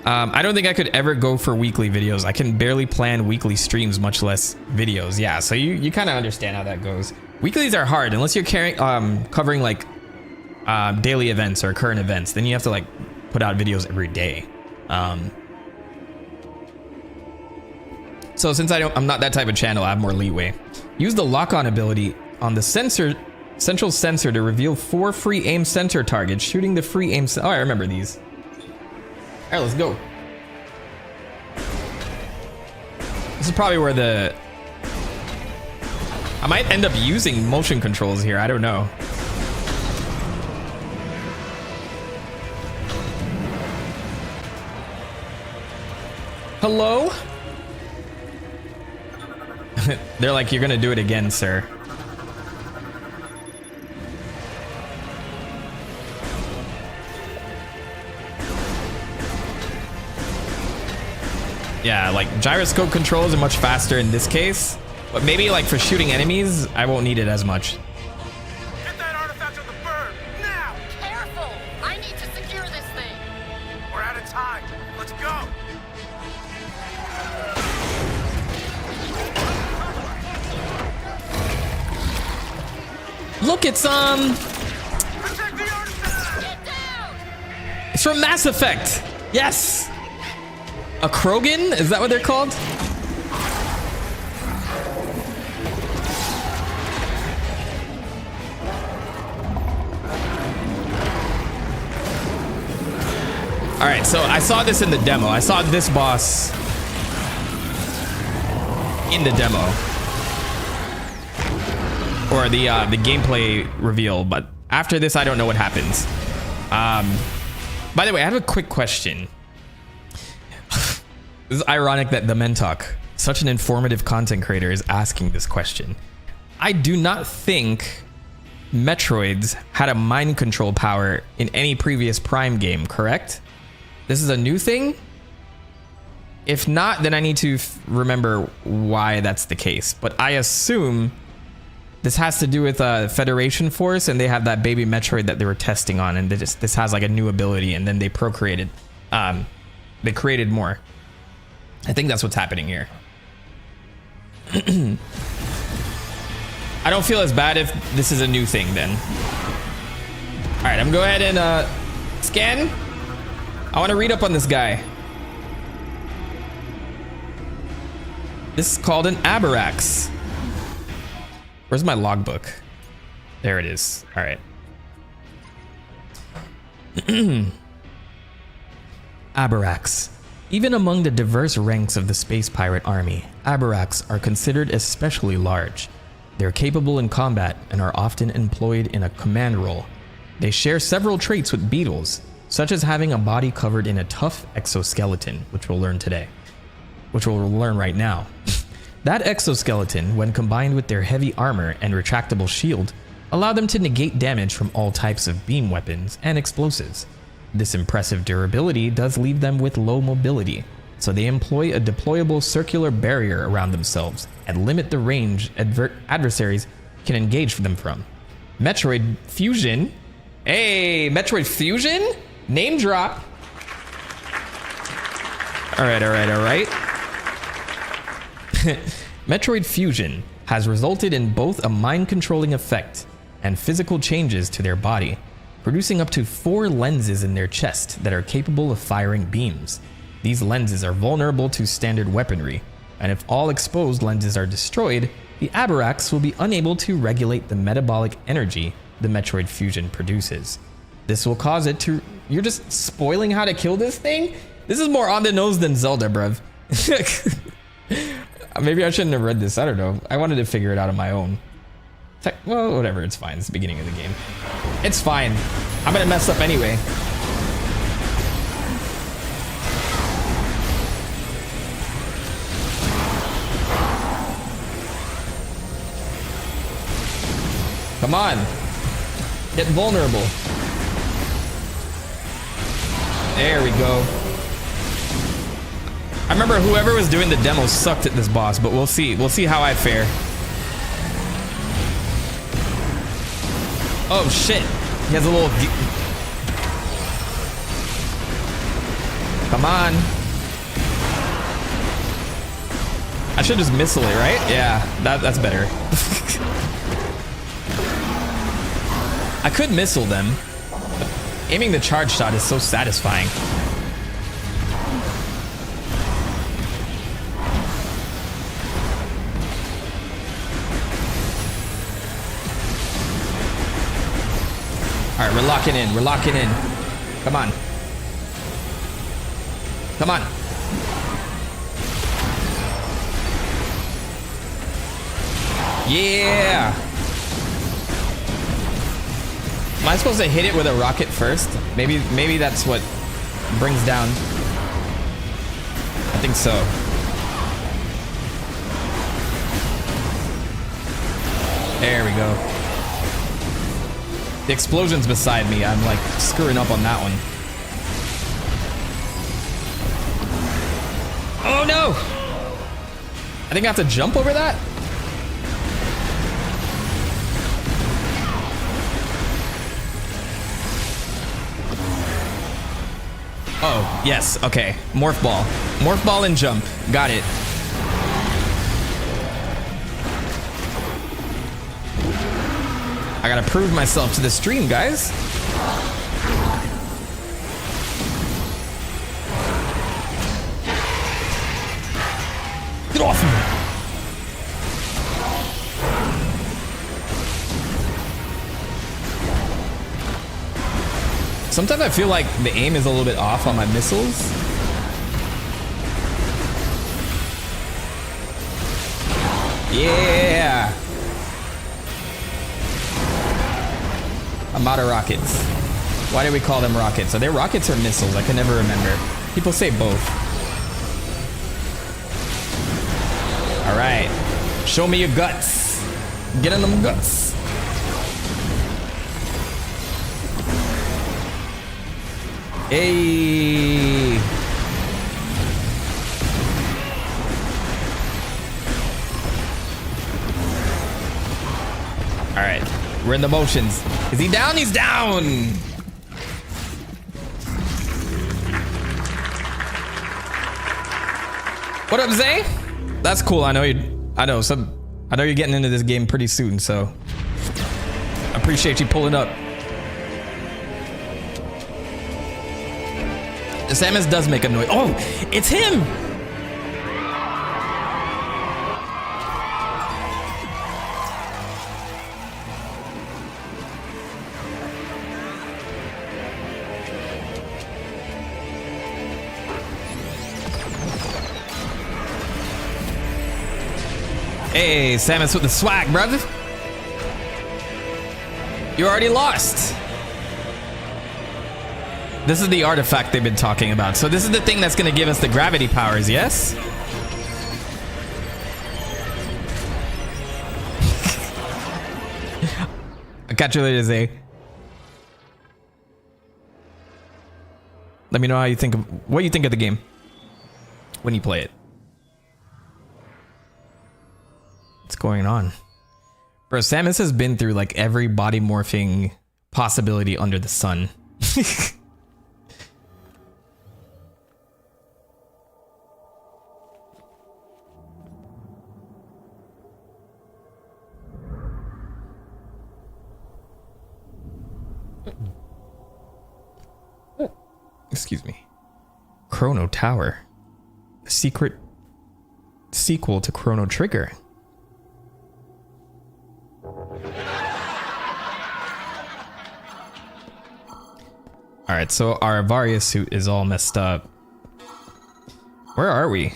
I don't think I could ever go for weekly videos. I can barely plan weekly streams, much less videos. Yeah, so you kind of understand how that goes. Weeklies are hard unless you're covering like daily events or current events. Then you have to like put out videos every day. So since I'm not that type of channel, I have more leeway. Use the lock-on ability on the central sensor to reveal 4 free aim center targets. Shooting the free aim. Oh, I remember these. All right, let's go. This is probably where I might end up using motion controls here. I don't know. Hello? They're like, you're gonna do it again, sir. Yeah, like gyroscope controls are much faster in this case, but maybe like for shooting enemies, I won't need it as much. Get that artifact on the bird, now! Careful! I need to secure this thing. We're out of time. Let's go! Look, it's Protect the artifact! Get down! it's from Mass Effect. Yes. A Krogan? Is that what they're called? All right, so I saw this in the demo. I saw this boss in the demo, or the gameplay reveal. But after this, I don't know what happens. By the way, I have a quick question. This is ironic that TheMentok, such an informative content creator, is asking this question. I do not think Metroids had a mind control power in any previous Prime game, correct? This is a new thing? If not, then I need to remember why that's the case. But I assume this has to do with Federation Force, and they have that baby Metroid that they were testing on, and this has like a new ability, and then they procreated. They created more. I think that's what's happening here. I don't feel as bad if this is a new thing then. All right, I'm gonna go ahead and scan. I want to read up on this guy. This is called an Abarax. Where's my logbook? There it is. All right. Abarax. Even among the diverse ranks of the space pirate army, Abarax are considered especially large. They're capable in combat and are often employed in a command role. They share several traits with beetles, such as having a body covered in a tough exoskeleton, which we'll learn today. Which we'll learn right now. That exoskeleton, when combined with their heavy armor and retractable shield, allow them to negate damage from all types of beam weapons and explosives. This impressive durability does leave them with low mobility. so they employ a deployable circular barrier around themselves and limit the range adversaries can engage them from. Metroid Fusion. Hey, Metroid Fusion? Name drop. All right. Metroid Fusion has resulted in both a mind-controlling effect and physical changes to their body, producing up to 4 lenses in their chest that are capable of firing beams. These lenses are vulnerable to standard weaponry, and if all exposed lenses are destroyed, the Aberrax will be unable to regulate the metabolic energy the Metroid Fusion produces. This will cause it to... You're just spoiling how to kill this thing? This is more on the nose than Zelda, bruv. Maybe I shouldn't have read this. I don't know. I wanted to figure it out on my own. Well, whatever. It's fine. It's the beginning of the game. It's fine. I'm gonna mess up anyway. Come on. Get vulnerable. There we go. I remember whoever was doing the demo sucked at this boss, but we'll see. We'll see how I fare. Oh shit. He has a little... Come on. I should just missile it, right? Yeah, that's better. I could missile them, but aiming the charge shot is so satisfying. All right, we're locking in. We're locking in. Come on. Come on. Yeah. Am I supposed to hit it with a rocket first? Maybe that's what brings down. I think so. There we go. The explosion's beside me. I'm like screwing up on that one. Oh no! I think I have to jump over that? Oh, yes. Okay. Morph ball. Morph ball and jump. Got it. I gotta prove myself to the stream, guys. Get off me. Sometimes I feel like the aim is a little bit off on my missiles. Yeah. I'm out of rockets. Why do we call them rockets? Are they rockets or missiles? I can never remember. People say both. All right. Show me your guts. Get in them guts. Hey. All right. We're in the motions. Is he down? He's down. What up, Zay? That's cool. I know you're getting into this game pretty soon, so I appreciate you pulling up. Samus does make a noise. Oh, it's him. Hey, Samus with the swag, brother. You already lost. This is the artifact they've been talking about. So this is the thing that's going to give us the gravity powers, yes? I'll catch you later, Zay. Let me know how you think of what you think of the game. when you play it. What's going on? Bro, Samus has been through like every body morphing possibility under the sun. Excuse me. Chrono Tower. The secret sequel to Chrono Trigger. Alright, so our Varia suit is all messed up. Where are we?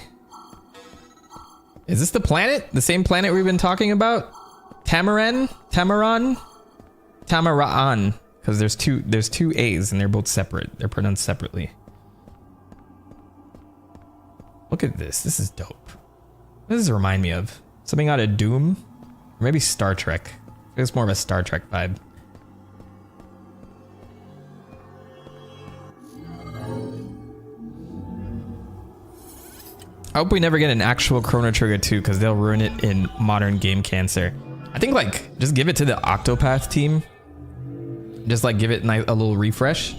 Is this the planet? The same planet we've been talking about? Tamaran? Tamaran? Tamaraan. Because there's two A's and they're both separate. They're pronounced separately. Look at this. This is dope. What does this remind me of? Something out of Doom? Or maybe Star Trek. It's more of a Star Trek vibe. I hope we never get an actual Chrono Trigger 2 because they'll ruin it in modern game cancer. I think like just give it to the Octopath team. Just like give it a little refresh.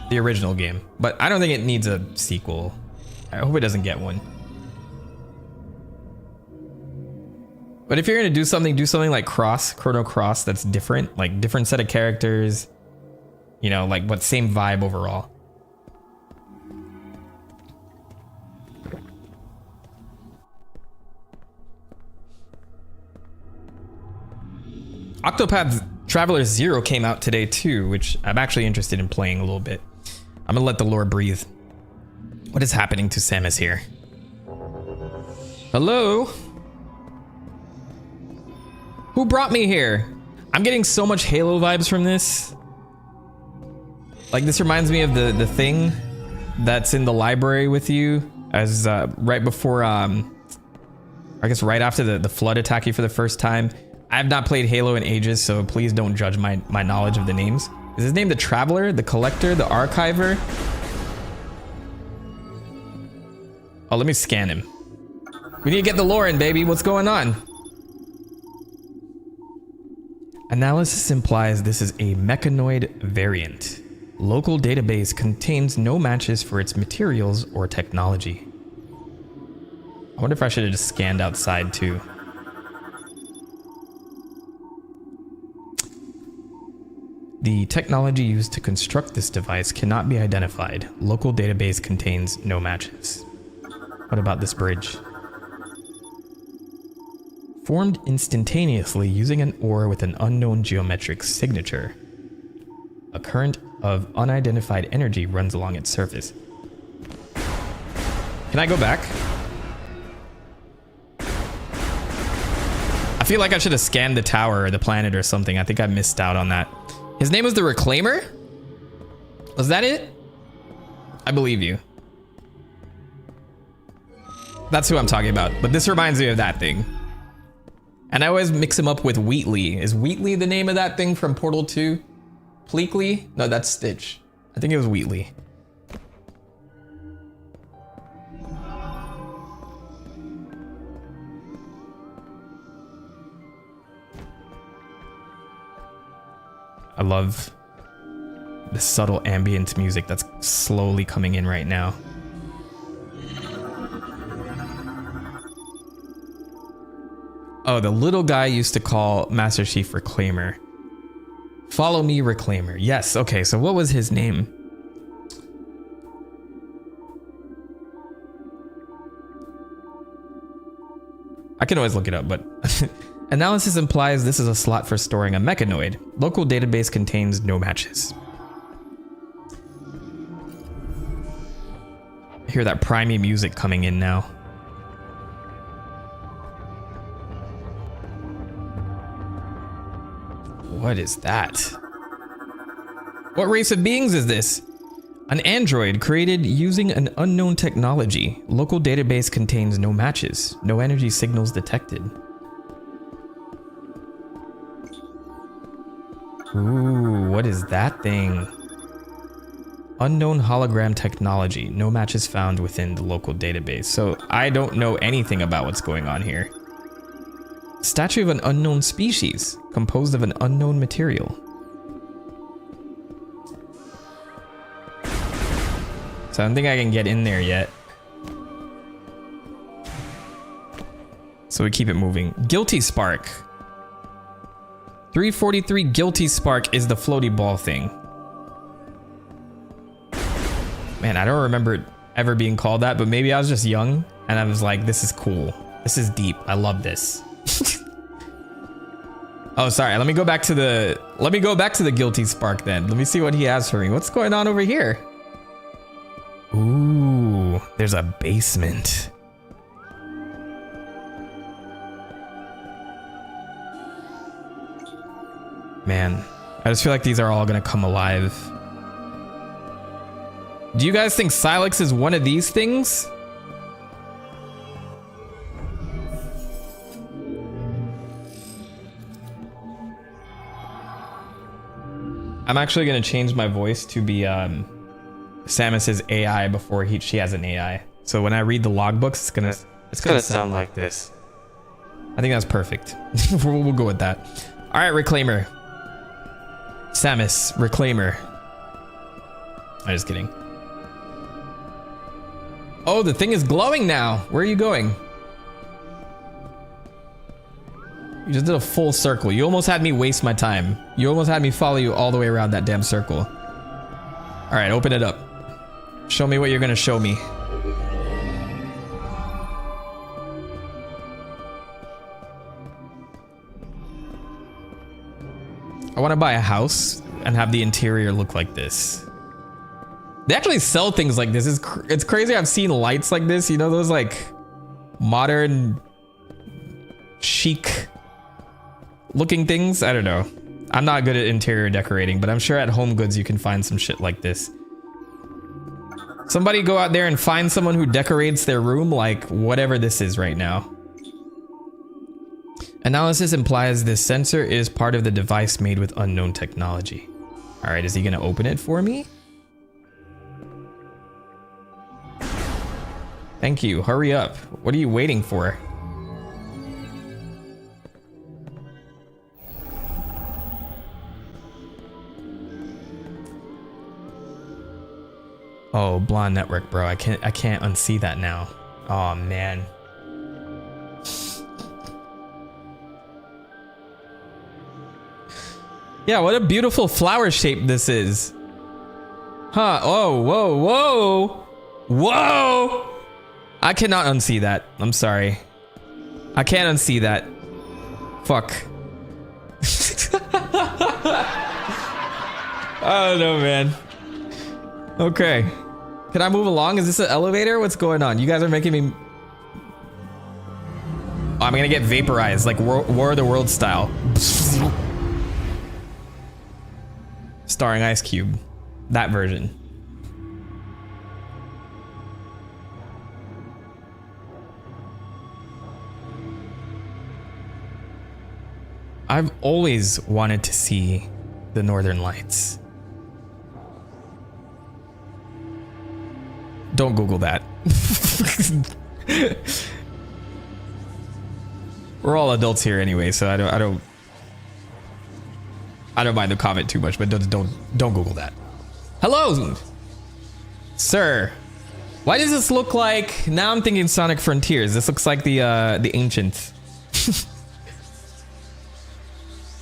The original game. But I don't think it needs a sequel. I hope it doesn't get one. But if you're gonna do something like Chrono Cross that's different. Like different set of characters. You know, like but same vibe overall. Octopath Traveler 0 came out today too, which I'm actually interested in playing a little bit. I'm gonna let the lore breathe. What is happening to Samus here? Hello? Who brought me here? I'm getting so much Halo vibes from this. Like this reminds me of the thing that's in the library with you as right before I guess right after the flood attack you for the first time. I have not played Halo in ages, so please don't judge my knowledge of the names. Is his name the Traveler, the Collector, the Archiver? Oh, let me scan him. We need to get the lore in, baby. What's going on? Analysis implies this is a mechanoid variant. Local database contains no matches for its materials or technology. I wonder if I should have just scanned outside too. The technology used to construct this device cannot be identified. Local database contains no matches. What about this bridge? Formed instantaneously using an ore with an unknown geometric signature. A current of unidentified energy runs along its surface. Can I go back? I feel like I should have scanned the tower or the planet or something. I think I missed out on that. His name was the Reclaimer? Was that it? I believe you. That's who I'm talking about. But this reminds me of that thing. And I always mix him up with Wheatley. Is Wheatley the name of that thing from Portal 2? Pleakley? No, that's Stitch. I think it was Wheatley. I love the subtle ambient music that's slowly coming in right now. Oh, the little guy used to call Master Chief Reclaimer. Follow me, Reclaimer. Yes, okay, so what was his name? I can always look it up, but... Analysis implies this is a slot for storing a mechanoid. Local database contains no matches. I hear that primey music coming in now. What is that? What race of beings is this? An android created using an unknown technology. Local database contains no matches. No energy signals detected. Ooh, what is that thing? Unknown hologram technology. No matches found within the local database. So I don't know anything about what's going on here. Statue of an unknown species, composed of an unknown material. So I don't think I can get in there yet. So we keep it moving. Guilty Spark. 343 Guilty Spark is the floaty ball thing. Man, I don't remember it ever being called that, but maybe I was just young and I was like, this is cool. This is deep. I love this. Oh, sorry. Let me go back to the Guilty Spark then. Let me see what he has for me. What's going on over here? Ooh, there's a basement. Man, I just feel like these are all gonna come alive. Do you guys think Silex is one of these things? I'm actually gonna change my voice to be Samus's AI before she has an AI. So when I read the logbooks, it's gonna sound like this. I think that's perfect. We'll go with that. All right, Reclaimer. Samus, Reclaimer. I'm just kidding. Oh, the thing is glowing now. Where are you going? You just did a full circle. You almost had me waste my time. You almost had me follow you all the way around that damn circle. All right, open it up. Show me what you're gonna show me. I want to buy a house and have the interior look like this. They actually sell things like this. It's crazy. I've seen lights like this. You know, those like modern chic looking things. I don't know. I'm not good at interior decorating, but I'm sure at Home Goods you can find some shit like this. Somebody go out there and find someone who decorates their room like whatever this is right now. Analysis implies this sensor is part of the device made with unknown technology. All right, is he gonna open it for me? Thank you, hurry up. What are you waiting for? Oh, blonde network, bro. I can't unsee that now. Oh man. Yeah, what a beautiful flower shape this is. Huh, oh, whoa, whoa. Whoa! I cannot unsee that. I'm sorry. I can't unsee that. Fuck. I don't know, man. Okay. Can I move along? Is this an elevator? What's going on? You guys are making me... Oh, I'm gonna get vaporized, like War of the Worlds style. Starring Ice Cube. That version. I've always wanted to see the Northern Lights. Don't Google that. We're all adults here anyway, so I don't mind the comment too much, but don't Google that. Hello, sir. Why does this look like? Now I'm thinking Sonic Frontiers. This looks like the Ancient.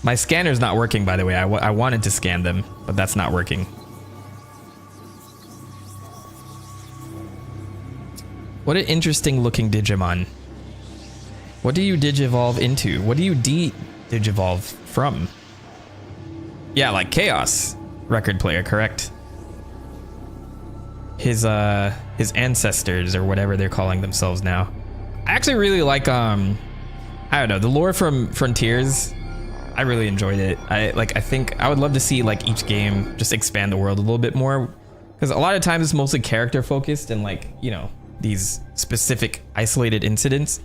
My scanner's not working, by the way. I wanted to scan them, but that's not working. What an interesting looking Digimon. What do you Digivolve into? What do you Digivolve from? Yeah, like Chaos record player, correct? His ancestors or whatever they're calling themselves now. I actually really like I don't know, the lore from Frontiers. I really enjoyed it. I think I would love to see like each game just expand the world a little bit more, because a lot of times it's mostly character focused and like, you know, these specific isolated incidents.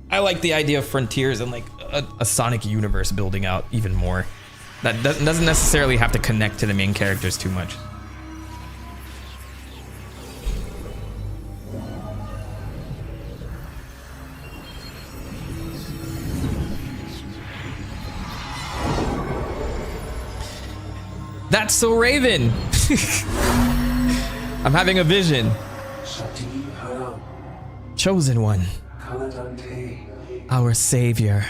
I like the idea of Frontiers and like a Sonic universe building out even more. That doesn't necessarily have to connect to the main characters too much. That's so Raven. I'm having a vision. Chosen one. Our savior.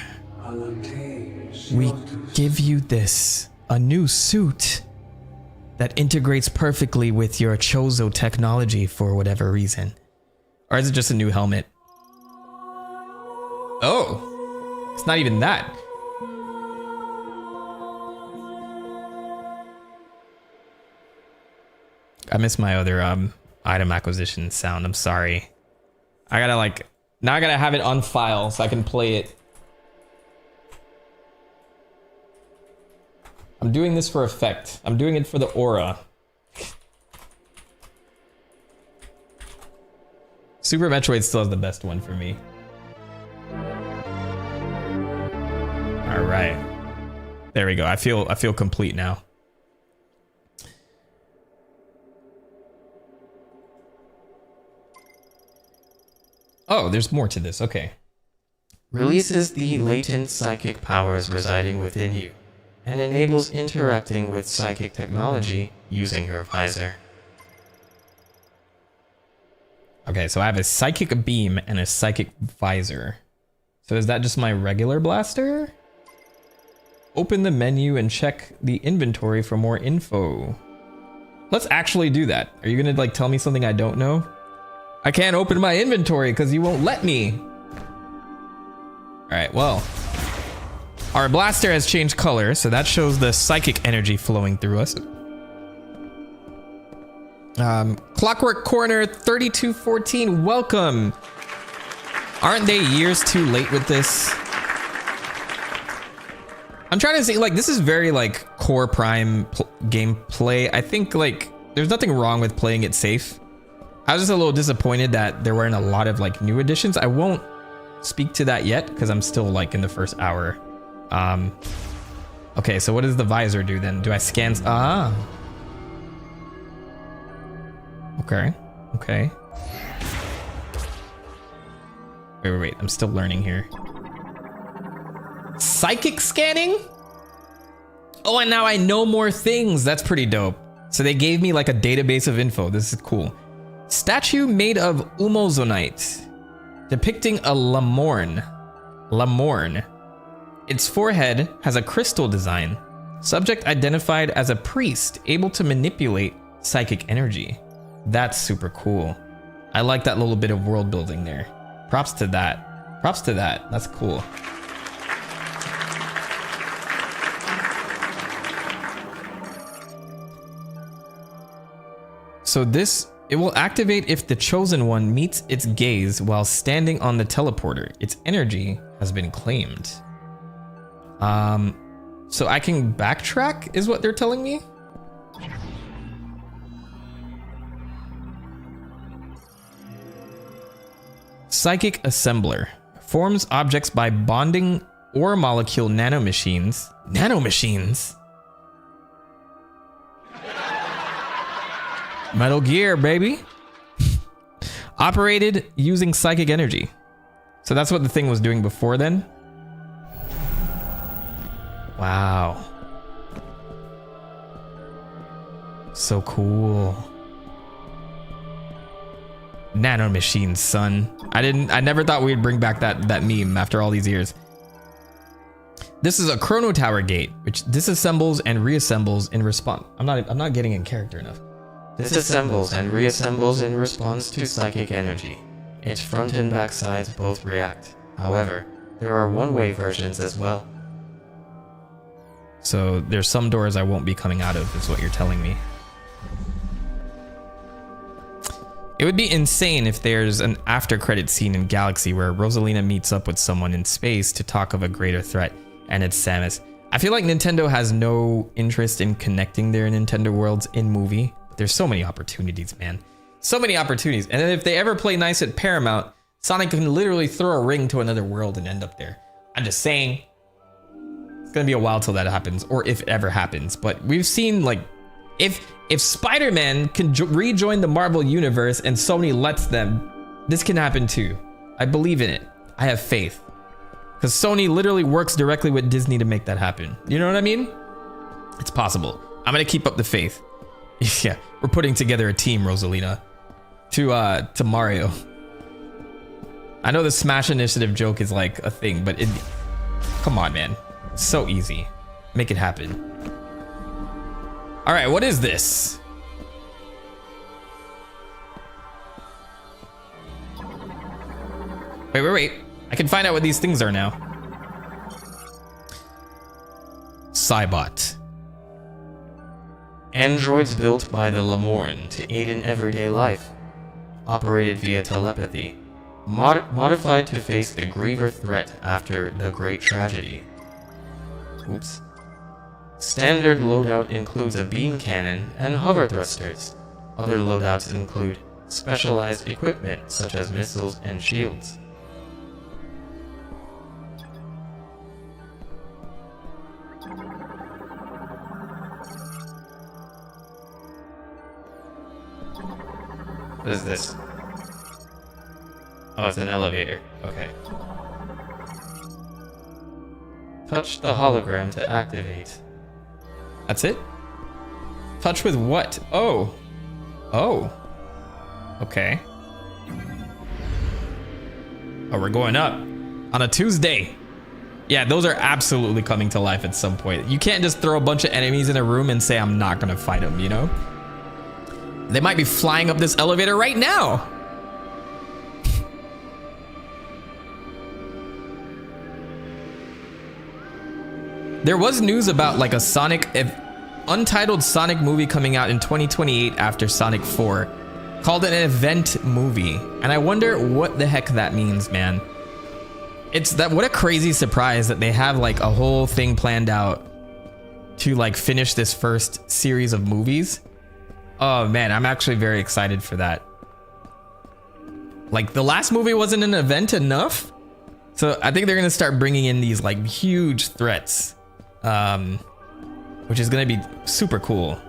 We give you this, a new suit that integrates perfectly with your Chozo technology for whatever reason. Or is it just a new helmet? Oh, it's not even that. I missed my other item acquisition sound. I'm sorry. I gotta like, now I gotta have it on file so I can play it. I'm doing this for effect. I'm doing it for the aura. Super Metroid still has the best one for me. All right. There we go. I feel complete now. Oh, there's more to this. Okay. Releases the latent psychic powers residing within you and enables interacting with psychic technology using your visor. Okay, so I have a psychic beam and a psychic visor. So is that just my regular blaster? Open the menu and check the inventory for more info. Let's actually do that. Are you gonna like tell me something I don't know? I can't open my inventory because you won't let me. All right, well, our blaster has changed color, so that shows the psychic energy flowing through us. Clockwork Corner 3214, welcome. Aren't they years too late with this? I'm trying to see, like, this is very like core Prime gameplay. I think like there's nothing wrong with playing it safe. I was just a little disappointed that there weren't a lot of like new additions. I won't speak to that yet because I'm still like in the first hour. Okay, so what does the visor do then? Do I scan? Ah. Okay. Okay. Wait. I'm still learning here. Psychic scanning? Oh, and now I know more things. That's pretty dope. So they gave me like a database of info. This is cool. Statue made of umozonite, depicting a lamorn. Its forehead has a crystal design. Subject identified as a priest, able to manipulate psychic energy. That's super cool. I like that little bit of world building there. Props to that. Props to that. That's cool. So this, it will activate if the chosen one meets its gaze while standing on the teleporter. Its energy has been claimed. So I can backtrack is what they're telling me? Psychic assembler. Forms objects by bonding ore molecule nanomachines. Nanomachines? Metal Gear, baby. Operated using psychic energy. So that's what the thing was doing before then? Wow. So cool. Nanomachines, son. I never thought we'd bring back that meme after all these years. This is a chrono tower gate, which disassembles and reassembles in response. I'm not getting in character enough. Disassembles and reassembles in response to psychic energy. Its front and back sides both react. However, there are one-way versions as well. So there's some doors I won't be coming out of, is what you're telling me. It would be insane if there's an after credit scene in Galaxy where Rosalina meets up with someone in space to talk of a greater threat, and it's Samus. I feel like Nintendo has no interest in connecting their Nintendo worlds in movie. There's so many opportunities, man. So many opportunities. And then if they ever play nice at Paramount, Sonic can literally throw a ring to another world and end up there. I'm just saying. It's gonna be a while till that happens, or if it ever happens. But we've seen, like, if Spider-Man can rejoin the Marvel Universe and Sony lets them, this can happen too. I believe in it. I have faith. Because Sony literally works directly with Disney to make that happen. You know what I mean? It's possible. I'm gonna keep up the faith. Yeah, we're putting together a team, Rosalina. To Mario. I know the Smash Initiative joke is like a thing, but come on, man. It's so easy. Make it happen. All right, what is this? Wait. I can find out what these things are now. Cybot. Androids built by the Lamorn to aid in everyday life. Operated via telepathy. Modified to face the graver threat after the Great Tragedy. Oops. Standard loadout includes a beam cannon and hover thrusters. Other loadouts include specialized equipment such as missiles and shields. What is this? Oh, it's an elevator. Okay. Touch the hologram to activate. That's it? Touch with what? Oh. Okay. Oh, we're going up on a Tuesday. Yeah, those are absolutely coming to life at some point. You can't just throw a bunch of enemies in a room and say, I'm not gonna fight them, you know? They might be flying up this elevator right now. There was news about like a untitled Sonic movie coming out in 2028 after Sonic 4, called an event movie. And I wonder what the heck that means, man. What a crazy surprise that they have like a whole thing planned out to like finish this first series of movies. Oh man, I'm actually very excited for that. Like the last movie wasn't an event enough. So I think they're gonna start bringing in these like huge threats, which is gonna be super cool.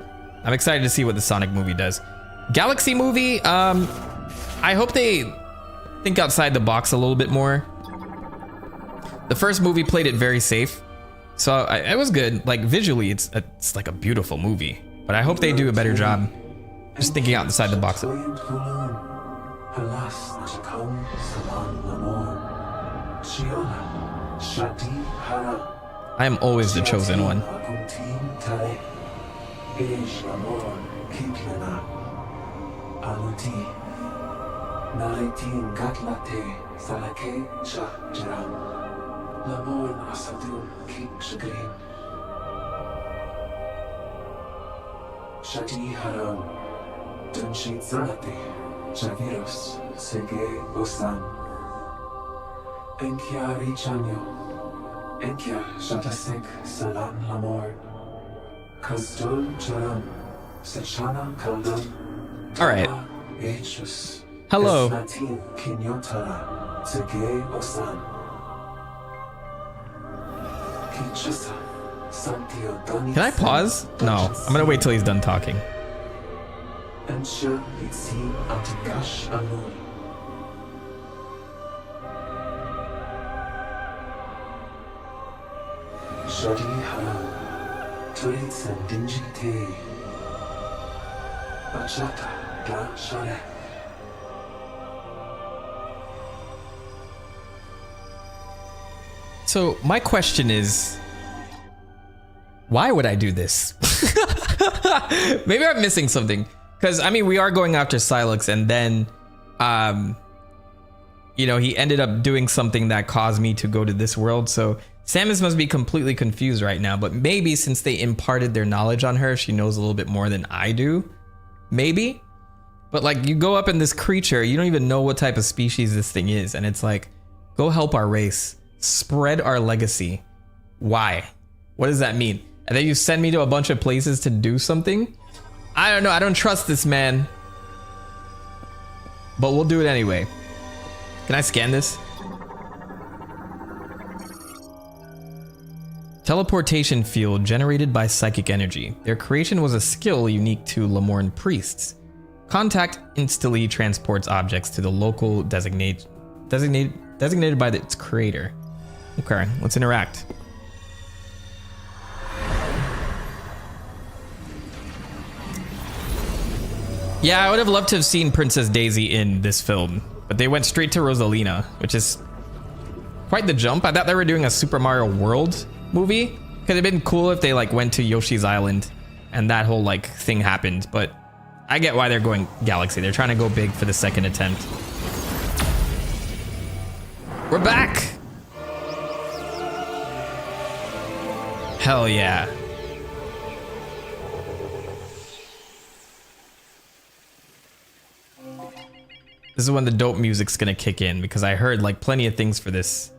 I'm excited to see what the Sonic movie does. Galaxy movie, I hope they think outside the box a little bit more. The first movie played it very safe, so it was good. Like visually, it's like a beautiful movie. But I hope they do a better job just thinking outside the box. I am always the chosen one. Shati haram, dunshi zanate, javirus, sege osan. Enkia richanyo, enkia shatasek salan lamor. Kazdol charam, sechana kaldam. All right. Hello. Kinyotara, sege osan. Kinshasa. Can I pause? No, I'm gonna wait till he's done talking. So my question is, why would I do this? Maybe I'm missing something. Because, I mean, we are going after Silex, and then, you know, he ended up doing something that caused me to go to this world. So Samus must be completely confused right now. But maybe since they imparted their knowledge on her, she knows a little bit more than I do. Maybe. But, like, you go up in this creature, you don't even know what type of species this thing is. And it's like, go help our race. Spread our legacy. Why? What does that mean? And then you send me to a bunch of places to do something? I don't know. I don't trust this man. But we'll do it anyway. Can I scan this? Teleportation field generated by psychic energy. Their creation was a skill unique to Lamorn priests. Contact instantly transports objects to the local designated by its creator. Okay, let's interact. Yeah, I would have loved to have seen Princess Daisy in this film, but they went straight to Rosalina, which is quite the jump. I thought they were doing a Super Mario World movie. Could have been cool if they like went to Yoshi's Island and that whole like thing happened, but I get why they're going Galaxy. They're trying to go big for the second attempt. We're back. Hell yeah. This is when the dope music's gonna kick in because I heard like plenty of things for this.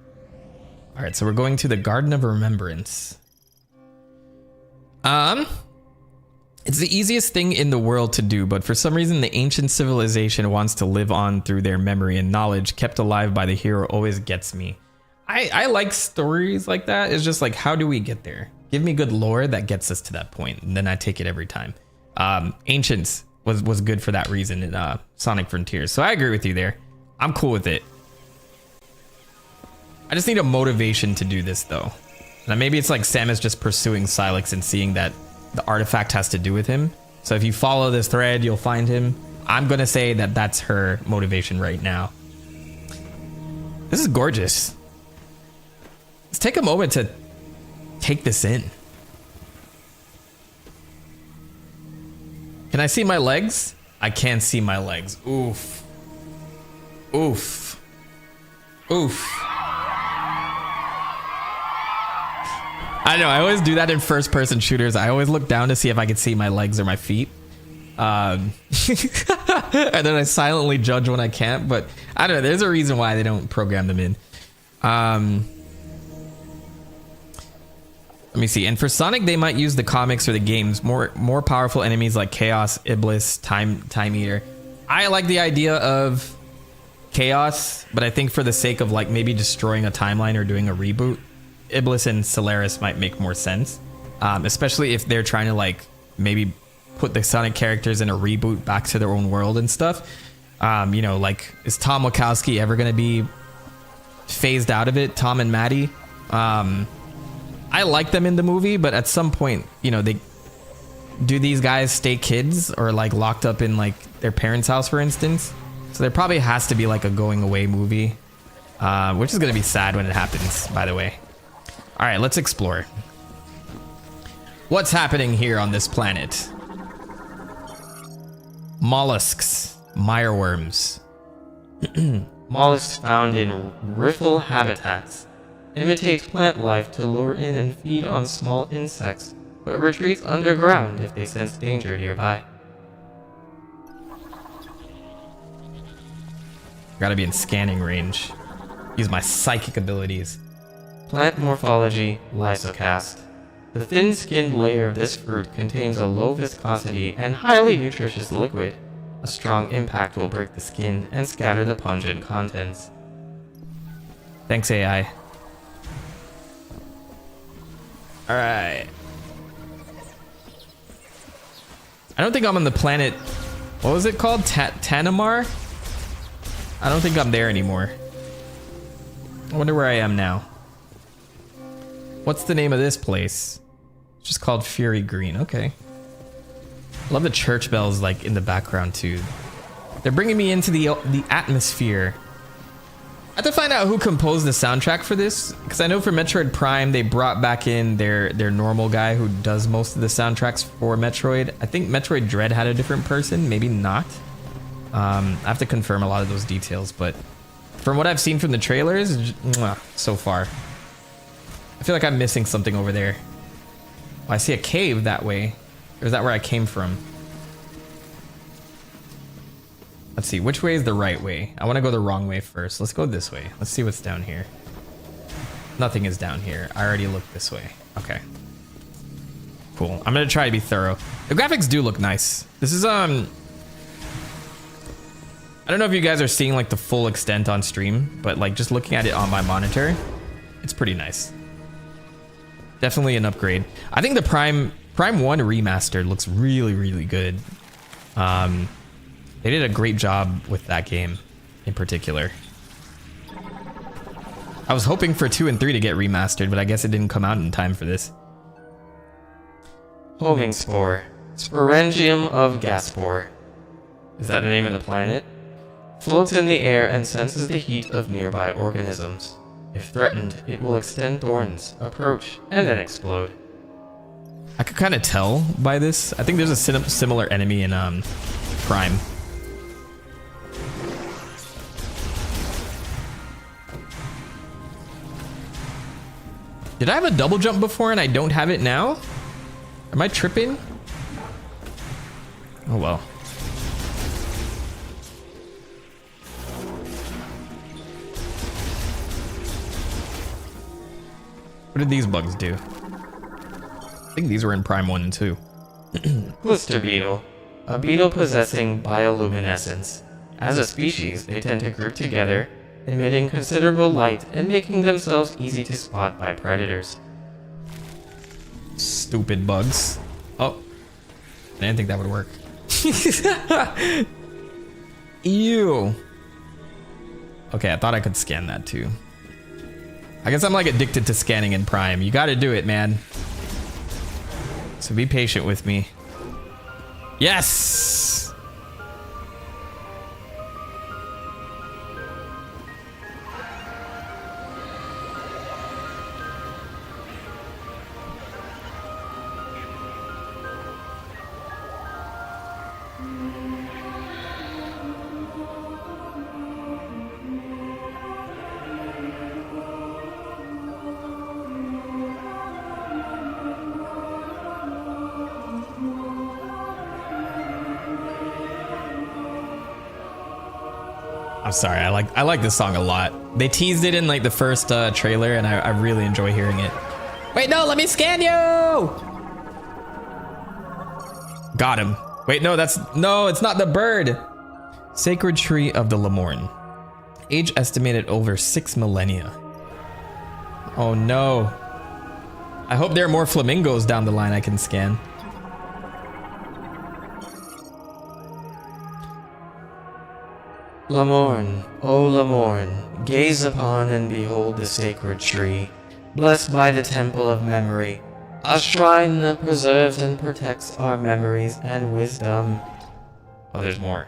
All right, so we're going to the Garden of Remembrance. It's the easiest thing in the world to do, but for some reason the ancient civilization wants to live on through their memory, and knowledge kept alive by the hero always gets me. I like stories like that. It's just like, how do we get there? Give me good lore that gets us to that point, and then I take it every time. Ancients was good for that reason in Sonic Frontiers, so I agree with you there. I'm cool with it. I just need a motivation to do this though. And maybe it's like Samus just pursuing Silex and seeing that the artifact has to do with him. So if you follow this thread, you'll find him. I'm gonna say that that's her motivation right now. This is gorgeous. Let's take a moment to take this in. Can I see my legs? I can't see my legs. Oof. Oof. Oof. I know, I always do that in first person shooters. I always look down to see if I can see my legs or my feet. And then I silently judge when I can't, but I don't know, there's a reason why they don't program them in. Let me see. And for Sonic, they might use the comics or the games. More powerful enemies like Chaos, Iblis, Time Eater. I like the idea of Chaos, but I think for the sake of like maybe destroying a timeline or doing a reboot, Iblis and Solaris might make more sense. Especially if they're trying to like maybe put the Sonic characters in a reboot back to their own world and stuff. You know, like, is Tom Wachowski ever going to be phased out of it? Tom and Maddie? I like them in the movie, but at some point, you know, do these guys stay kids or like locked up in like their parents' house, for instance? So there probably has to be like a going away movie, which is going to be sad when it happens, by the way. All right, let's explore. What's happening here on this planet? Mollusks, mireworms. Mollusks found in riffle habitats imitate plant life to lure in and feed on small insects, but retreat underground if they sense danger nearby. Gotta be in scanning range. Use my psychic abilities. Plant morphology, lysocast. The thin-skinned layer of this fruit contains a low viscosity and highly nutritious liquid. A strong impact will break the skin and scatter the pungent contents. Thanks, AI. Alright. I don't think I'm on the planet... What was it called? Tanamar? I don't think I'm there anymore. I wonder where I am now. What's the name of this place? It's just called Fury Green. Okay. Love the church bells like in the background too. They're bringing me into the atmosphere. I have to find out who composed the soundtrack for this, because I know for Metroid Prime they brought back in their normal guy who does most of the soundtracks for Metroid. I think Metroid Dread had a different person, maybe not. I have to confirm a lot of those details, but from what I've seen from the trailers, so far, I feel like I'm missing something over there. Oh, I see a cave that way. Or is that where I came from? Let's see, which way is the right way? I want to go the wrong way first. Let's go this way. Let's see what's down here. Nothing is down here. I already looked this way. Okay. Cool. I'm going to try to be thorough. The graphics do look nice. This is, I don't know if you guys are seeing like the full extent on stream, but like just looking at it on my monitor, it's pretty nice. Definitely an upgrade. I think the Prime 1 remastered looks really, really good. They did a great job with that game in particular. I was hoping for 2 and 3 to get remastered, but I guess it didn't come out in time for this. Homing spore. Sporangium of Gaspore. is that the name of the planet, floats in the air and senses the heat of nearby organisms. If threatened, it will extend thorns, approach, and then explode. I could kind of tell by this. I think there's a similar enemy in Prime. Did I have a double jump before and I don't have it now? Am I tripping? Oh well. What did these bugs do? I think these were in Prime 1 and 2. Blister beetle. A beetle possessing bioluminescence. As a species, they tend to group together, emitting considerable light and making themselves easy to spot by predators. Stupid bugs. Oh. I didn't think that would work. Ew. Okay, I thought I could scan that too. I guess I'm like addicted to scanning in Prime. You gotta do it, man. So be patient with me. Yes! I'm sorry, I like this song a lot. They teased it in like the first trailer and I really enjoy hearing it. Wait, no, let me scan you! Got him. Wait, no, it's not the bird. Sacred Tree of the Lemorn. Age estimated over 6 millennia. Oh no. I hope there are more flamingos down the line I can scan. Lemorn, O Lemorn, gaze upon and behold the sacred tree, blessed by the temple of memory, a shrine that preserves and protects our memories and wisdom. Oh, there's more.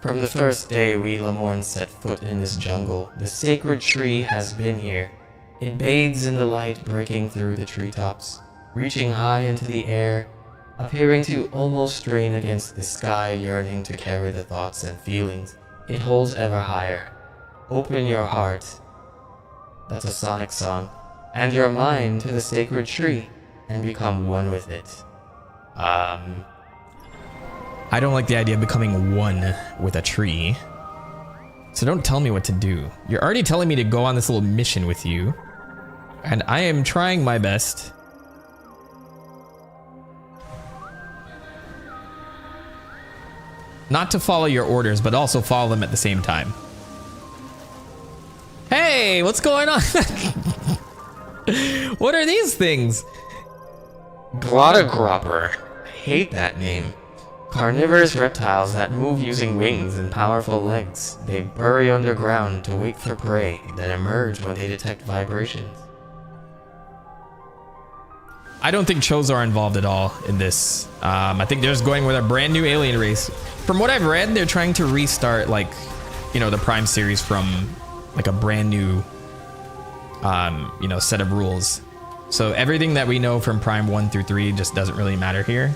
From the first day we Lemorn set foot in this jungle, the sacred tree has been here. It bathes in the light breaking through the treetops, reaching high into the air, appearing to almost strain against the sky, yearning to carry the thoughts and feelings it holds ever higher. Open your heart, that's a Sonic song, and your mind to the sacred tree, and become one with it. I don't like the idea of becoming one with a tree. So don't tell me what to do. You're already telling me to go on this little mission with you, and I am trying my best. Not to follow your orders, but also follow them at the same time. Hey, what's going on? What are these things? Broadagropper. I hate that name. Carnivorous reptiles that move using wings and powerful legs. They bury underground to wait for prey, then emerge when they detect vibrations. I don't think Chos are involved at all in this. I think they're just going with a brand new alien race. From what I've read, they're trying to restart, like, you know, the Prime series from like a brand new, you know, set of rules. So everything that we know from Prime 1 through 3 just doesn't really matter here.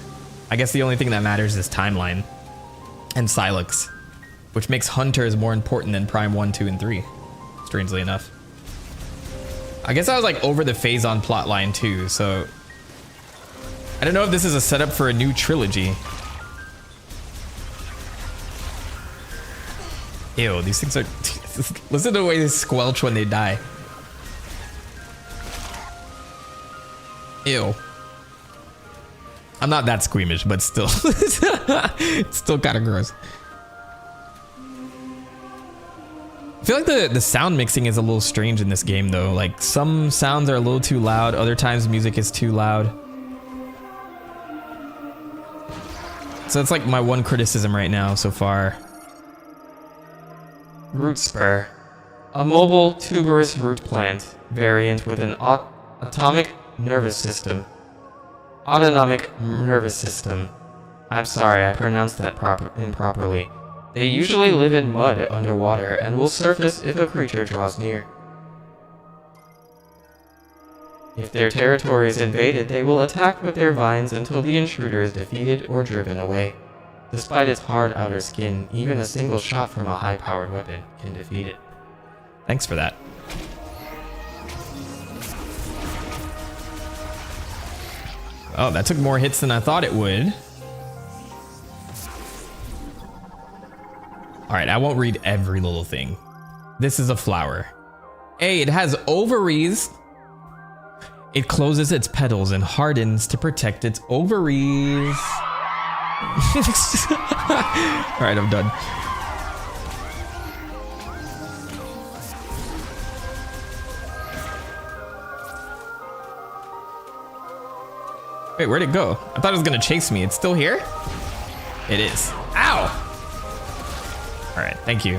I guess the only thing that matters is timeline and Silex, which makes Hunters more important than Prime 1, 2, and 3, strangely enough. I guess I was like over the Phazon plotline too, so I don't know if this is a setup for a new trilogy. Ew, these things are... Listen to the way they squelch when they die. Ew. I'm not that squeamish, but still. It's still kind of gross. I feel like the sound mixing is a little strange in this game though. Like some sounds are a little too loud, other times music is too loud. So that's like my one criticism right now so far. Root spur. A mobile tuberous root plant variant with an autonomic nervous system. I'm sorry, I pronounced that improperly. They usually live in mud underwater and will surface if a creature draws near. If their territory is invaded, they will attack with their vines until the intruder is defeated or driven away. Despite its hard outer skin, even a single shot from a high-powered weapon can defeat it. Thanks for that. Oh, that took more hits than I thought it would. All right, I won't read every little thing. This is a flower. A, it has ovaries. It closes its petals and hardens to protect its ovaries. All right, I'm done. Wait, where'd it go? I thought it was gonna chase me. It's still here? It is. Ow! All right, thank you.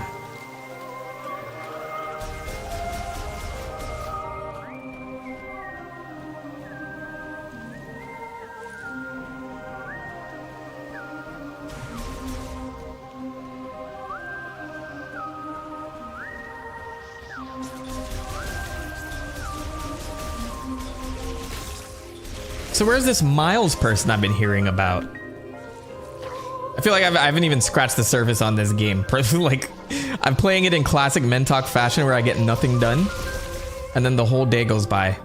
So where's this Miles person I've been hearing about? I feel like I haven't even scratched the surface on this game. Like, I'm playing it in classic Mentok fashion where I get nothing done, and then the whole day goes by.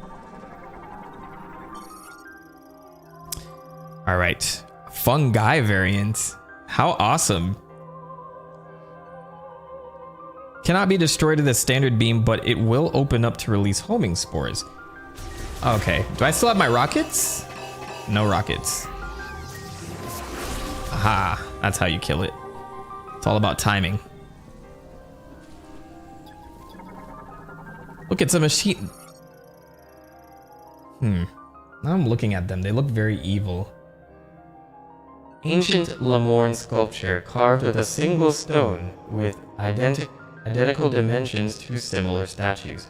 All right, fungi variant. How awesome. Cannot be destroyed with a standard beam, but it will open up to release homing spores. Okay, do I still have my rockets? No rockets. Aha, that's how you kill it. It's all about timing. Look, it's a machine. Now I'm looking at them. They look very evil. Ancient Lamorne sculpture carved with a single stone with identical dimensions to similar statues.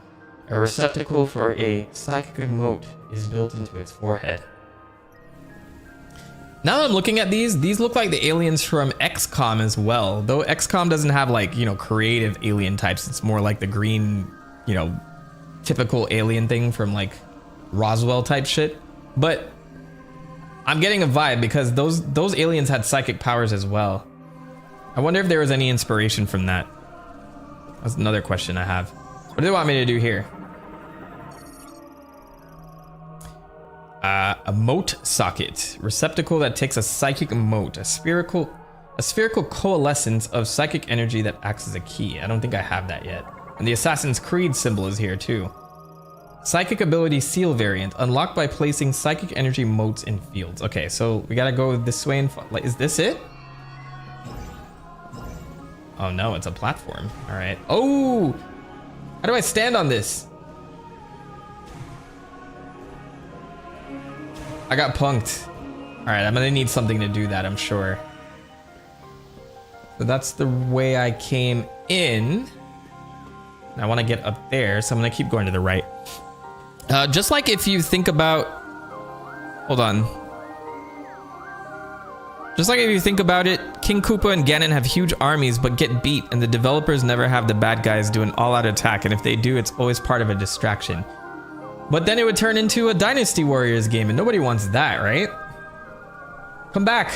A receptacle for a psychic mote is built into its forehead. Now that I'm looking at these look like the aliens from XCOM as well. Though XCOM doesn't have, like, you know, creative alien types. It's more like the green, you know, typical alien thing from like Roswell type shit. But I'm getting a vibe because those aliens had psychic powers as well. I wonder if there was any inspiration from that. That's another question I have. What do they want me to do here? A mote socket, receptacle that takes a psychic mote, a spherical coalescence of psychic energy that acts as a key. I don't think I have that yet. And the Assassin's Creed symbol is here too. Psychic ability seal variant, unlocked by placing psychic energy motes in fields. Okay, so we gotta go this way and like, is this it? Oh no, it's a platform. All right. Oh, how do I stand on this? I got punked. All right, I'm gonna need something to do that, I'm sure. So that's the way I came in. I want to get up there, so I'm gonna keep going to the right. Just like if you think about, hold on. Just like if you think about it, King Koopa and Ganon have huge armies but get beat, and the developers never have the bad guys do an all-out attack, and if they do, it's always part of a distraction. But then it would turn into a Dynasty Warriors game, and nobody wants that, right? Come back.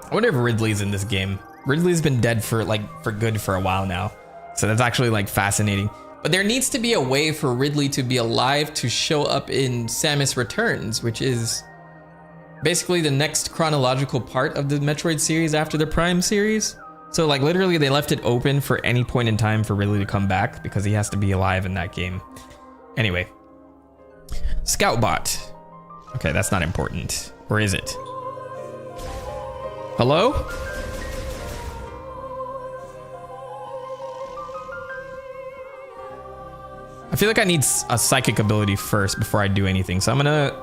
I wonder if Ridley's in this game. Ridley's been dead for good for a while now. So that's actually like fascinating. But there needs to be a way for Ridley to be alive to show up in Samus Returns, which is basically the next chronological part of the Metroid series after the Prime series. So like literally they left it open for any point in time for Ridley to come back because he has to be alive in that game. Anyway. Scoutbot. Okay, that's not important. Or is it? Hello? I feel like I need a psychic ability first before I do anything. So I'm gonna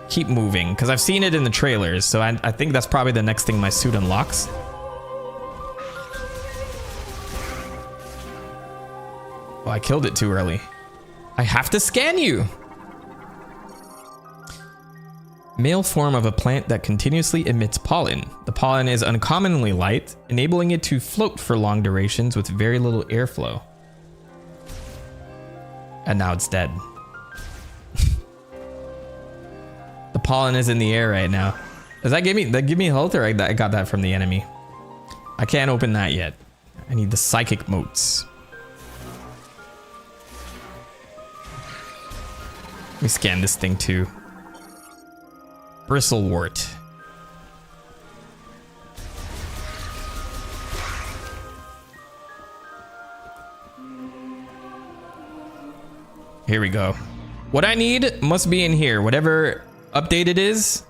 keep moving because I've seen it in the trailers. So I think that's probably the next thing my suit unlocks. Oh, I killed it too early. I have to scan you. Male form of a plant that continuously emits pollen. The pollen is uncommonly light, enabling it to float for long durations with very little airflow. And now it's dead. The pollen is in the air right now. Does that give me health, or I got that from the enemy? I can't open that yet. I need the psychic motes. Let me scan this thing too. Bristlewort. Here we go. What I need must be in here. Whatever update it is.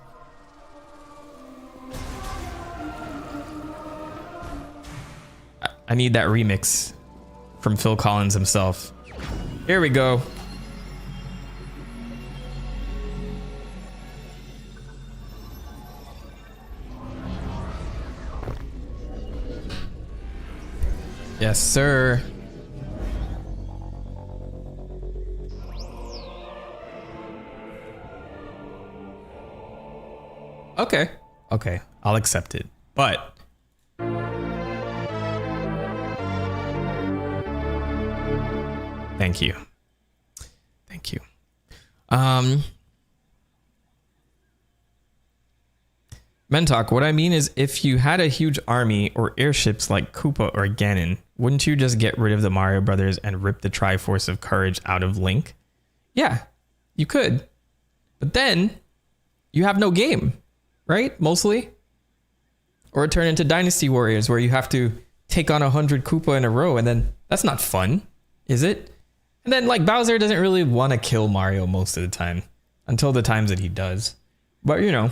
I need that remix from Phil Collins himself. Here we go. Yes, sir. Okay. Okay. I'll accept it. But thank you. Thank you. Mentok, what I mean is, if you had a huge army or airships like Koopa or Ganon, wouldn't you just get rid of the Mario Brothers and rip the Triforce of Courage out of Link? Yeah, you could. But then you have no game, right? Mostly. Or turn into Dynasty Warriors where you have to take on 100 Koopa in a row, and then that's not fun, is it? And then like Bowser doesn't really want to kill Mario most of the time, until the times that he does. But you know,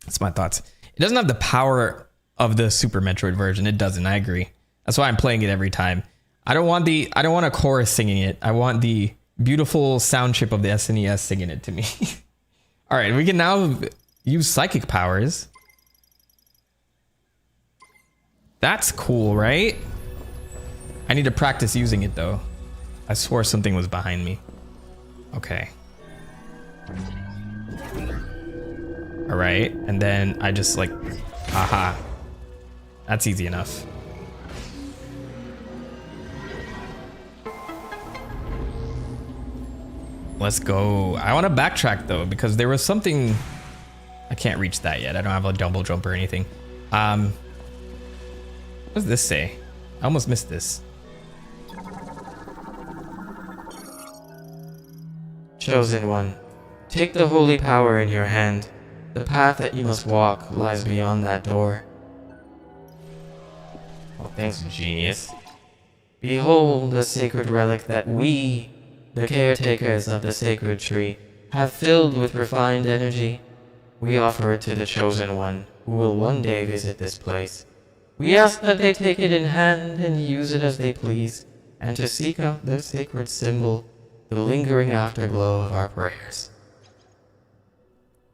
that's my thoughts. It doesn't have the power of the Super Metroid version. It doesn't. I agree. That's why I'm playing it every time. I don't want a chorus singing it. I want the beautiful sound chip of the SNES singing it to me. All right, we can now use psychic powers. That's cool, right? I need to practice using it though. I swore something was behind me. Okay. All right, and then I just like, aha. That's easy enough. Let's go. I want to backtrack though, because there was something. I can't reach that yet. I don't have a double jump or anything. What does this say? I almost missed this. Chosen one, take the holy power in your hand. The path that you must walk lies beyond that door. Well, thanks, genius. Behold the sacred relic that we, the caretakers of the sacred tree, have filled with refined energy. We offer it to the Chosen One, who will one day visit this place. We ask that they take it in hand and use it as they please, and to seek out the sacred symbol, the lingering afterglow of our prayers.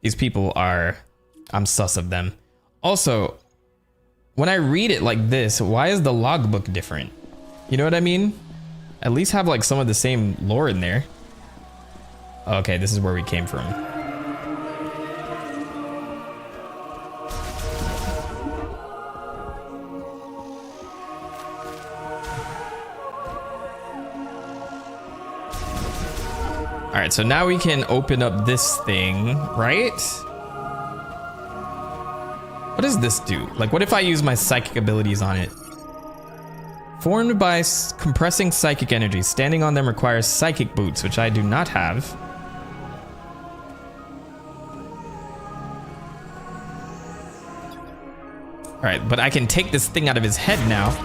These people are, I'm sus of them. Also, when I read it like this, why is the logbook different? You know what I mean? At least have like some of the same lore in there. Okay, this is where we came from. All right, so now we can open up this thing, right? What does this do? Like, what if I use my psychic abilities on it? Formed by compressing psychic energy. Standing on them requires psychic boots, which I do not have. All right, but I can take this thing out of his head now.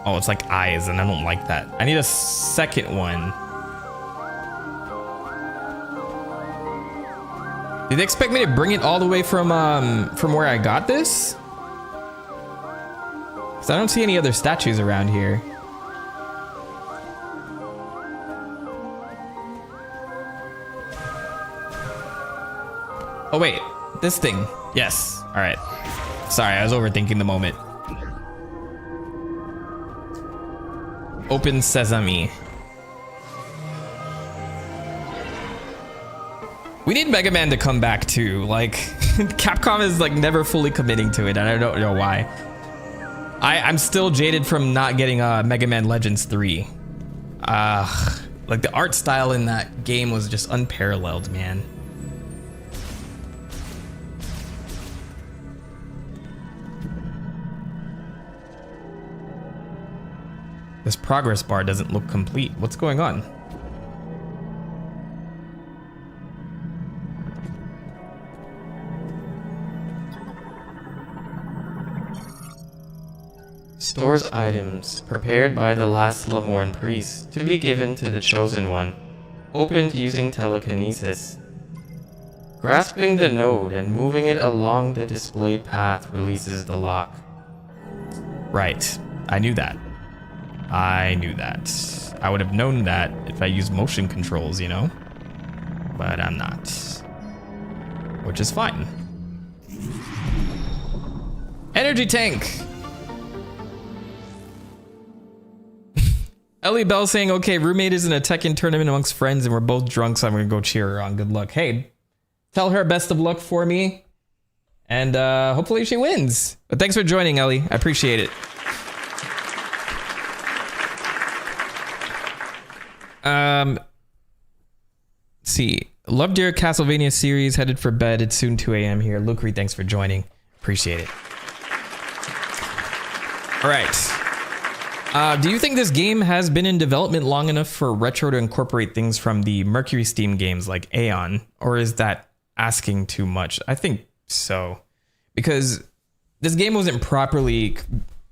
Oh, it's like eyes, and I don't like that. I need a second one. Did they expect me to bring it all the way from where I got this? Because I don't see any other statues around here. Oh wait, this thing. Yes. All right. Sorry, I was overthinking the moment. Open Sesame. We need Mega Man to come back too. Like, Capcom is like never fully committing to it, and I don't know why. I'm still jaded from not getting Mega Man Legends 3. Like the art style in that game was just unparalleled, man. This progress bar doesn't look complete. What's going on? Stores items prepared by the last Lamorne priest to be given to the chosen one. Opened using telekinesis. Grasping the node and moving it along the displayed path releases the lock. Right. I knew that. I knew that. I would have known that if I used motion controls, you know? But I'm not. Which is fine. Energy tank! Ellie Bell saying, okay, roommate is in a Tekken tournament amongst friends and we're both drunk, so I'm gonna go cheer her on. Good luck. Hey, tell her best of luck for me. And hopefully she wins. But thanks for joining, Ellie. I appreciate it. Let's see. Loved your Castlevania series. Headed for bed. It's soon 2 a.m. here. Luke Reed, thanks for joining. Appreciate it. All right. Do you think this game has been in development long enough for Retro to incorporate things from the Mercury Steam games like Aeon? Or is that asking too much? I think so. Because this game wasn't properly...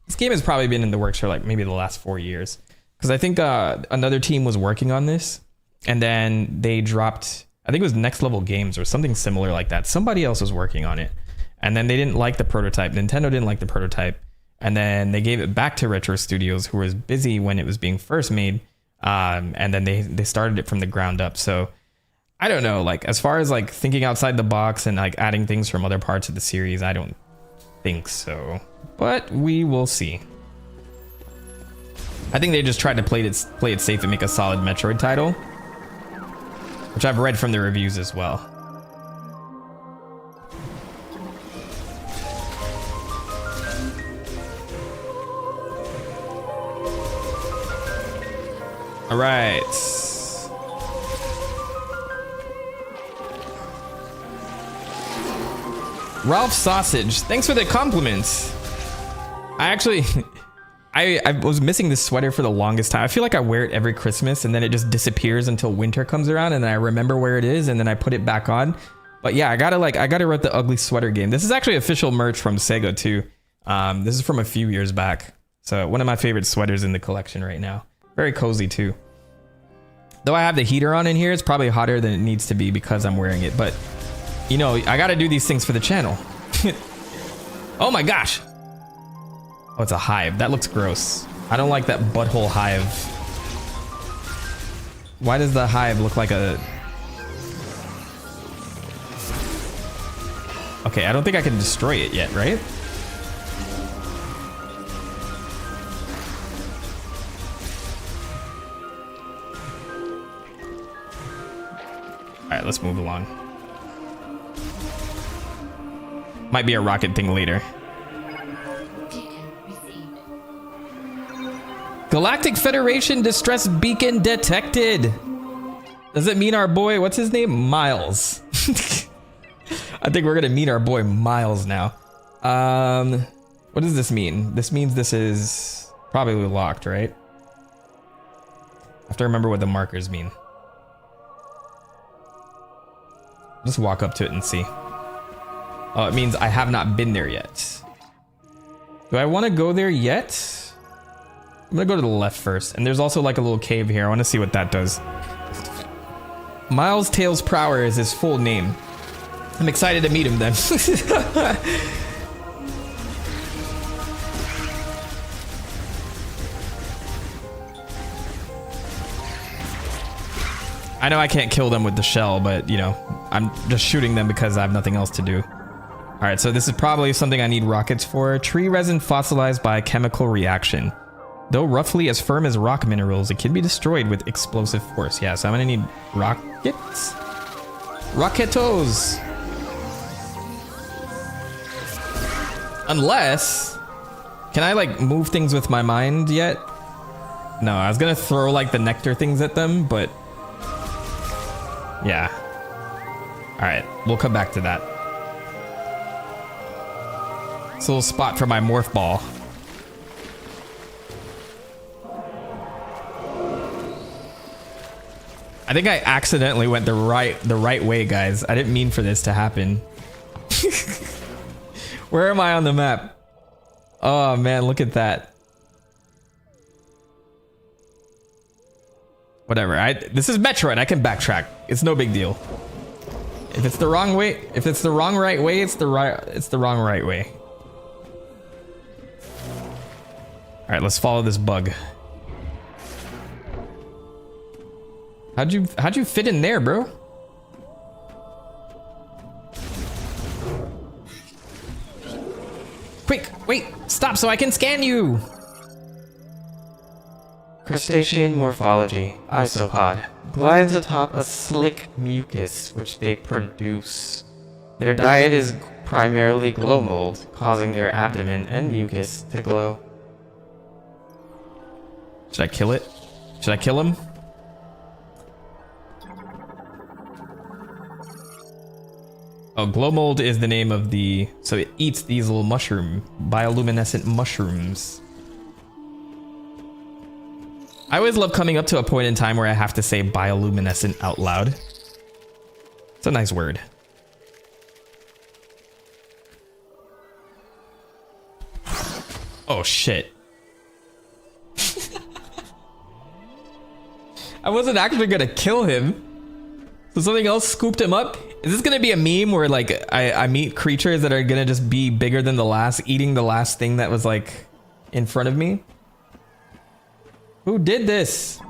This game has probably been in the works for like maybe the last 4 years. Because I think another team was working on this. And then they dropped... I think it was Next Level Games or something similar like that. Somebody else was working on it. And then they didn't like the prototype. Nintendo didn't like the prototype. And then they gave it back to Retro Studios, who was busy when it was being first made. And then they started it from the ground up. So I don't know, like as far as like thinking outside the box and like adding things from other parts of the series, I don't think so. But we will see. I think they just tried to play it safe and make a solid Metroid title, which I've read from the reviews as well. All right. Ralph Sausage, thanks for the compliments. I actually, I was missing this sweater for the longest time. I feel like I wear it every Christmas and then it just disappears until winter comes around and then I remember where it is and then I put it back on. But yeah, I gotta rep the ugly sweater game. This is actually official merch from Sega too. This is from a few years back. So one of my favorite sweaters in the collection right now. Very cozy too. Though I have the heater on in here, it's probably hotter than it needs to be because I'm wearing it. But, you know, I gotta do these things for the channel. Oh my gosh. Oh, it's a hive. That looks gross. I don't like that butthole hive. Why does the hive look like a... Okay, I don't think I can destroy it yet, right? All right, let's move along. Might be a rocket thing later. Galactic Federation distress beacon detected. Does it mean our boy, what's his name? Miles. I think we're gonna meet our boy Miles now. What does this mean? This means this is probably locked, right? I have to remember what the markers mean. Just walk up to it and see. Oh, it means I have not been there yet. Do I want to go there yet? I'm gonna go to the left first. And there's also like a little cave here. I want to see what that does. Miles Tails Prower is his full name. I'm excited to meet him then. I know I can't kill them with the shell, but you know, I'm just shooting them because I have nothing else to do. All right, so this is probably something I need rockets for. Tree resin fossilized by chemical reaction. Though roughly as firm as rock minerals, it can be destroyed with explosive force. Yeah, so I'm gonna need rockets. Rocketos. Unless, can I like move things with my mind yet? No, I was gonna throw like the nectar things at them, but yeah. All right, we'll come back to that. It's a little spot for my morph ball. I think I accidentally went the right way, guys. I didn't mean for this to happen. Where am I on the map? Oh man, look at that. Whatever. This is Metroid. I can backtrack. It's no big deal. If it's the wrong way, if it's the wrong right way, it's the wrong right way. All right, let's follow this bug. How'd you fit in there, bro? Quick, wait, stop so I can scan you. Crustacean morphology, isopod, glides atop a slick mucus which they produce. Their diet is primarily glow mold, causing their abdomen and mucus to glow. Should I kill it? Should I kill him? Oh, glow mold is the name of the... So it eats these little bioluminescent mushrooms. I always love coming up to a point in time where I have to say bioluminescent out loud. It's a nice word. Oh, shit. I wasn't actually gonna kill him. So something else scooped him up? Is this gonna be a meme where like I meet creatures that are gonna just be bigger than the last, eating the last thing that was like in front of me? Who did this?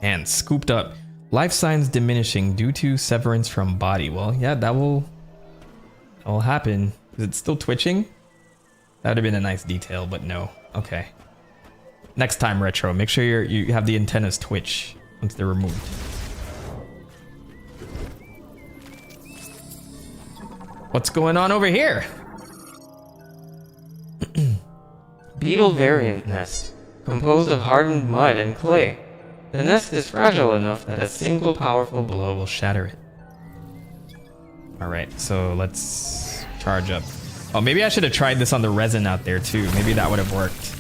And scooped up. Life signs diminishing due to severance from body. Well, yeah, that will happen. Is it still twitching? That would have been a nice detail, but no. Okay. Next time, Retro, make sure you have the antennas twitch once they're removed. What's going on over here? Beetle variant nest, composed of hardened mud and clay. The nest is fragile enough that a single powerful blow will shatter it. Alright, so let's charge up. Oh, maybe I should have tried this on the resin out there too. Maybe that would have worked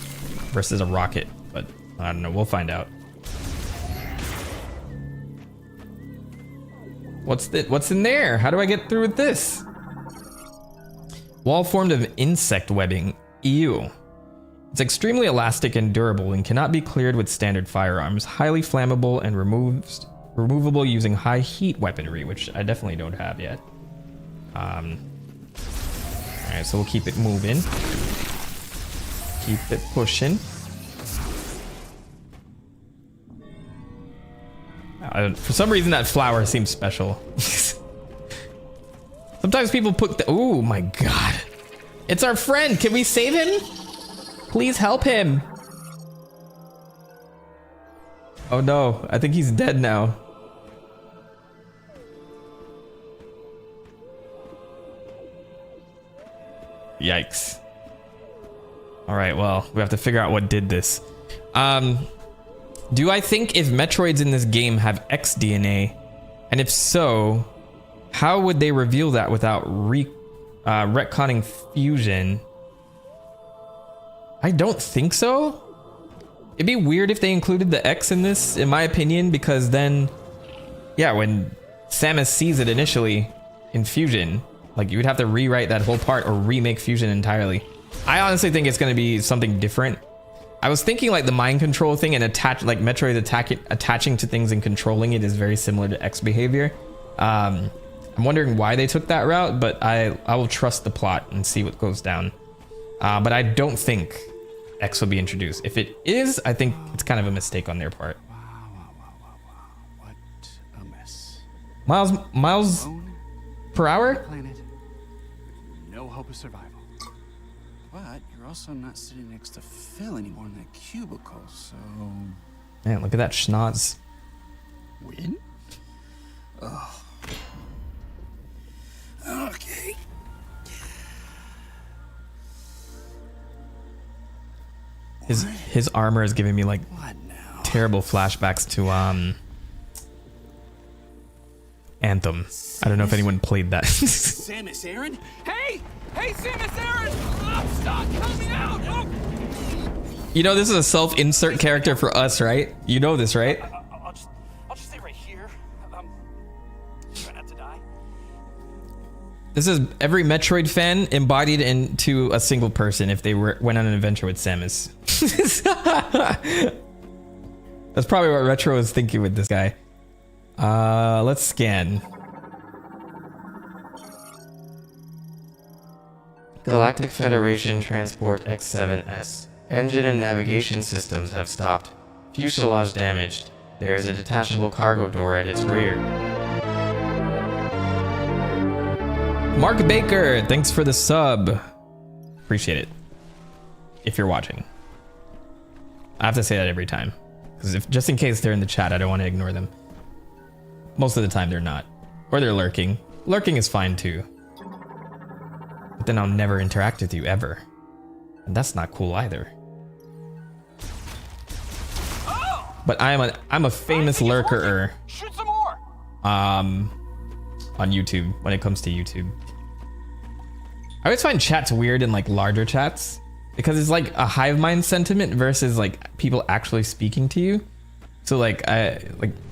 versus a rocket, but I don't know. We'll find out. What's in there? How do I get through with this? Wall formed of insect webbing. Ew. It's extremely elastic and durable and cannot be cleared with standard firearms. Highly flammable and removable using high heat weaponry, which I definitely don't have yet. Alright, so we'll keep it moving. Keep it pushing. For some reason that flower seems special. Sometimes people put oh my god. It's our friend. Can we save him? Please help him. Oh no, I think he's dead now. Yikes. All right, well, we have to figure out what did this. Do I think if Metroids in this game have X DNA? And if so, how would they reveal that without retconning fusion? I don't think so. It'd be weird if they included the X in this, in my opinion, because then, yeah, when Samus sees it initially in fusion, like you would have to rewrite that whole part or remake fusion entirely. I honestly think it's going to be something different. I was thinking like the mind control thing and like Metroid attaching to things and controlling it is very similar to X behavior. I'm wondering why they took that route, but I will trust the plot and see what goes down. But I don't think X will be introduced. If it is, I think it's kind of a mistake on their part. What a mess. Miles, per hour. Planet. No hope of survival. But you're also not sitting next to Phil anymore in that cubicle, so... Man, look at that schnoz. Win? Oh. Okay. His armor is giving me like terrible flashbacks to Anthem. I don't know if anyone played that. Samus Aran? Hey! Hey, Samus Aran! Oh, stop coming out! Oh. You know this is a self-insert character for us, right? You know this, right? I'll just stay right here. Try not to die. This is every Metroid fan embodied into a single person if they went on an adventure with Samus. That's probably what Retro is thinking with this guy. Let's scan. Galactic Federation Transport X7S. Engine and navigation systems have stopped. Fuselage damaged. There is a detachable cargo door at its rear. Mark Baker, thanks for the sub. Appreciate it. If you're watching. I have to say that every time. Because if just in case they're in the chat, I don't want to ignore them. Most of the time they're not. Or they're lurking. Lurking is fine too. But then I'll never interact with you ever. And that's not cool either. But I'm a famous lurkerer. Shoot some more! On YouTube, when it comes to YouTube. I always find chats weird in like larger chats because it's like a hive mind sentiment versus like people actually speaking to you. So like I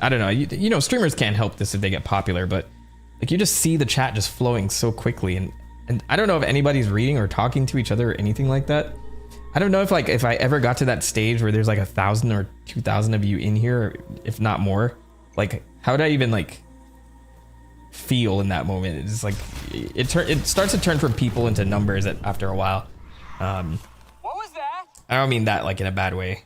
don't know, you know, streamers can't help this if they get popular, but like you just see the chat just flowing so quickly, and I don't know if anybody's reading or talking to each other or anything like that. I don't know if I ever got to that stage where there's like 1,000 or 2,000 of you in here, if not more. Like how would I even like feel in that moment? It's like it starts to turn from people into numbers after a while. What was that? I don't mean that like in a bad way,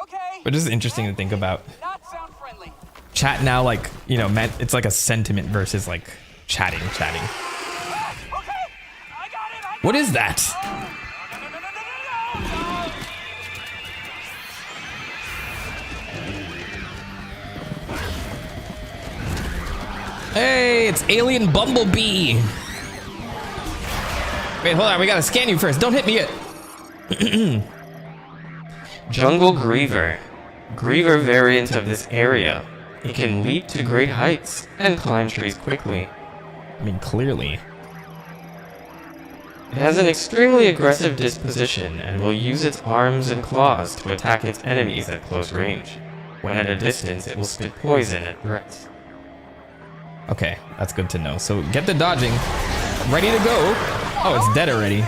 Okay. but just interesting to think about. Not sound friendly. Chat now, like, you know, it's like a sentiment versus like chatting. Okay. I got it. What is that? Hey, it's Alien Bumblebee. Wait, hold on. We gotta scan you first. Don't hit me yet. Jungle Griever. Griever variant of this area. It can leap to great heights and climb trees quickly. I mean, clearly. It has an extremely aggressive disposition and will use its arms and claws to attack its enemies at close range. When at a distance, it will spit poison at threats. Okay, that's good to know. So get the dodging. Ready to go. Oh, it's dead already.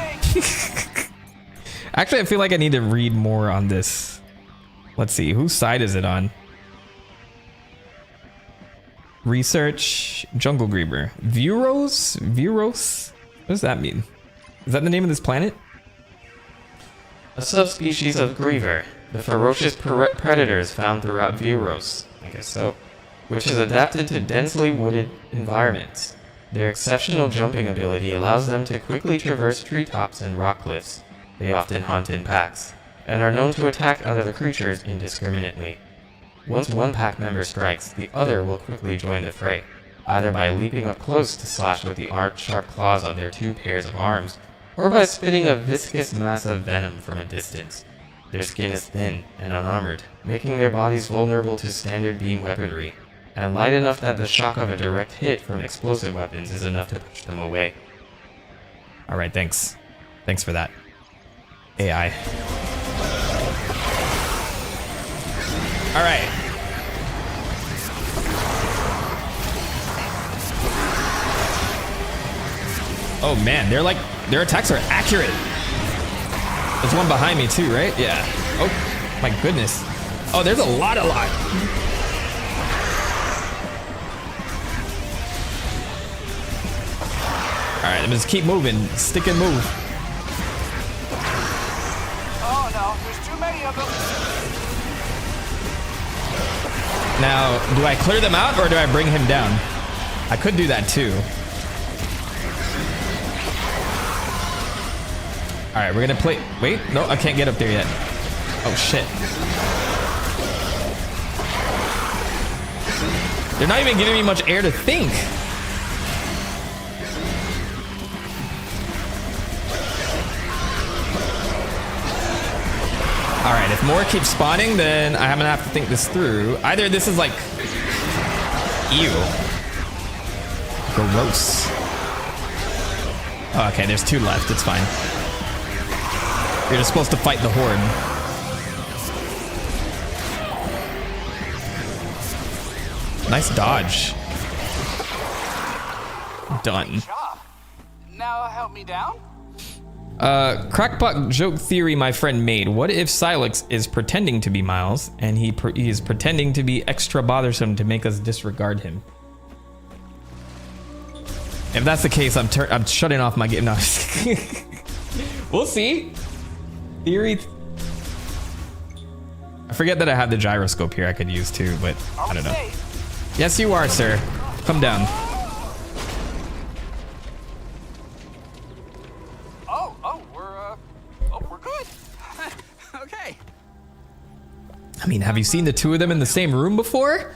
Actually, I feel like I need to read more on this. Let's see, whose side is it on? Research, Jungle Griever. Vuros? Vuros? What does that mean? Is that the name of this planet? A subspecies of Griever, the ferocious predators found throughout Vuros, I guess so, which is adapted to densely wooded environments. Their exceptional jumping ability allows them to quickly traverse treetops and rock cliffs. They often hunt in packs, and are known to attack other creatures indiscriminately. Once one pack member strikes, the other will quickly join the fray, either by leaping up close to slash with the sharp claws on their two pairs of arms, or by spitting a viscous mass of venom from a distance. Their skin is thin and unarmored, making their bodies vulnerable to standard beam weaponry, and light enough that the shock of a direct hit from explosive weapons is enough to push them away. Alright, thanks. Thanks for that. AI. Alright. Oh man, their attacks are accurate. There's one behind me too, right? Yeah. Oh my goodness. Oh, there's a lot. Alright, I'm just keep moving. Stick and move. Oh no, there's too many of them. Now, do I clear them out or do I bring him down? I could do that too. All right, we're gonna play. Wait, no, I can't get up there yet. Oh shit. They're not even giving me much air to think. All right, if more keeps spawning, then I'm gonna have to think this through. Either this is like, ew, gross. Oh, okay, there's 2 left. It's fine. You're just supposed to fight the horde. Nice dodge. Done. Now help me down. Crackpot joke theory my friend made. What if Silex is pretending to be Miles and he is pretending to be extra bothersome to make us disregard him? If that's the case, I'm shutting off my game now. We'll see. Theory. I forget that I have the gyroscope here I could use too, but I don't know. Yes, you are, sir. Come down. We're good. Okay. I mean, have you seen the 2 of them in the same room before?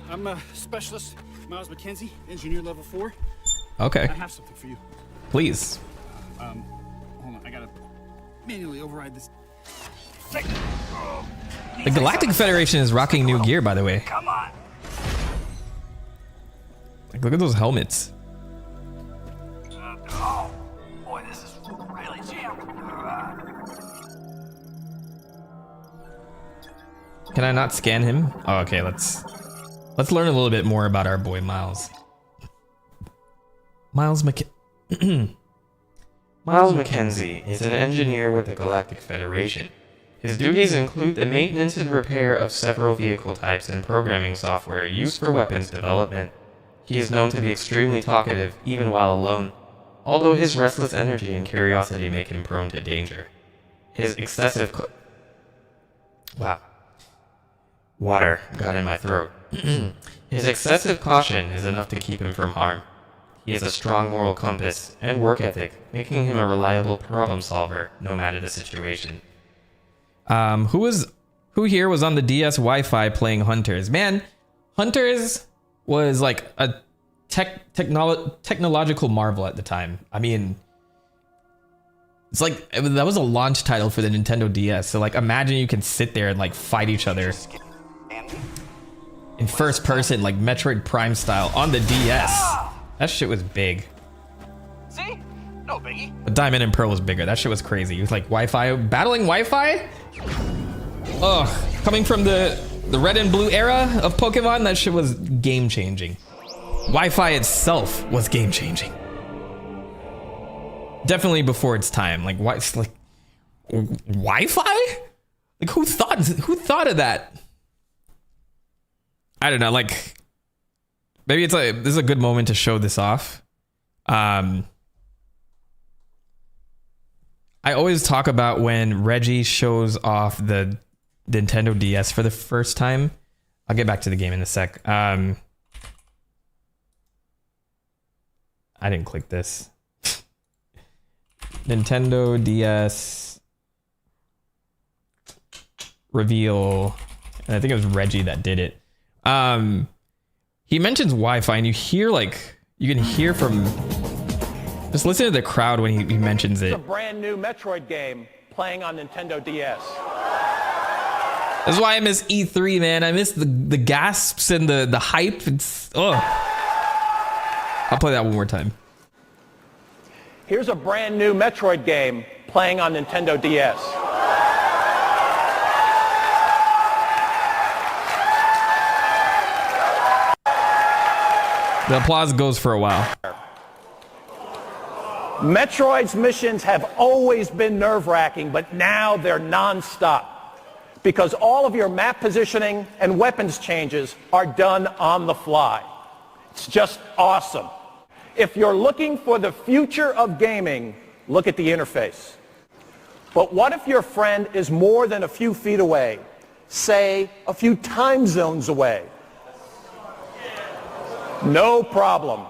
I'm a specialist, Miles McKenzie, engineer level 4. Okay. I have something for you. Please. Hold on, I gotta manually override this. The Galactic Federation is rocking new gear, by the way. Come on. Like, look at those helmets. Oh, boy, this is really jammed. Can I not scan him? Oh, okay. Let's learn a little bit more about our boy Miles. Miles McKenzie is an engineer with the Galactic Federation. His duties include the maintenance and repair of several vehicle types and programming software used for weapons development. He is known to be extremely talkative, even while alone, although his restless energy and curiosity make him prone to danger. His excessive wow. Water got in my throat. His excessive caution is enough to keep him from harm. He has a strong moral compass and work ethic, making him a reliable problem solver, no matter the situation. Who here was on the DS Wi-Fi playing Hunters? Man, Hunters was like a technological marvel at the time. I mean, it's like that was a launch title for the Nintendo DS. So like, imagine you can sit there and like fight each other in first person, like Metroid Prime style on the DS. That shit was big. See? No biggie. But Diamond and Pearl was bigger. That shit was crazy. It was like Wi-Fi, battling Wi-Fi? Ugh, coming from the red and blue era of Pokemon, that shit was game changing. Wi-Fi itself was game changing. Definitely before its time. Like, like Wi-Fi? Like, who thought of that? I don't know, like, maybe it's like, this is a good moment to show this off. I always talk about when Reggie shows off the Nintendo DS for the first time. I'll get back to the game in a sec. I didn't click this. Nintendo DS reveal. And I think it was Reggie that did it. He mentions Wi-Fi, and you hear you can hear from. Just listen to the crowd when he mentions it. It's a brand new Metroid game playing on Nintendo DS. That's why I miss E3, man. I miss the gasps and the hype. It's I'll play that one more time. Here's a brand new Metroid game playing on Nintendo DS. The applause goes for a while. Metroid's missions have always been nerve-wracking, but now they're non-stop because all of your map positioning and weapons changes are done on the fly. It's just awesome. If you're looking for the future of gaming, look at the interface. But what if your friend is more than a few feet away? say, a few time zones away. No problem.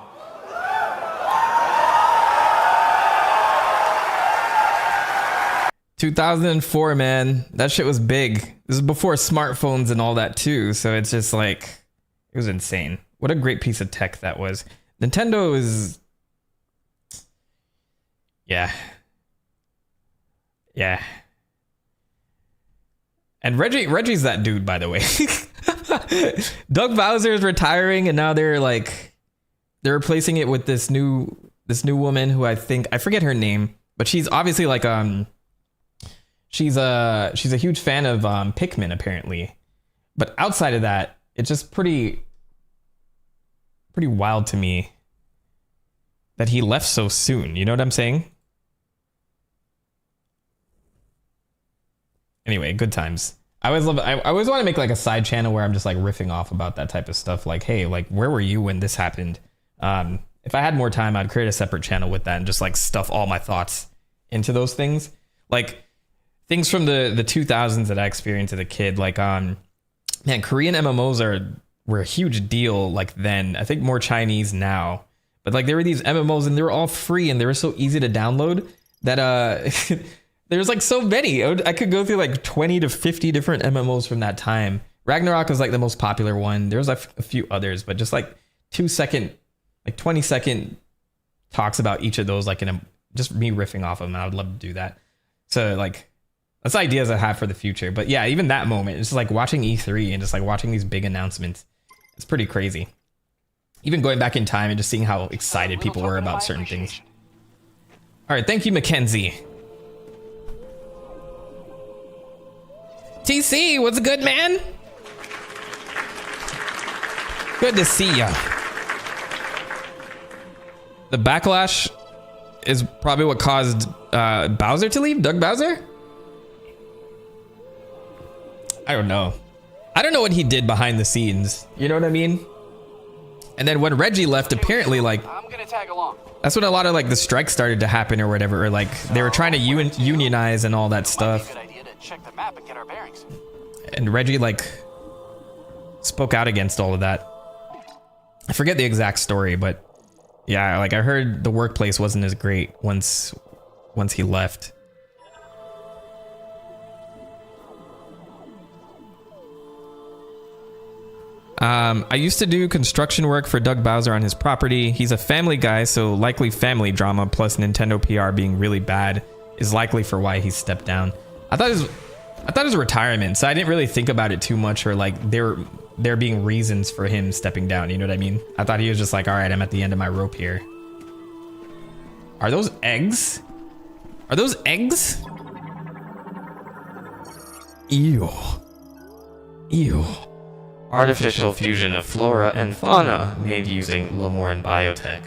...2004, man. That shit was big. This is before smartphones and all that too, so it's just like... it was insane. What a great piece of tech that was. Nintendo is... yeah. Yeah. And Reggie's that dude, by the way. Doug Bowser is retiring, and now they're replacing it with this new woman who I forget her name, but she's obviously like she's a huge fan of Pikmin apparently. But outside of that, it's just pretty wild to me that he left so soon. You know what I'm saying? Anyway, good times. I always want to make like a side channel where I'm just like riffing off about that type of stuff. Like, hey, like where were you when this happened? If I had more time, I'd create a separate channel with that and just like stuff all my thoughts into those things. Like things from the 2000s that I experienced as a kid. Like, man, Korean MMOs were a huge deal like then. I think more Chinese now. But like there were these MMOs and they were all free and they were so easy to download that there's like so many. I could go through like 20 to 50 different MMOs from that time. Ragnarok was like the most popular one. There was like a few others, but just like 20-second talks about each of those, like just me riffing off of them. I would love to do that. So like that's ideas I have for the future. But yeah, even that moment, it's just like watching E3 and just like watching these big announcements. It's pretty crazy. Even going back in time and just seeing how excited people were about certain things. All right, thank you, Mackenzie. TC, what's good, man? Good to see ya. The backlash is probably what caused Bowser to leave? Doug Bowser? I don't know. I don't know what he did behind the scenes. You know what I mean? And then when Reggie left, apparently, like, I'm gonna tag along. that's when a lot of like the strikes started to happen or whatever, or like they were trying to unionize and all that stuff. Check the map and get our bearings. And Reggie like spoke out against all of that. I forget the exact story, but yeah, like I heard the workplace wasn't as great once he left. I used to do construction work for Doug Bowser on his property. He's a family guy, so likely family drama plus Nintendo PR being really bad is likely for why he stepped down. I thought it was retirement, so I didn't really think about it too much, or like there being reasons for him stepping down. You know what I mean? I thought he was just like, all right, I'm at the end of my rope here. Are those eggs? Are those eggs? Ew. Ew. Artificial fusion of flora and fauna made using Lemoran biotech.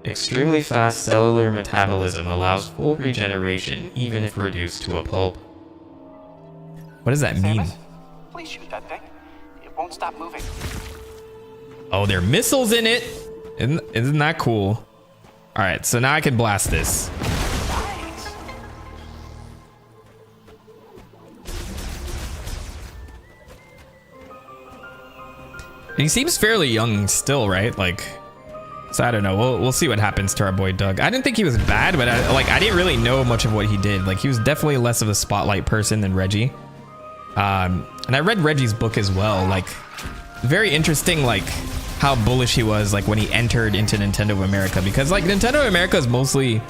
Extremely fast cellular metabolism allows full regeneration even if reduced to a pulp. What does that mean? Please shoot that thing. It won't stop moving. Oh, there are missiles in it. Isn't that cool? All right, so now I can blast this. Nice. He seems fairly young still, right? Like, so I don't know. We'll see what happens to our boy Doug. I didn't think he was bad, but I didn't really know much of what he did. Like, he was definitely less of a spotlight person than Reggie. And I read Reggie's book as well. Like, very interesting, like how bullish he was, like when he entered into Nintendo of America, because like Nintendo of America is mostly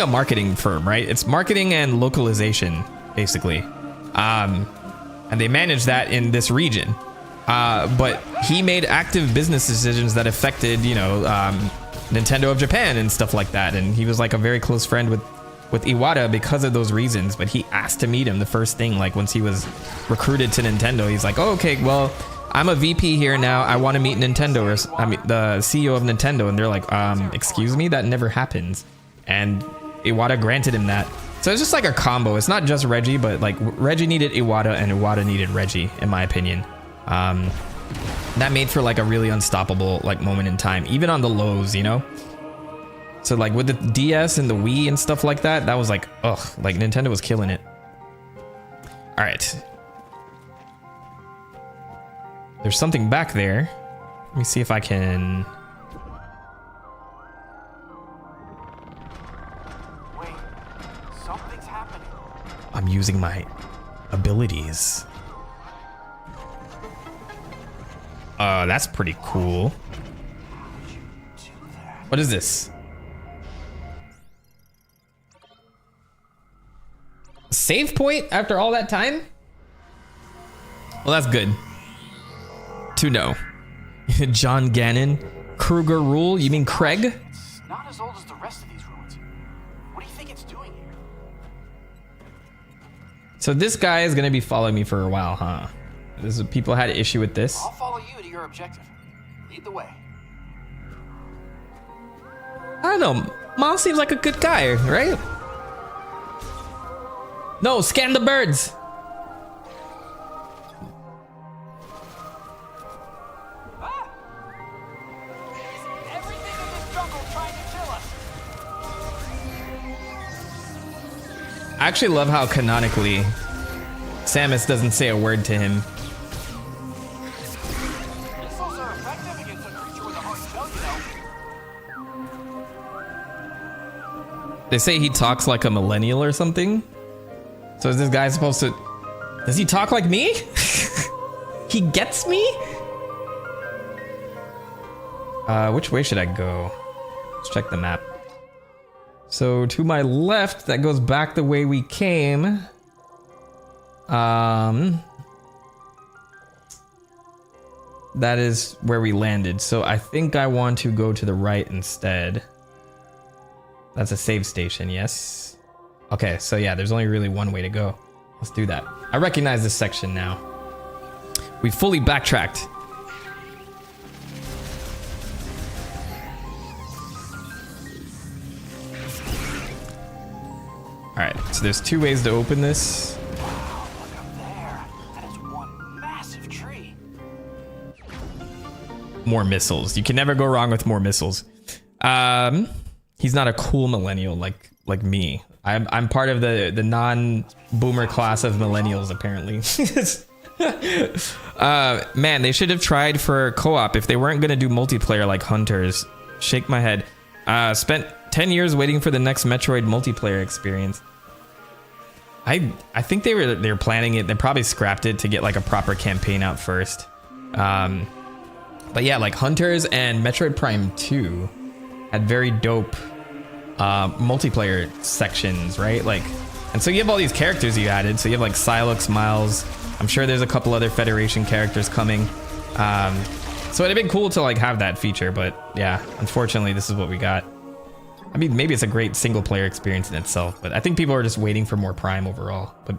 a marketing firm, right? It's marketing and localization, basically. And they manage that in this region. But he made active business decisions that affected, you know, Nintendo of Japan and stuff like that. And he was like a very close friend with Iwata because of those reasons. But he asked to meet him the first thing, like once he was recruited to Nintendo. He's like, oh, okay, well, I'm a VP here now. I want to meet Nintendo, or I mean, the CEO of Nintendo. And they're like, excuse me, that never happens. And Iwata granted him that. So it's just like a combo. It's not just Reggie, but like Reggie needed Iwata and Iwata needed Reggie, in my opinion. That made for like a really unstoppable like moment in time, even on the lows, you know? So like with the DS and the Wii and stuff like that, that was like, ugh, like Nintendo was killing it. All right. There's something back there. Let me see if I can. Wait, something's happening. I'm using my abilities. That's pretty cool. What is this? Save point after all that time? Well, that's good to know. John Gannon, Kruger rule. You mean Craig? It's not as old as the rest of these ruins. What do you think it's doing here? So this guy is gonna be following me for a while, huh? People had an issue with this. I'll follow you to your objective. Lead the way. I don't know. Miles seems like a good guy, right? No, scan the birds. Everything in this jungle trying to kill us. I actually love how canonically Samus doesn't say a word to him. Missiles are effective against a creature with a hard shell, you know. They say he talks like a millennial or something. So is this guy supposed to... Does he talk like me? He gets me? Which way should I go? Let's check the map. So to my left, that goes back the way we came. That is where we landed. So I think I want to go to the right instead. That's a save station, yes. Okay, so yeah, there's only really one way to go. Let's do that. I recognize this section now. We fully backtracked. All right, so there's two ways to open this. Wow, look up there. That is one massive tree. More missiles. You can never go wrong with more missiles. He's not a cool millennial like me. I'm part of the non-boomer class of millennials, apparently. Man, they should have tried for co-op if they weren't gonna do multiplayer like Hunters. Shake my head. Spent 10 years waiting for the next Metroid multiplayer experience. I think they were planning it. They probably scrapped it to get like a proper campaign out first. But yeah, like Hunters and Metroid Prime 2 had very dope multiplayer sections, right? Like, and so you have all these characters you added. So you have like Silux, Miles. I'm sure there's a couple other Federation characters coming. So it'd have been cool to like have that feature, but yeah, unfortunately, this is what we got. I mean, maybe it's a great single player experience in itself, but I think people are just waiting for more Prime overall. But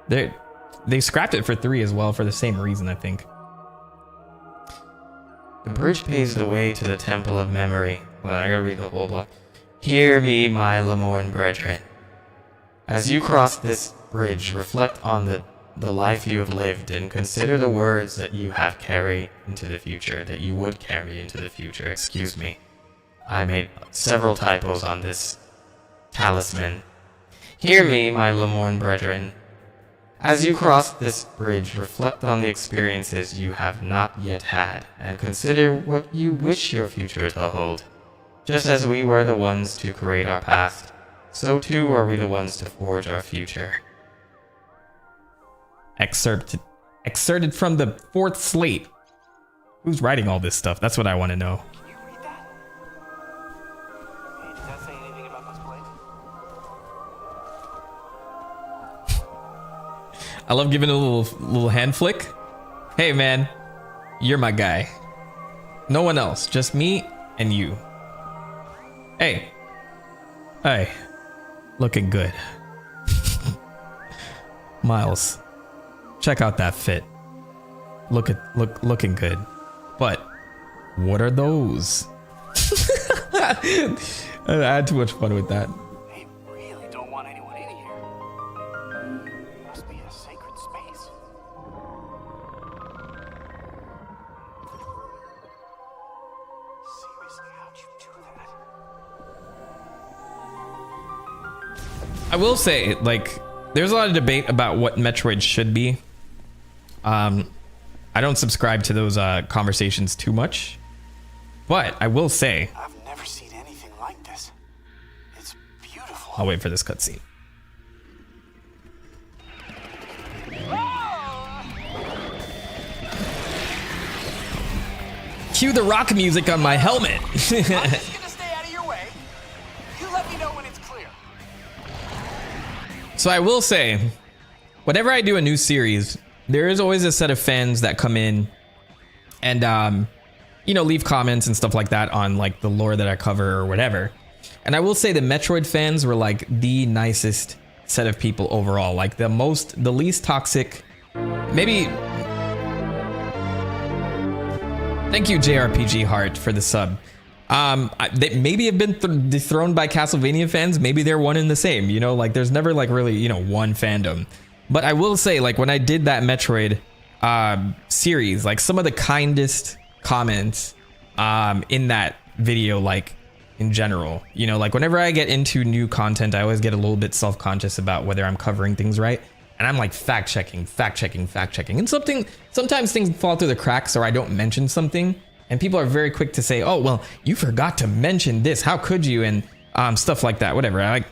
they scrapped it for 3 as well for the same reason, I think. The bridge paves the way to the Temple of Memory. Well, I gotta read the whole block. Hear me, my Lamorn brethren. As you cross this bridge, reflect on the life you have lived and consider the words that you have carried into the future, that you would carry into the future. Excuse me. I made several typos on this talisman. Hear me, my Lamorn brethren. As you cross this bridge, reflect on the experiences you have not yet had, and consider what you wish your future to hold. Just as we were the ones to create our past, so too are we the ones to forge our future. Excerpted from the 4th slate. Who's writing all this stuff? That's what I want to know. Can you read that? Hey, does that say anything about this place? I love giving a little hand flick. Hey man, you're my guy. No one else, just me and you. Hey, looking good. Miles, check out that fit. Looking good. But what are those? I had too much fun with that. They really don't want anyone in here. Must be a sacred space. Seriously, how'd you do that? I will say, like, there's a lot of debate about what Metroid should be. I don't subscribe to those conversations too much. But I will say, I've never seen anything like this. It's beautiful. I'll wait for this cutscene. Cue the rock music on my helmet. I'm just gonna stay out of your way. You let me know when it's clear. So I will say, whenever I do a new series, there is always a set of fans that come in and you know, leave comments and stuff like that on like the lore that I cover or whatever. And I will say the Metroid fans were like the nicest set of people overall, like the least toxic. Maybe. Thank you, JRPG Heart, for the sub. They maybe have been dethroned by Castlevania fans. Maybe they're one and the same, you know, like there's never like really, you know, one fandom. But I will say, like, when I did that Metroid series, like some of the kindest comments in that video, like in general, you know, like whenever I get into new content, I always get a little bit self-conscious about whether I'm covering things right. And I'm like fact checking. And sometimes things fall through the cracks or I don't mention something. And people are very quick to say, oh, well, you forgot to mention this. How could you? And stuff like that, whatever.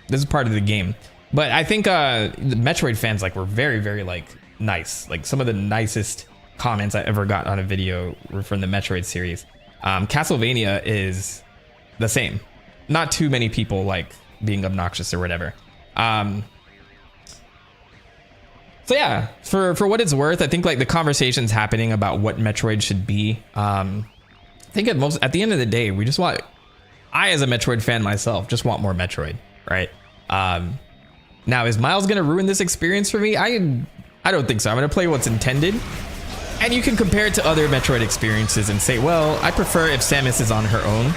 This is part of the game. But I think the Metroid fans like were very, very like nice. Like some of the nicest comments I ever got on a video were from the Metroid series. Castlevania is the same. Not too many people like being obnoxious or whatever. So yeah, for what it's worth, I think like the conversations happening about what Metroid should be. I think at the end of the day, I as a Metroid fan myself just want more Metroid, right? Now is Miles gonna ruin this experience for me? I don't think so. I'm gonna play what's intended. And you can compare it to other Metroid experiences and say, well, I prefer if Samus is on her own.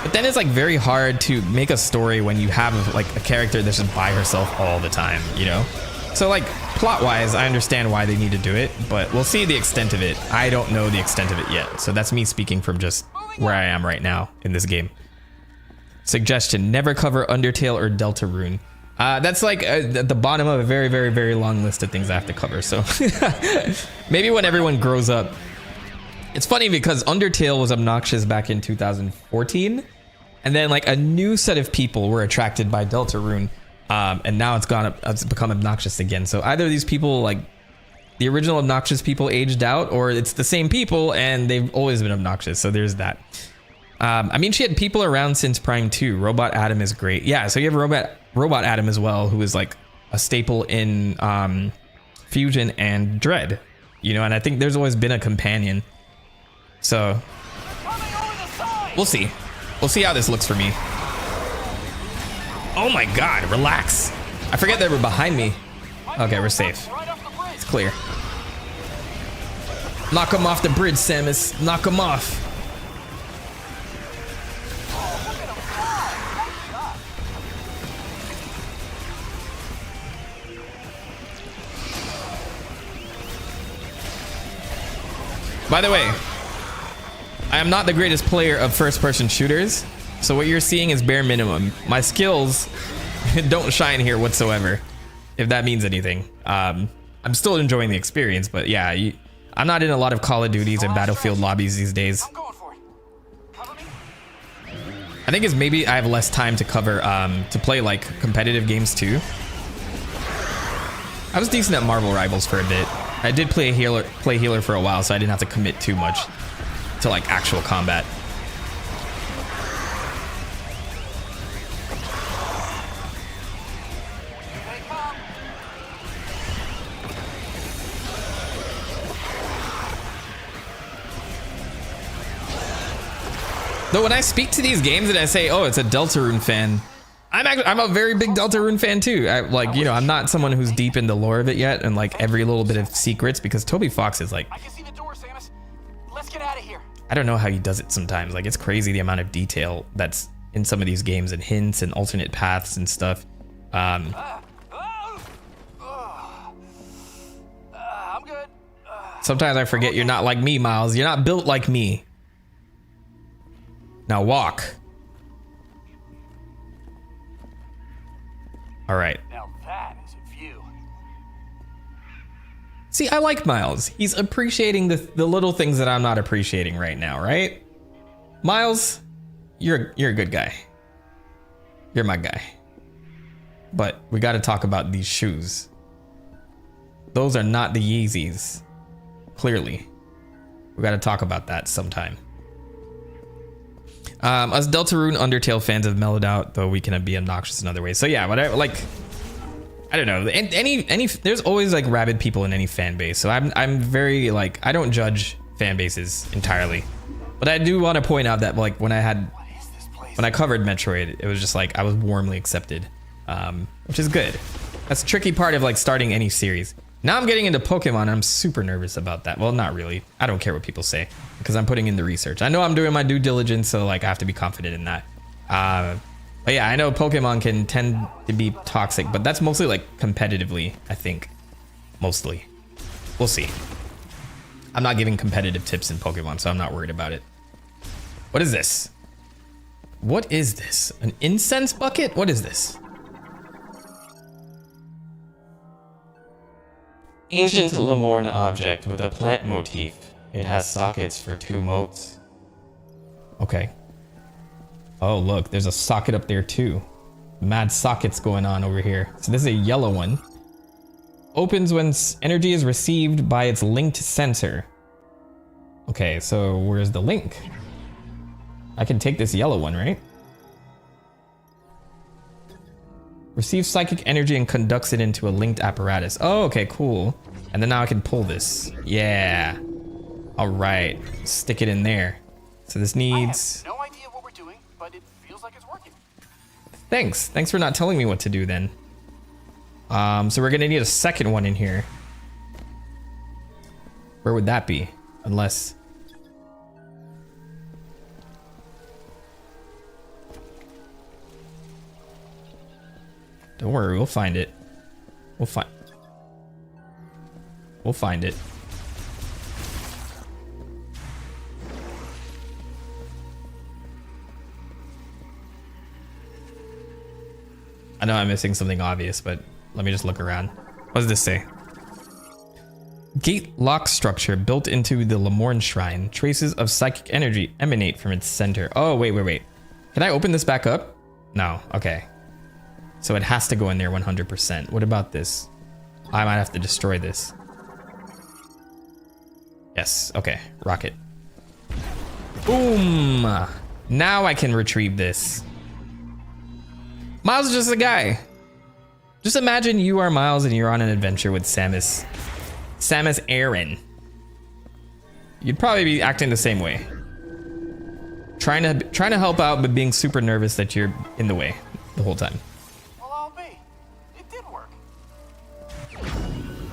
But then it's like very hard to make a story when you have like a character that's just by herself all the time, you know? So like plot wise, I understand why they need to do it, but we'll see the extent of it. I don't know the extent of it yet. So that's me speaking from just where I am right now in this game. Suggestion, never cover Undertale or Deltarune. That's like at the bottom of a very, very, very long list of things I have to cover. So maybe when everyone grows up. It's funny because Undertale was obnoxious back in 2014. And then like a new set of people were attracted by Deltarune. And now it's become obnoxious again. So either these people, like the original obnoxious people, aged out, or it's the same people and they've always been obnoxious. So there's that. I mean, she had people around since Prime 2. Robot Adam is great. Yeah, so you have Robot Adam as well, who is like a staple in Fusion and Dread. You know, and I think there's always been a companion. So we'll see. We'll see how this looks for me. Oh my god, relax. I forget they were behind me. Okay, we're safe. It's clear. Knock him off the bridge, Samus. Knock him off. By the way, I am not the greatest player of first-person shooters, so what you're seeing is bare minimum. My skills don't shine here whatsoever, if that means anything. I'm still enjoying the experience, but yeah, I'm not in a lot of Call of Duties and Battlefield lobbies these days. I think it's maybe I have less time to cover, to play like competitive games too. I was decent at Marvel Rivals for a bit. I did play healer for a while, so I didn't have to commit too much to like actual combat. Though when I speak to these games and I say, oh, it's a Deltarune fan, I'm a very big Deltarune fan too. I'm not someone who's deep in the lore of it yet and like every little bit of secrets, because Toby Fox is like, I can see the door, Samus. Let's get out of here. I don't know how he does it sometimes. Like, it's crazy the amount of detail that's in some of these games and hints and alternate paths and stuff. I'm good. Sometimes I forget you're not like me, Miles. You're not built like me. Now walk. All right. Now that is a view. See, I like Miles. He's appreciating the little things that I'm not appreciating right now, right? Miles, you're a good guy. You're my guy. But we got to talk about these shoes. Those are not the Yeezys. Clearly. We got to talk about that sometime. Us Deltarune Undertale fans have mellowed out, though we can be obnoxious in other ways. So yeah, whatever. Like, I don't know. Any there's always like rabid people in any fan base. So I'm very like, I don't judge fan bases entirely, but I do want to point out that like when I covered Metroid, it was just like I was warmly accepted, which is good. That's the tricky part of like starting any series. Now I'm getting into Pokemon and I'm super nervous about that. Well, not really. I don't care what people say because I'm putting in the research. I know I'm doing my due diligence, so like I have to be confident in that. But yeah, I know Pokemon can tend to be toxic, but that's mostly like competitively, I think. Mostly. We'll see. I'm not giving competitive tips in Pokemon, so I'm not worried about it. What is this? What is this? An incense bucket? What is this? Ancient Lemorne object with a plant motif. It has sockets for 2 motes. Okay. Oh, look, there's a socket up there too. Mad sockets going on over here. So this is a yellow one. Opens when energy is received by its linked sensor. Okay, so where's the link? I can take this yellow one, right? Receives psychic energy and conducts it into a linked apparatus. Oh, okay, cool. And then now I can pull this. Yeah. All right, stick it in there. So this needs... I have no idea what we're doing, but it feels like it's working. Thanks for not telling me what to do then. So we're gonna need a second one in here. Where would that be? Unless... Don't worry, we'll find it. We'll find it. I know I'm missing something obvious, but let me just look around. What does this say? Gate lock structure built into the Lemorne Shrine. Traces of psychic energy emanate from its center. Oh, wait. Can I open this back up? No, okay. So it has to go in there 100%. What about this? I might have to destroy this. Yes, okay, rocket. Boom! Now I can retrieve this. Miles is just a guy. Just imagine you are Miles and you're on an adventure with Samus Aran. You'd probably be acting the same way. Trying to help out, but being super nervous that you're in the way the whole time. Well, I'll be. It did work.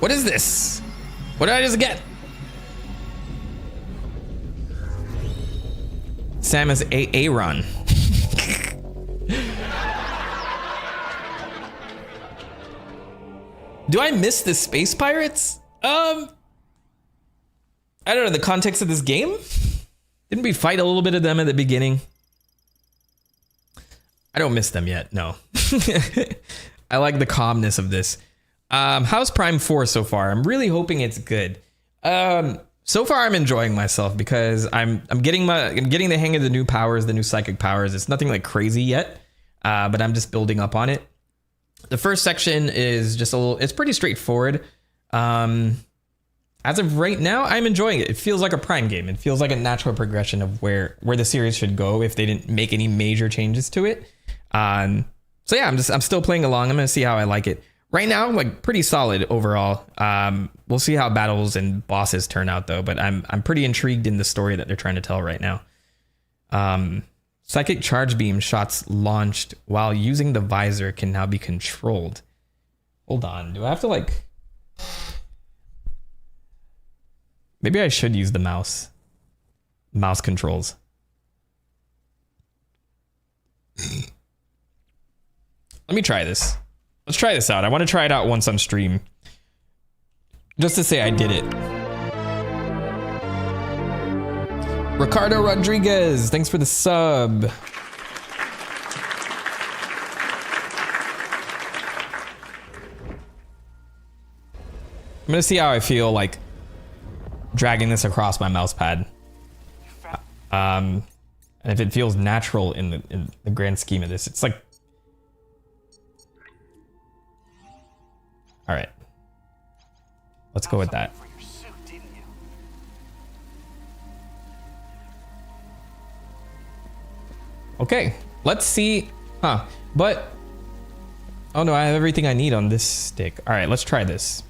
What is this? What did I just get? Samus Aran. Do I miss the space pirates? I don't know, the context of this game? Didn't we fight a little bit of them at the beginning? I don't miss them yet, no. I like the calmness of this. How's Prime 4 so far? I'm really hoping it's good. So far I'm enjoying myself because I'm getting the hang of the new powers, the new psychic powers. It's nothing like crazy yet, but I'm just building up on it. The first section is just it's pretty straightforward. As of right now, I'm enjoying it. It feels like a Prime game. It feels like a natural progression of where the series should go if they didn't make any major changes to it. So yeah, I'm still playing along. I'm gonna see how I like it. Right now, like pretty solid overall. We'll see how battles and bosses turn out though, but I'm pretty intrigued in the story that they're trying to tell right now. Psychic charge beam shots launched while using the visor can now be controlled. Hold on, do I have to like... Maybe I should use the mouse controls. Let me try this. Let's try this out. I want to try it out once on stream. Just to say I did it. Ricardo Rodriguez, thanks for the sub. I'm gonna see how I feel like dragging this across my mouse pad. And if it feels natural in the grand scheme of this, it's like, all right, let's go with that. Okay, let's see, but, oh no, I have everything I need on this stick. All right, let's try this.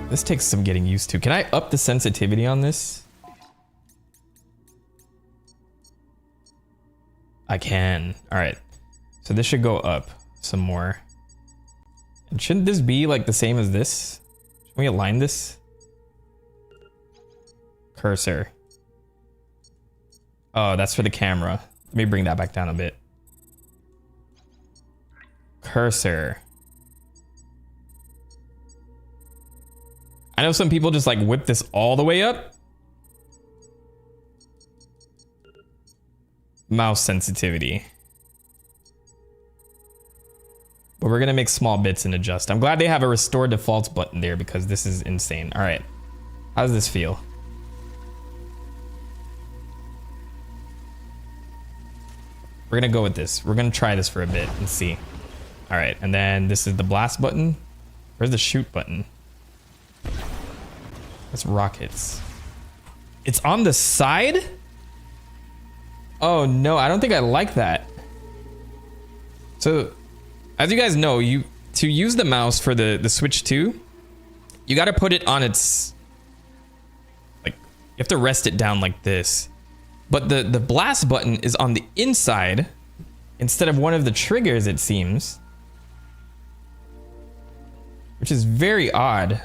This takes some getting used to. Can I up the sensitivity on this? I can. All right. So this should go up some more. And shouldn't this be like the same as this? Can we align this? Cursor. Oh, that's for the camera. Let me bring that back down a bit. Cursor. I know some people just like whip this all the way up. Mouse sensitivity. But we're gonna make small bits and adjust. I'm glad they have a restore defaults button there because this is insane. All right, how does this feel? We're gonna go with this. We're gonna try this for a bit and see. All right, and then this is the blast button. Where's the shoot button? That's rockets. It's on the side? Oh no, I don't think I like that. So, as you guys know, to use the mouse for the Switch 2, you gotta put it on its, like, you have to rest it down like this. But the blast button is on the inside instead of one of the triggers, it seems. Which is very odd.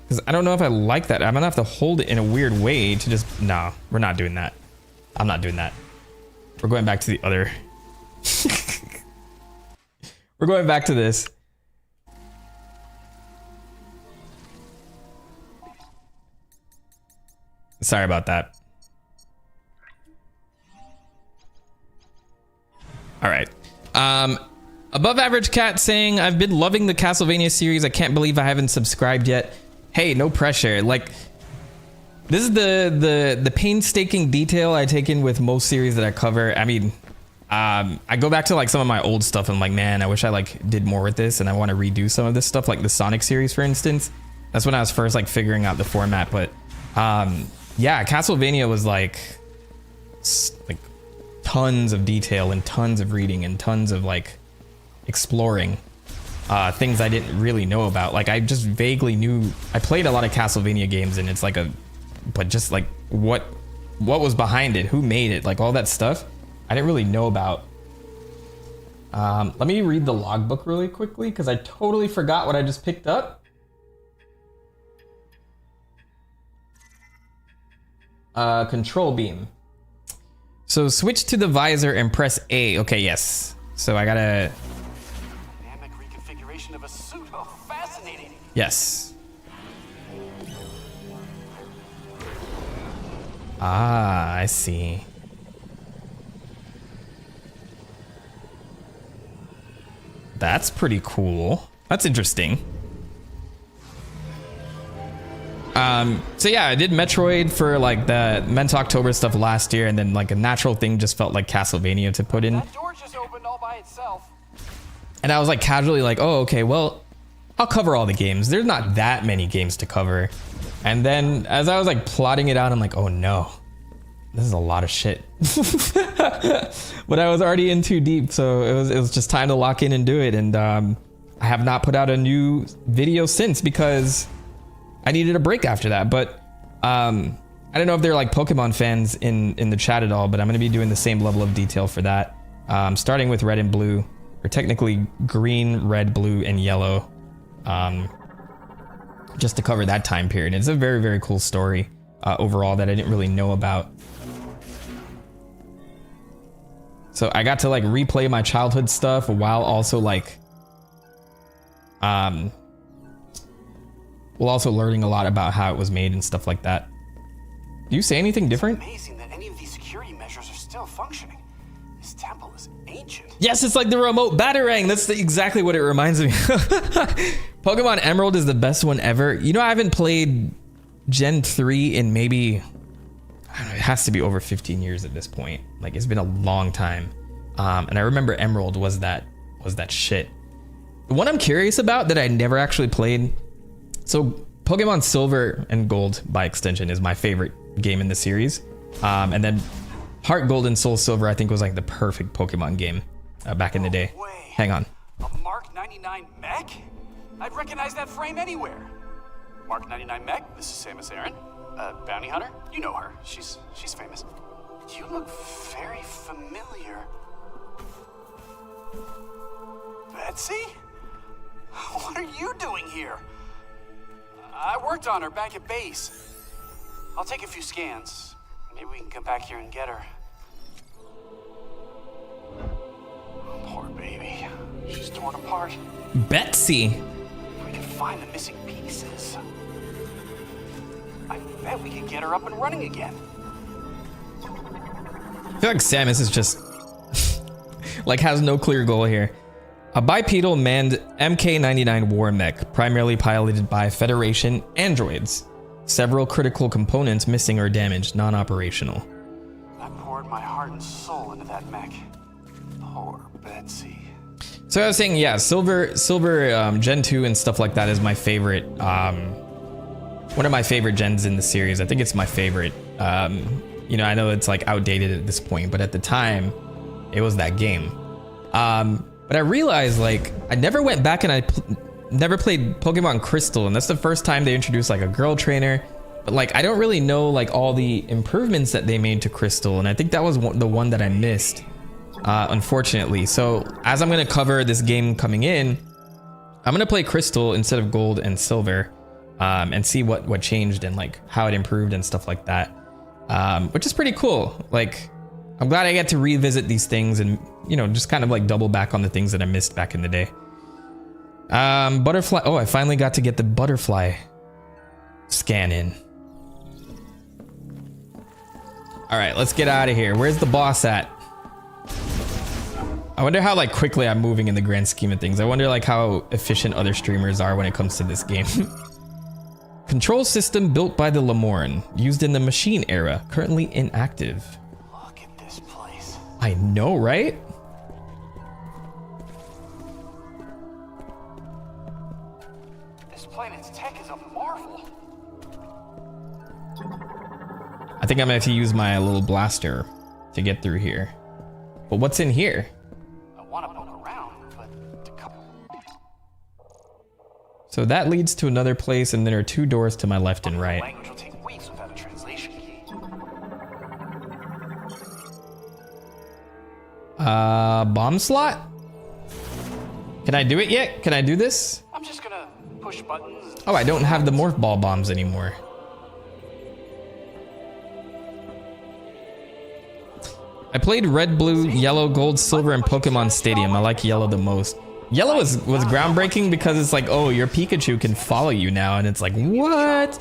Because I don't know if I like that. I'm gonna have to hold it in a weird way to just, no, we're not doing that. I'm not doing that. We're going back to the other. We're going back to this. Sorry about that. All right. Above Average Cat saying, I've been loving the Castlevania series. I can't believe I haven't subscribed yet. Hey, no pressure. Like, this is the painstaking detail I take in with most series that I cover. I mean, I go back to like some of my old stuff and I'm like, man, I wish I like did more with this and I want to redo some of this stuff, like the Sonic series, for instance. That's when I was first like figuring out the format. But yeah, Castlevania was like tons of detail and tons of reading and tons of like exploring. Things I didn't really know about. Like I just vaguely knew, I played a lot of Castlevania games and it's like but just like what was behind it, who made it, like all that stuff I didn't really know about. Let me read the logbook really quickly because I totally forgot what I just picked up. Control beam. So switch to the visor and press A. Okay, yes. So I gotta. Of a suit. Oh, fascinating. Yes. Ah, I see. That's pretty cool. That's interesting. So yeah, I did Metroid for like the Mentoktober stuff last year, and then like a natural thing just felt like Castlevania to put in. That door just opened all by itself. And I was like casually like, oh, okay, well, I'll cover all the games. There's not that many games to cover. And then as I was like plotting it out, I'm like, oh no, this is a lot of shit. But I was already in too deep, so it was just time to lock in and do it. And I have not put out a new video since because I needed a break after that. But I don't know if they're like Pokemon fans in the chat at all, but I'm going to be doing the same level of detail for that. Starting with red and blue. Or technically green, red, blue, and yellow, just to cover that time period. It's a very, very cool story overall that I didn't really know about. So I got to like replay my childhood stuff while also like, while also learning a lot about how it was made and stuff like that. Do you say anything different? It's amazing that any of these security measures are still functioning. This temple is ancient. Yes, it's like the remote Batarang. That's exactly what it reminds me of. Pokemon Emerald is the best one ever. You know, I haven't played Gen 3 in maybe, I don't know, it has to be over 15 years at this point. Like, it's been a long time. And I remember Emerald was that shit. The one I'm curious about that I never actually played. So Pokemon Silver and Gold by extension is my favorite game in the series. And then Heart Gold and Soul Silver I think was like the perfect Pokemon game back in the day. Hang on. A Mark 99 mech? I'd recognize that frame anywhere. Mark 99 mech, this is Samus Aran. Bounty Hunter, you know her. She's famous. You look very familiar. Betsy? What are you doing here? I worked on her back at base. I'll take a few scans. Maybe we can come back here and get her. Poor baby. She's torn apart. Betsy. If we could find the missing pieces, I bet we could get her up and running again. I feel like Samus is just like has no clear goal here. A bipedal manned MK-99 war mech, primarily piloted by Federation androids. Several critical components missing or damaged, non-operational. I poured my heart and soul into that mech. Poor Betsy. So I was saying, yeah, Silver Gen 2 and stuff like that is my favorite. One of my favorite gens in the series. I think it's my favorite. You know, I know it's like outdated at this point, but at the time, it was that game. But I realized like I never went back and I never played Pokemon Crystal, and that's the first time they introduced like a girl trainer. But like I don't really know like all the improvements that they made to Crystal, and I think that was the one that I missed, unfortunately. So as I'm gonna cover this game coming in, I'm gonna play Crystal instead of Gold and Silver, and see what changed and like how it improved and stuff like that, which is pretty cool. Like I'm glad I get to revisit these things and, you know, just kind of like double back on the things that I missed back in the day. Butterfly. Oh, I finally got to get the butterfly scan in. All right, let's get out of here. Where's the boss at? I wonder how like quickly I'm moving in the grand scheme of things. I wonder like how efficient other streamers are when it comes to this game. Control system built by the Lamorn, used in the machine era, currently inactive. Look at this place. I know, right? This planet's tech is a marvel. I think I'm gonna have to use my little blaster to get through here. But what's in here? I want to poke around, but to come. So that leads to another place, and there are two doors to my left and right. Language will take weeks without a translation key. Bomb slot? Can I do it yet? Can I do this? I'm just gonna push buttons. Oh, I don't have the morph ball bombs anymore. I played red, blue, yellow, gold, silver, and Pokemon Stadium. I like yellow the most. Yellow was groundbreaking because it's like, oh, your Pikachu can follow you now, and it's like, what?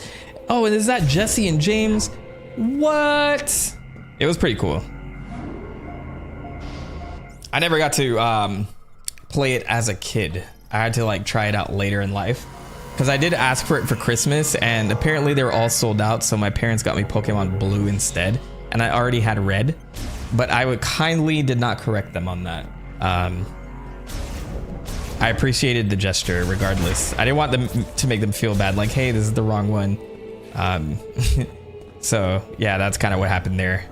Oh, and is that Jesse and James? What? It was pretty cool. I never got to play it as a kid. I had to like try it out later in life because I did ask for it for Christmas, and apparently they were all sold out, so my parents got me Pokemon Blue instead, and I already had Red, but I kindly did not correct them on that. I appreciated the gesture regardless. I didn't want them to make them feel bad, like, hey, this is the wrong one. So yeah, that's kind of what happened there.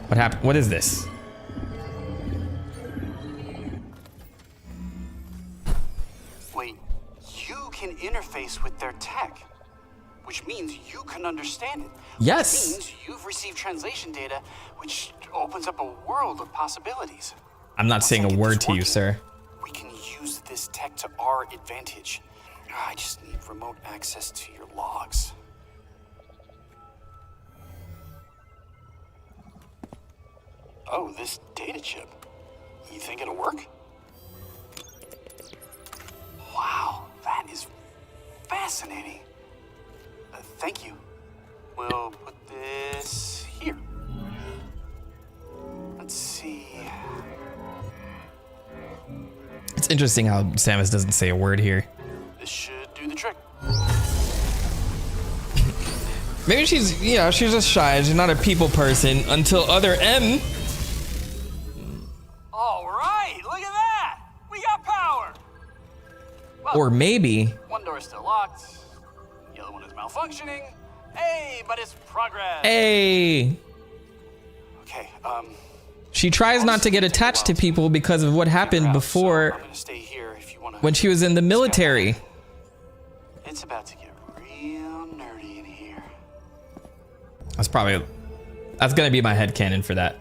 What happened? What is this? Wait, you can interface with their tech, which means you can understand it. Yes. Which means you've received translation data, which opens up a world of possibilities. I'm not saying a word to you, sir. We can use this tech to our advantage. I just need remote access to your logs. Oh, this data chip. You think it'll work? Wow, that is fascinating. Thank you. We'll put this here. Let's see. It's interesting how Samus doesn't say a word here. This should do the trick. Maybe she's, you know, she's just shy. She's not a people person until other M. All right, look at that. We got power. Well, Or maybe. one door is still locked. The other one is malfunctioning. Hey, but it's progress. Hey. Okay, She tries not to get attached to people because of what happened before I'm gonna stay here if you wanna. when she was in the military. It's about to get real nerdy in here. That's gonna be my headcanon for that.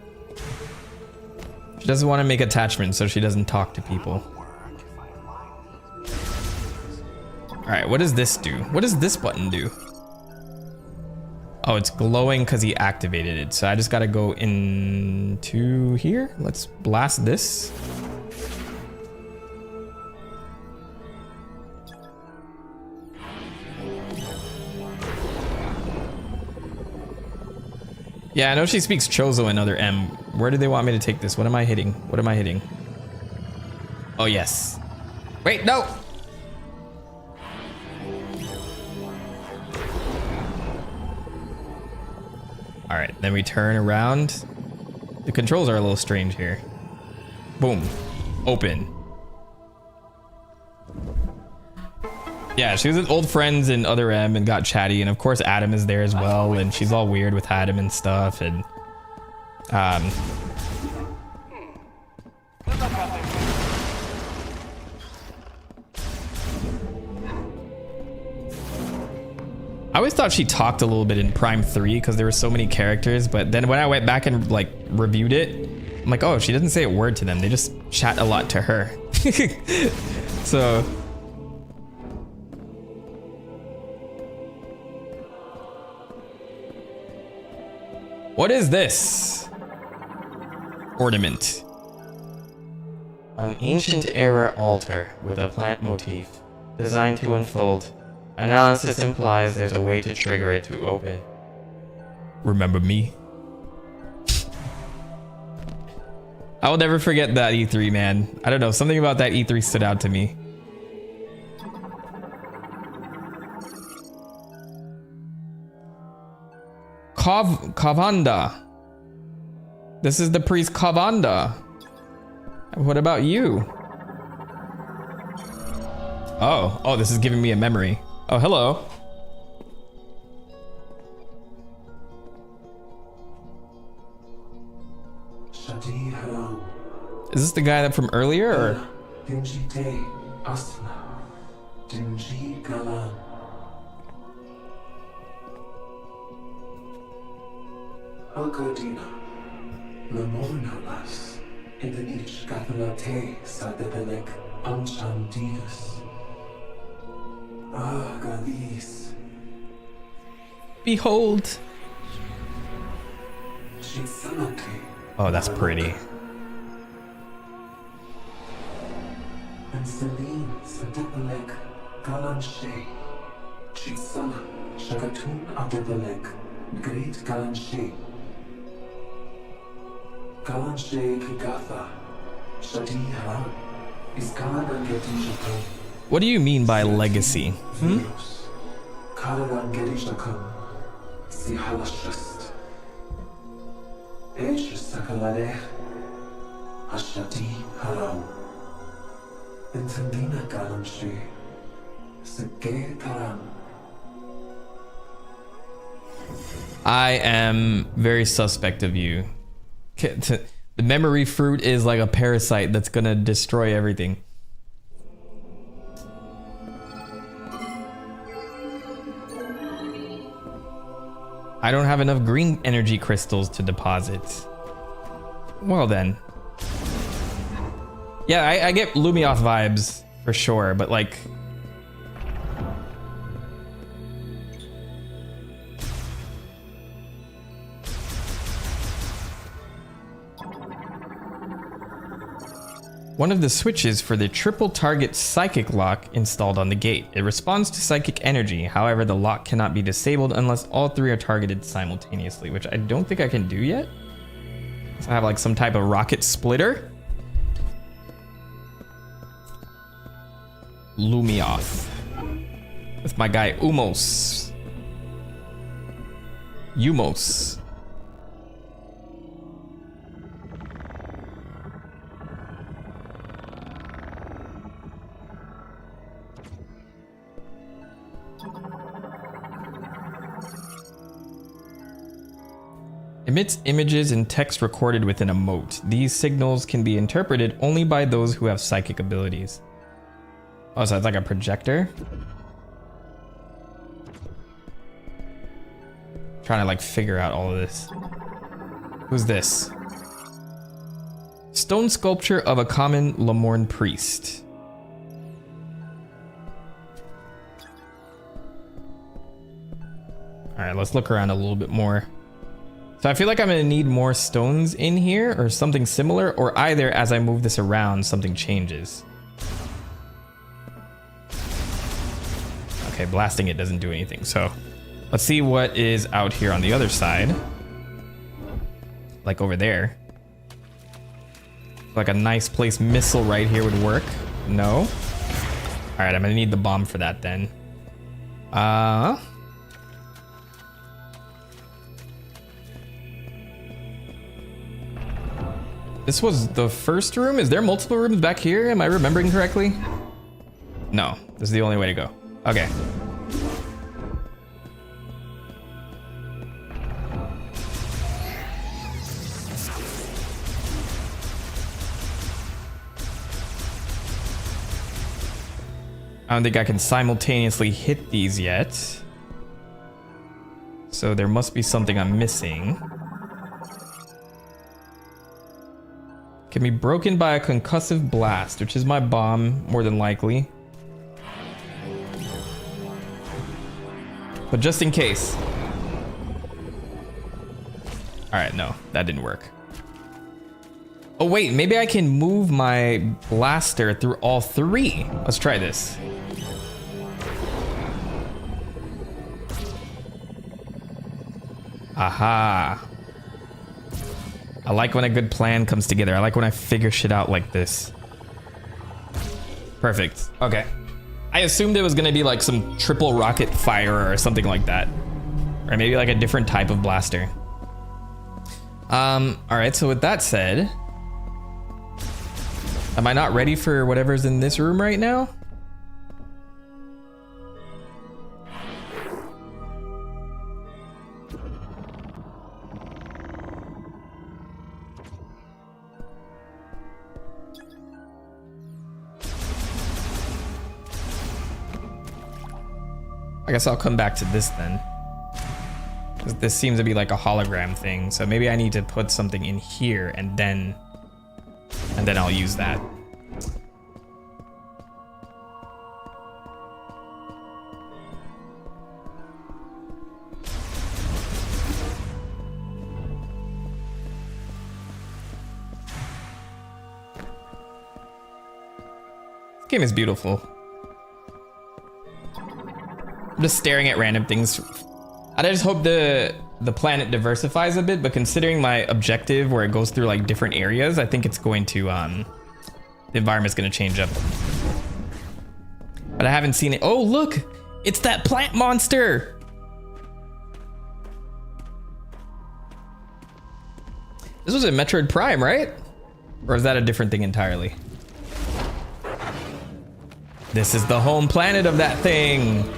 She doesn't want to make attachments, so she doesn't talk to people. Alright, what does this do? What does this button do? Oh, it's glowing because he activated it. So I just gotta go into here. Let's blast this. Yeah, I know she speaks Chozo and other M. Where do they want me to take this? What am I hitting? What am I hitting? Oh, yes. Wait, no! Alright, then we turn around. The controls are a little strange here. Boom. Open. Yeah, she was with old friends and other M and got chatty, and of course Adam is there as well, and she's all weird with Adam and stuff, and I always thought she talked a little bit in Prime 3 because there were so many characters, but then when I went back and like reviewed it, I'm like, oh, she doesn't say a word to them. They just chat a lot to her. So what is this? Ornament. An ancient era altar with a plant motif designed to unfold. Analysis implies there's a way to trigger it to open. Remember me? I will never forget that E3, man. I don't know, something about that E3 stood out to me. Kavanda. This is the priest Kavanda. What about you? Oh, this is giving me a memory. Oh, hello. Is this the guy that from earlier, or? Algodina, Lamornalas, in the niche Gathalate, Sadebelek, Anchandigas. Ah, Galis. Behold. Chitsanate. Oh, that's pretty. And Celine, Sadebelek, Galanshe. Chitsana, Shagatun Adebelek, Great Galanshe. Galanshe Kigatha, Shadi Haran, is Galanangeti Shakan. What do you mean by legacy? Galanangeti Shakan, Si Halashist. Esh Sakalade, Ashati Haran. Intendina Galanshe, Sege Karan. I am very suspect of you. The memory fruit is like a parasite that's gonna destroy everything. I don't have enough green energy crystals to deposit. Well then. Yeah, I get Lumioth vibes for sure, but like... one of the switches for the triple target psychic lock installed on the gate. It responds to psychic energy. However, the lock cannot be disabled unless all three are targeted simultaneously, which I don't think I can do yet. So I have like some type of rocket splitter. Lumioth with my guy Umos. Umos. Emits images and text recorded within a mote. These signals can be interpreted only by those who have psychic abilities. Oh, so it's like a projector? Trying to like figure out all of this. Who's this? Stone sculpture of a common Lemorne priest. All right, let's look around a little bit more. So I feel like I'm gonna need more stones in here or something similar, or either as I move this around, something changes. Okay, blasting it doesn't do anything. So let's see what is out here on the other side. Like over there. Like a nice place missile right here would work. No. All right, I'm gonna need the bomb for that then. This was the first room? Is there multiple rooms back here? Am I remembering correctly? No, this is the only way to go. Okay. I don't think I can simultaneously hit these yet. So there must be something I'm missing. Can be broken by a concussive blast, which is my bomb, more than likely. But just in case. Alright, no, that didn't work. Oh wait, maybe I can move my blaster through all three. Let's try this. Aha. I like when a good plan comes together. I like when I figure shit out like this. Perfect. Okay. I assumed it was gonna be like some triple rocket fire or something like that. Or maybe like a different type of blaster. Alright, so with that said, am I not ready for whatever's in this room right now? I guess I'll come back to this then. 'Cause this seems to be like a hologram thing, so maybe I need to put something in here and then I'll use that. This game is beautiful. I'm just staring at random things. I just hope the planet diversifies a bit, but considering my objective where it goes through like different areas, I think it's going to, the environment's gonna change up. But I haven't seen it. Oh, look, it's that plant monster. This was in Metroid Prime, right? Or is that a different thing entirely? This is the home planet of that thing.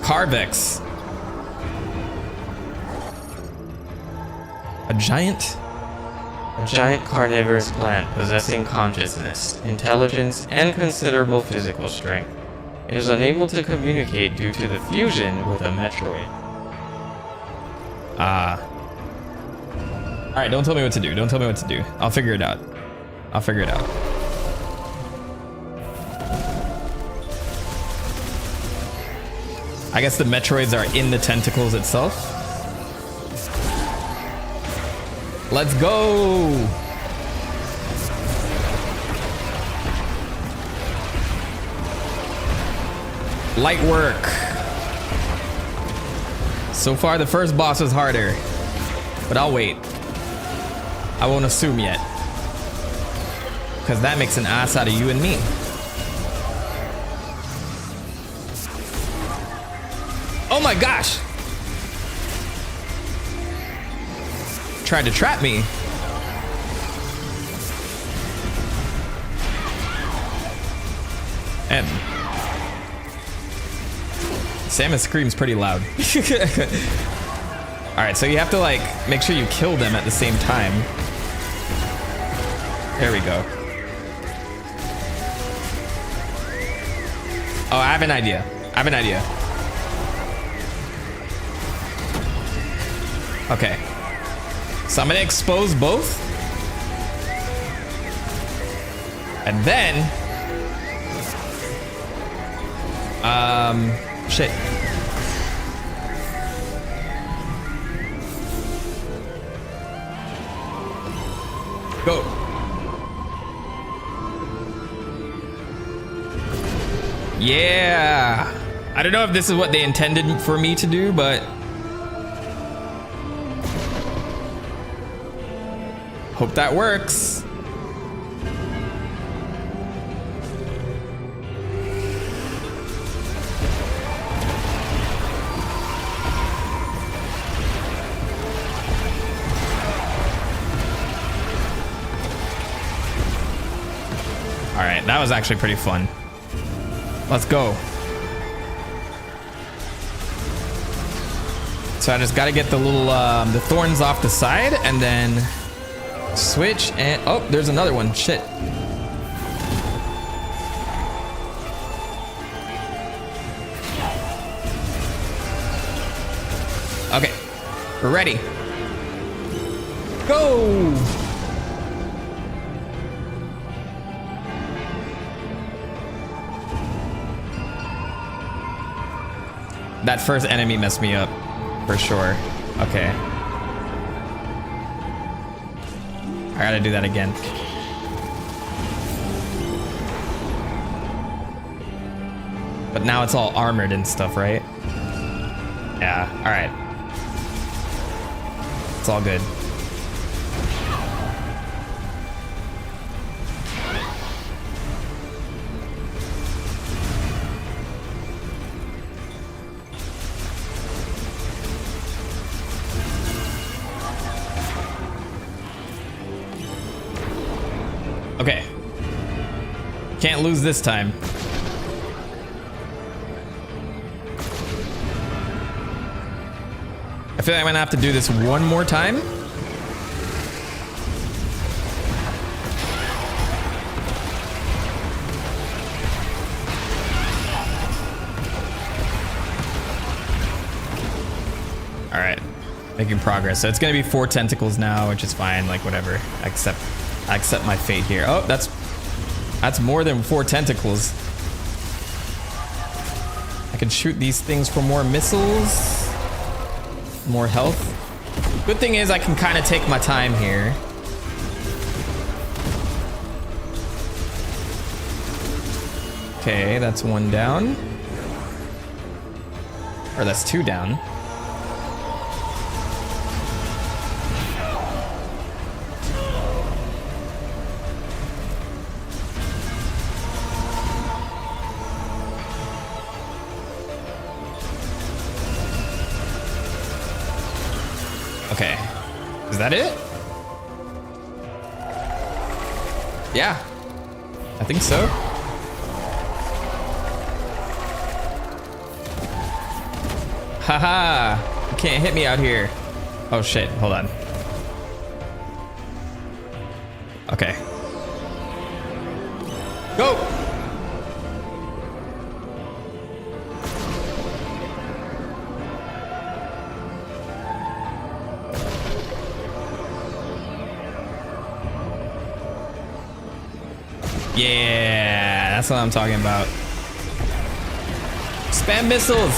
Carvex. A giant? A giant carnivorous plant possessing consciousness, intelligence, and considerable physical strength. It is unable to communicate due to the fusion with a Metroid. Alright, don't tell me what to do. Don't tell me what to do. I'll figure it out. I'll figure it out. I guess the Metroids are in the tentacles itself. Let's go! Light work. So far, the first boss was harder, but I'll wait. I won't assume yet. because that makes an ass out of you and me. Oh my gosh! Tried to trap me. And Samus screams pretty loud. Alright, so you have to like make sure you kill them at the same time. There we go. Oh, I have an idea. I have an idea. Okay. So I'm gonna expose both. And then shit. Go. Yeah. I don't know if this is what they intended for me to do, but hope that works. All right, that was actually pretty fun. Let's go. So I just got to get the little the thorns off the side and then switch and oh, there's another one. Shit. Okay, we're ready. Go. That first enemy messed me up, for sure. Okay. I gotta do that again. But now it's all armored and stuff, right? Yeah, alright. It's all good. Okay. Can't lose this time. I feel like I'm gonna have to do this one more time. All right, making progress. So it's gonna be 4 tentacles now, which is fine. Like whatever. I accept my fate here. Oh, that's more than 4 tentacles. I can shoot these things for more missiles, more health. Good thing is I can kind of take my time here. Okay, that's 1 down. Or that's 2 down. Okay, is that it? Yeah, I think so. Haha, you can't hit me out here. Oh shit, hold on. Okay. Go! Yeah, that's what I'm talking about. Spam missiles.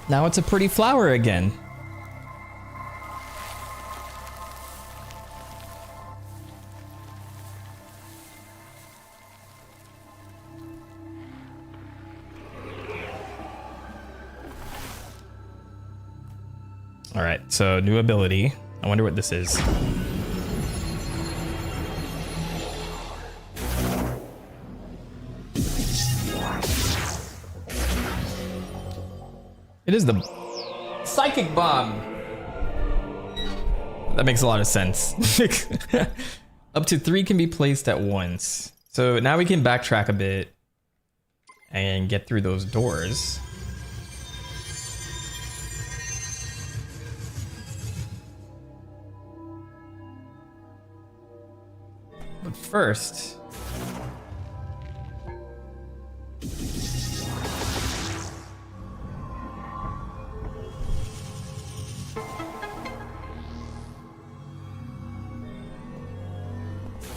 Now it's a pretty flower again. All right, so new ability. I wonder what this is. It is the psychic bomb. That makes a lot of sense. Up to 3 can be placed at once. So now we can backtrack a bit and get through those doors. But first,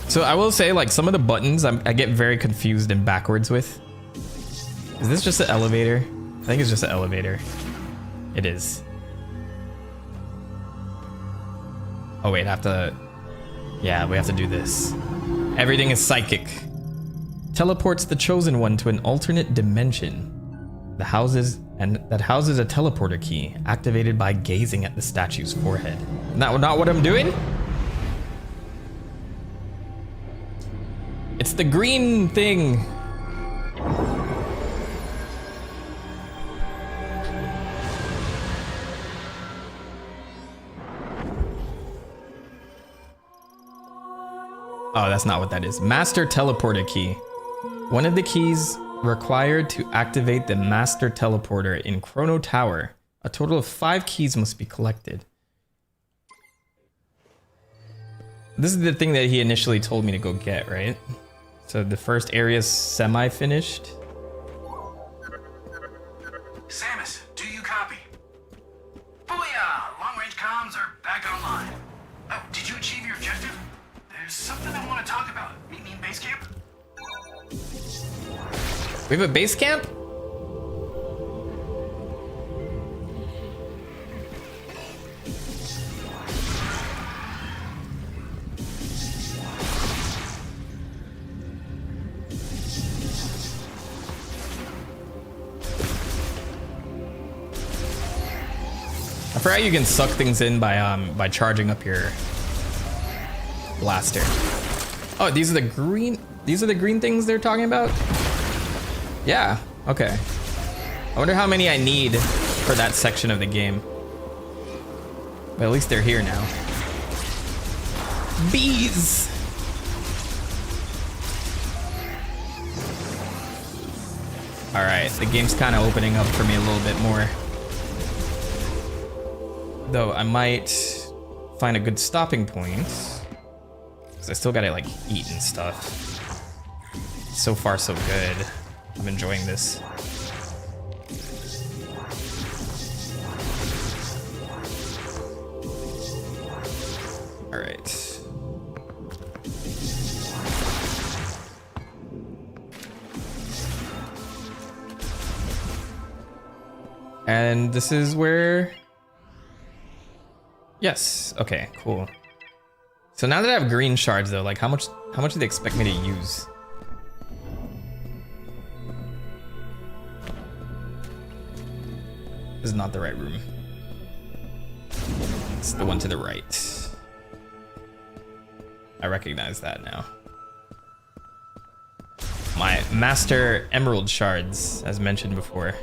so I will say, like, some of the buttons I get very confused and backwards with. Is this just an elevator? I think it's just an elevator. It is. Oh wait, I have to... Yeah, we have to do this. Everything is psychic. Teleports the chosen one to an alternate dimension. That houses a teleporter key activated by gazing at the statue's forehead. Not what I'm doing? It's the green thing. Oh, that's not what that is. Master teleporter key. One of the keys required to activate the master teleporter in Chrono Tower. A total of 5 keys must be collected. This is the thing that he initially told me to go get, right? So the first area's semi-finished. Samus, do you copy? Booyah! Long-range comms are back online. Oh, did you achieve your objective? There's something I want to talk about. Meet me in base camp? We have a base camp? I forgot you can suck things in by charging up your blaster. Oh, these are the green things they're talking about? Yeah, okay. I wonder how many I need for that section of the game. But at least they're here now. Bees! Alright, the game's kind of opening up for me a little bit more. Though I might find a good stopping point. Because I still gotta like eat and stuff. So far so good. I'm enjoying this. All right. And this is where... Yes, okay, cool. So now that I have green shards though, like how much do they expect me to use? This is not the right room. It's the one to the right. I recognize that now. My master emerald shards, as mentioned before.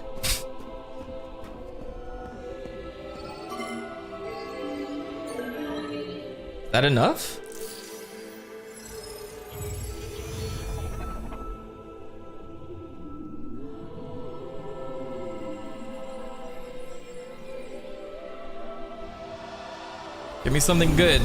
Is that enough? Give me something good.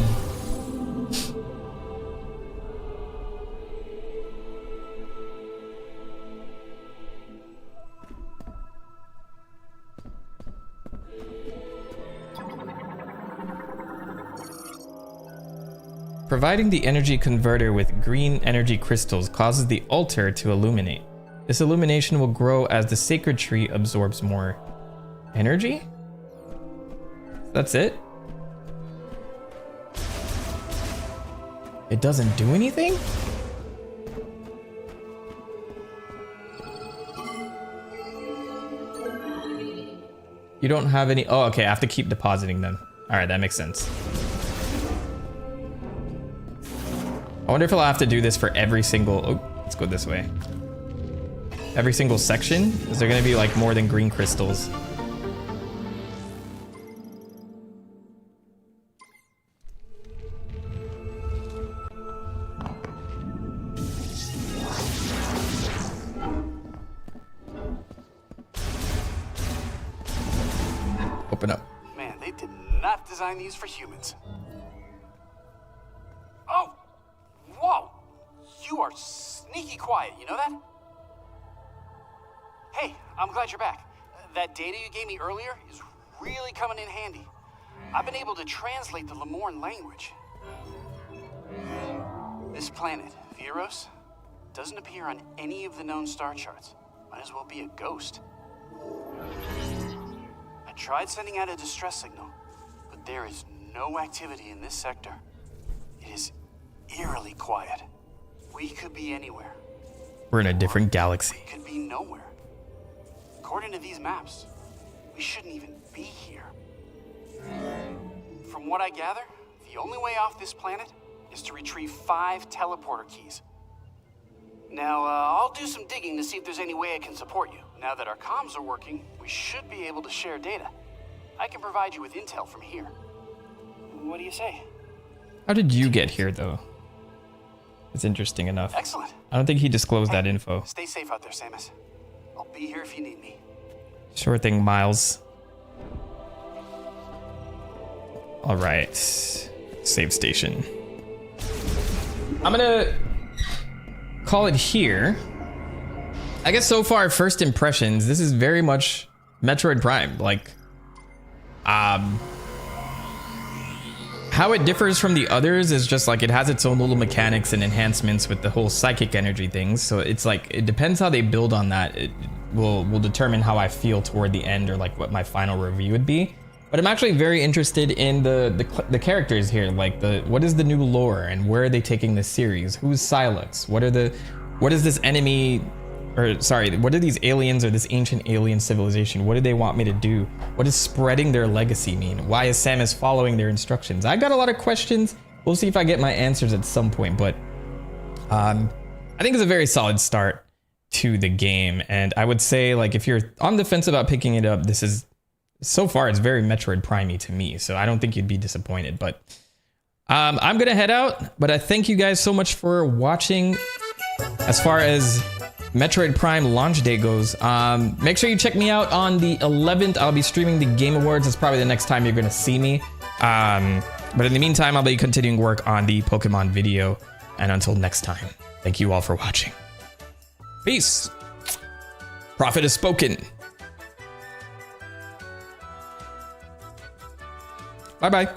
Providing the energy converter with green energy crystals causes the altar to illuminate. This illumination will grow as the sacred tree absorbs more energy? That's it? It doesn't do anything? You don't have any. Oh, okay. I have to keep depositing them. All right, that makes sense. I wonder if I'll have to do this for every single. Oh, let's go this way. Every single section? Is there going to be like more than green crystals? Open up. Man, they did not design these for humans. Oh! Whoa! You are sneaky quiet, you know that? Hey, I'm glad you're back. That data you gave me earlier is really coming in handy. I've been able to translate the Lemorn language. This planet, Viros, doesn't appear on any of the known star charts. Might as well be a ghost. I tried sending out a distress signal, but there is no activity in this sector. It is eerily quiet. We could be anywhere. We're in a different galaxy. We could be nowhere. According to these maps, we shouldn't even be here. From what I gather, the only way off this planet is to retrieve 5 teleporter keys. Now, I'll do some digging to see if there's any way I can support you. Now that our comms are working, we should be able to share data. I can provide you with intel from here. What do you say? How did you get here, though? It's interesting enough. Excellent. I don't think he disclosed that info. Stay safe out there, Samus. I'll be here if you need me. Sure thing, Miles. All right. Save station. I'm gonna call it here. I guess so far, first impressions, this is very much Metroid Prime. Like, how it differs from the others is just like it has its own little mechanics and enhancements with the whole psychic energy things. So it's like, it depends how they build on that. It will determine how I feel toward the end, or like what my final review would be. But I'm actually very interested in the characters here. Like, what is the new lore and where are they taking this series? Who's Silex? What is this enemy? Or sorry, what are these aliens, or this ancient alien civilization? What do they want me to do? What does spreading their legacy mean? Why is Samus following their instructions? I got a lot of questions. We'll see if I get my answers at some point, but I think it's a very solid start to the game. And I would say, like, if you're on the fence about picking it up, this is, so far, it's very Metroid Prime-y to me. So I don't think you'd be disappointed, but I'm gonna head out, but I thank you guys so much for watching. As far as Metroid Prime launch day goes, make sure you check me out on the 11th. I'll be streaming the Game Awards. It's probably the next time you're gonna see me. But in the meantime, I'll be continuing work on the Pokemon video. And until next time, thank you all for watching. Peace. Prophet has spoken. Bye-bye.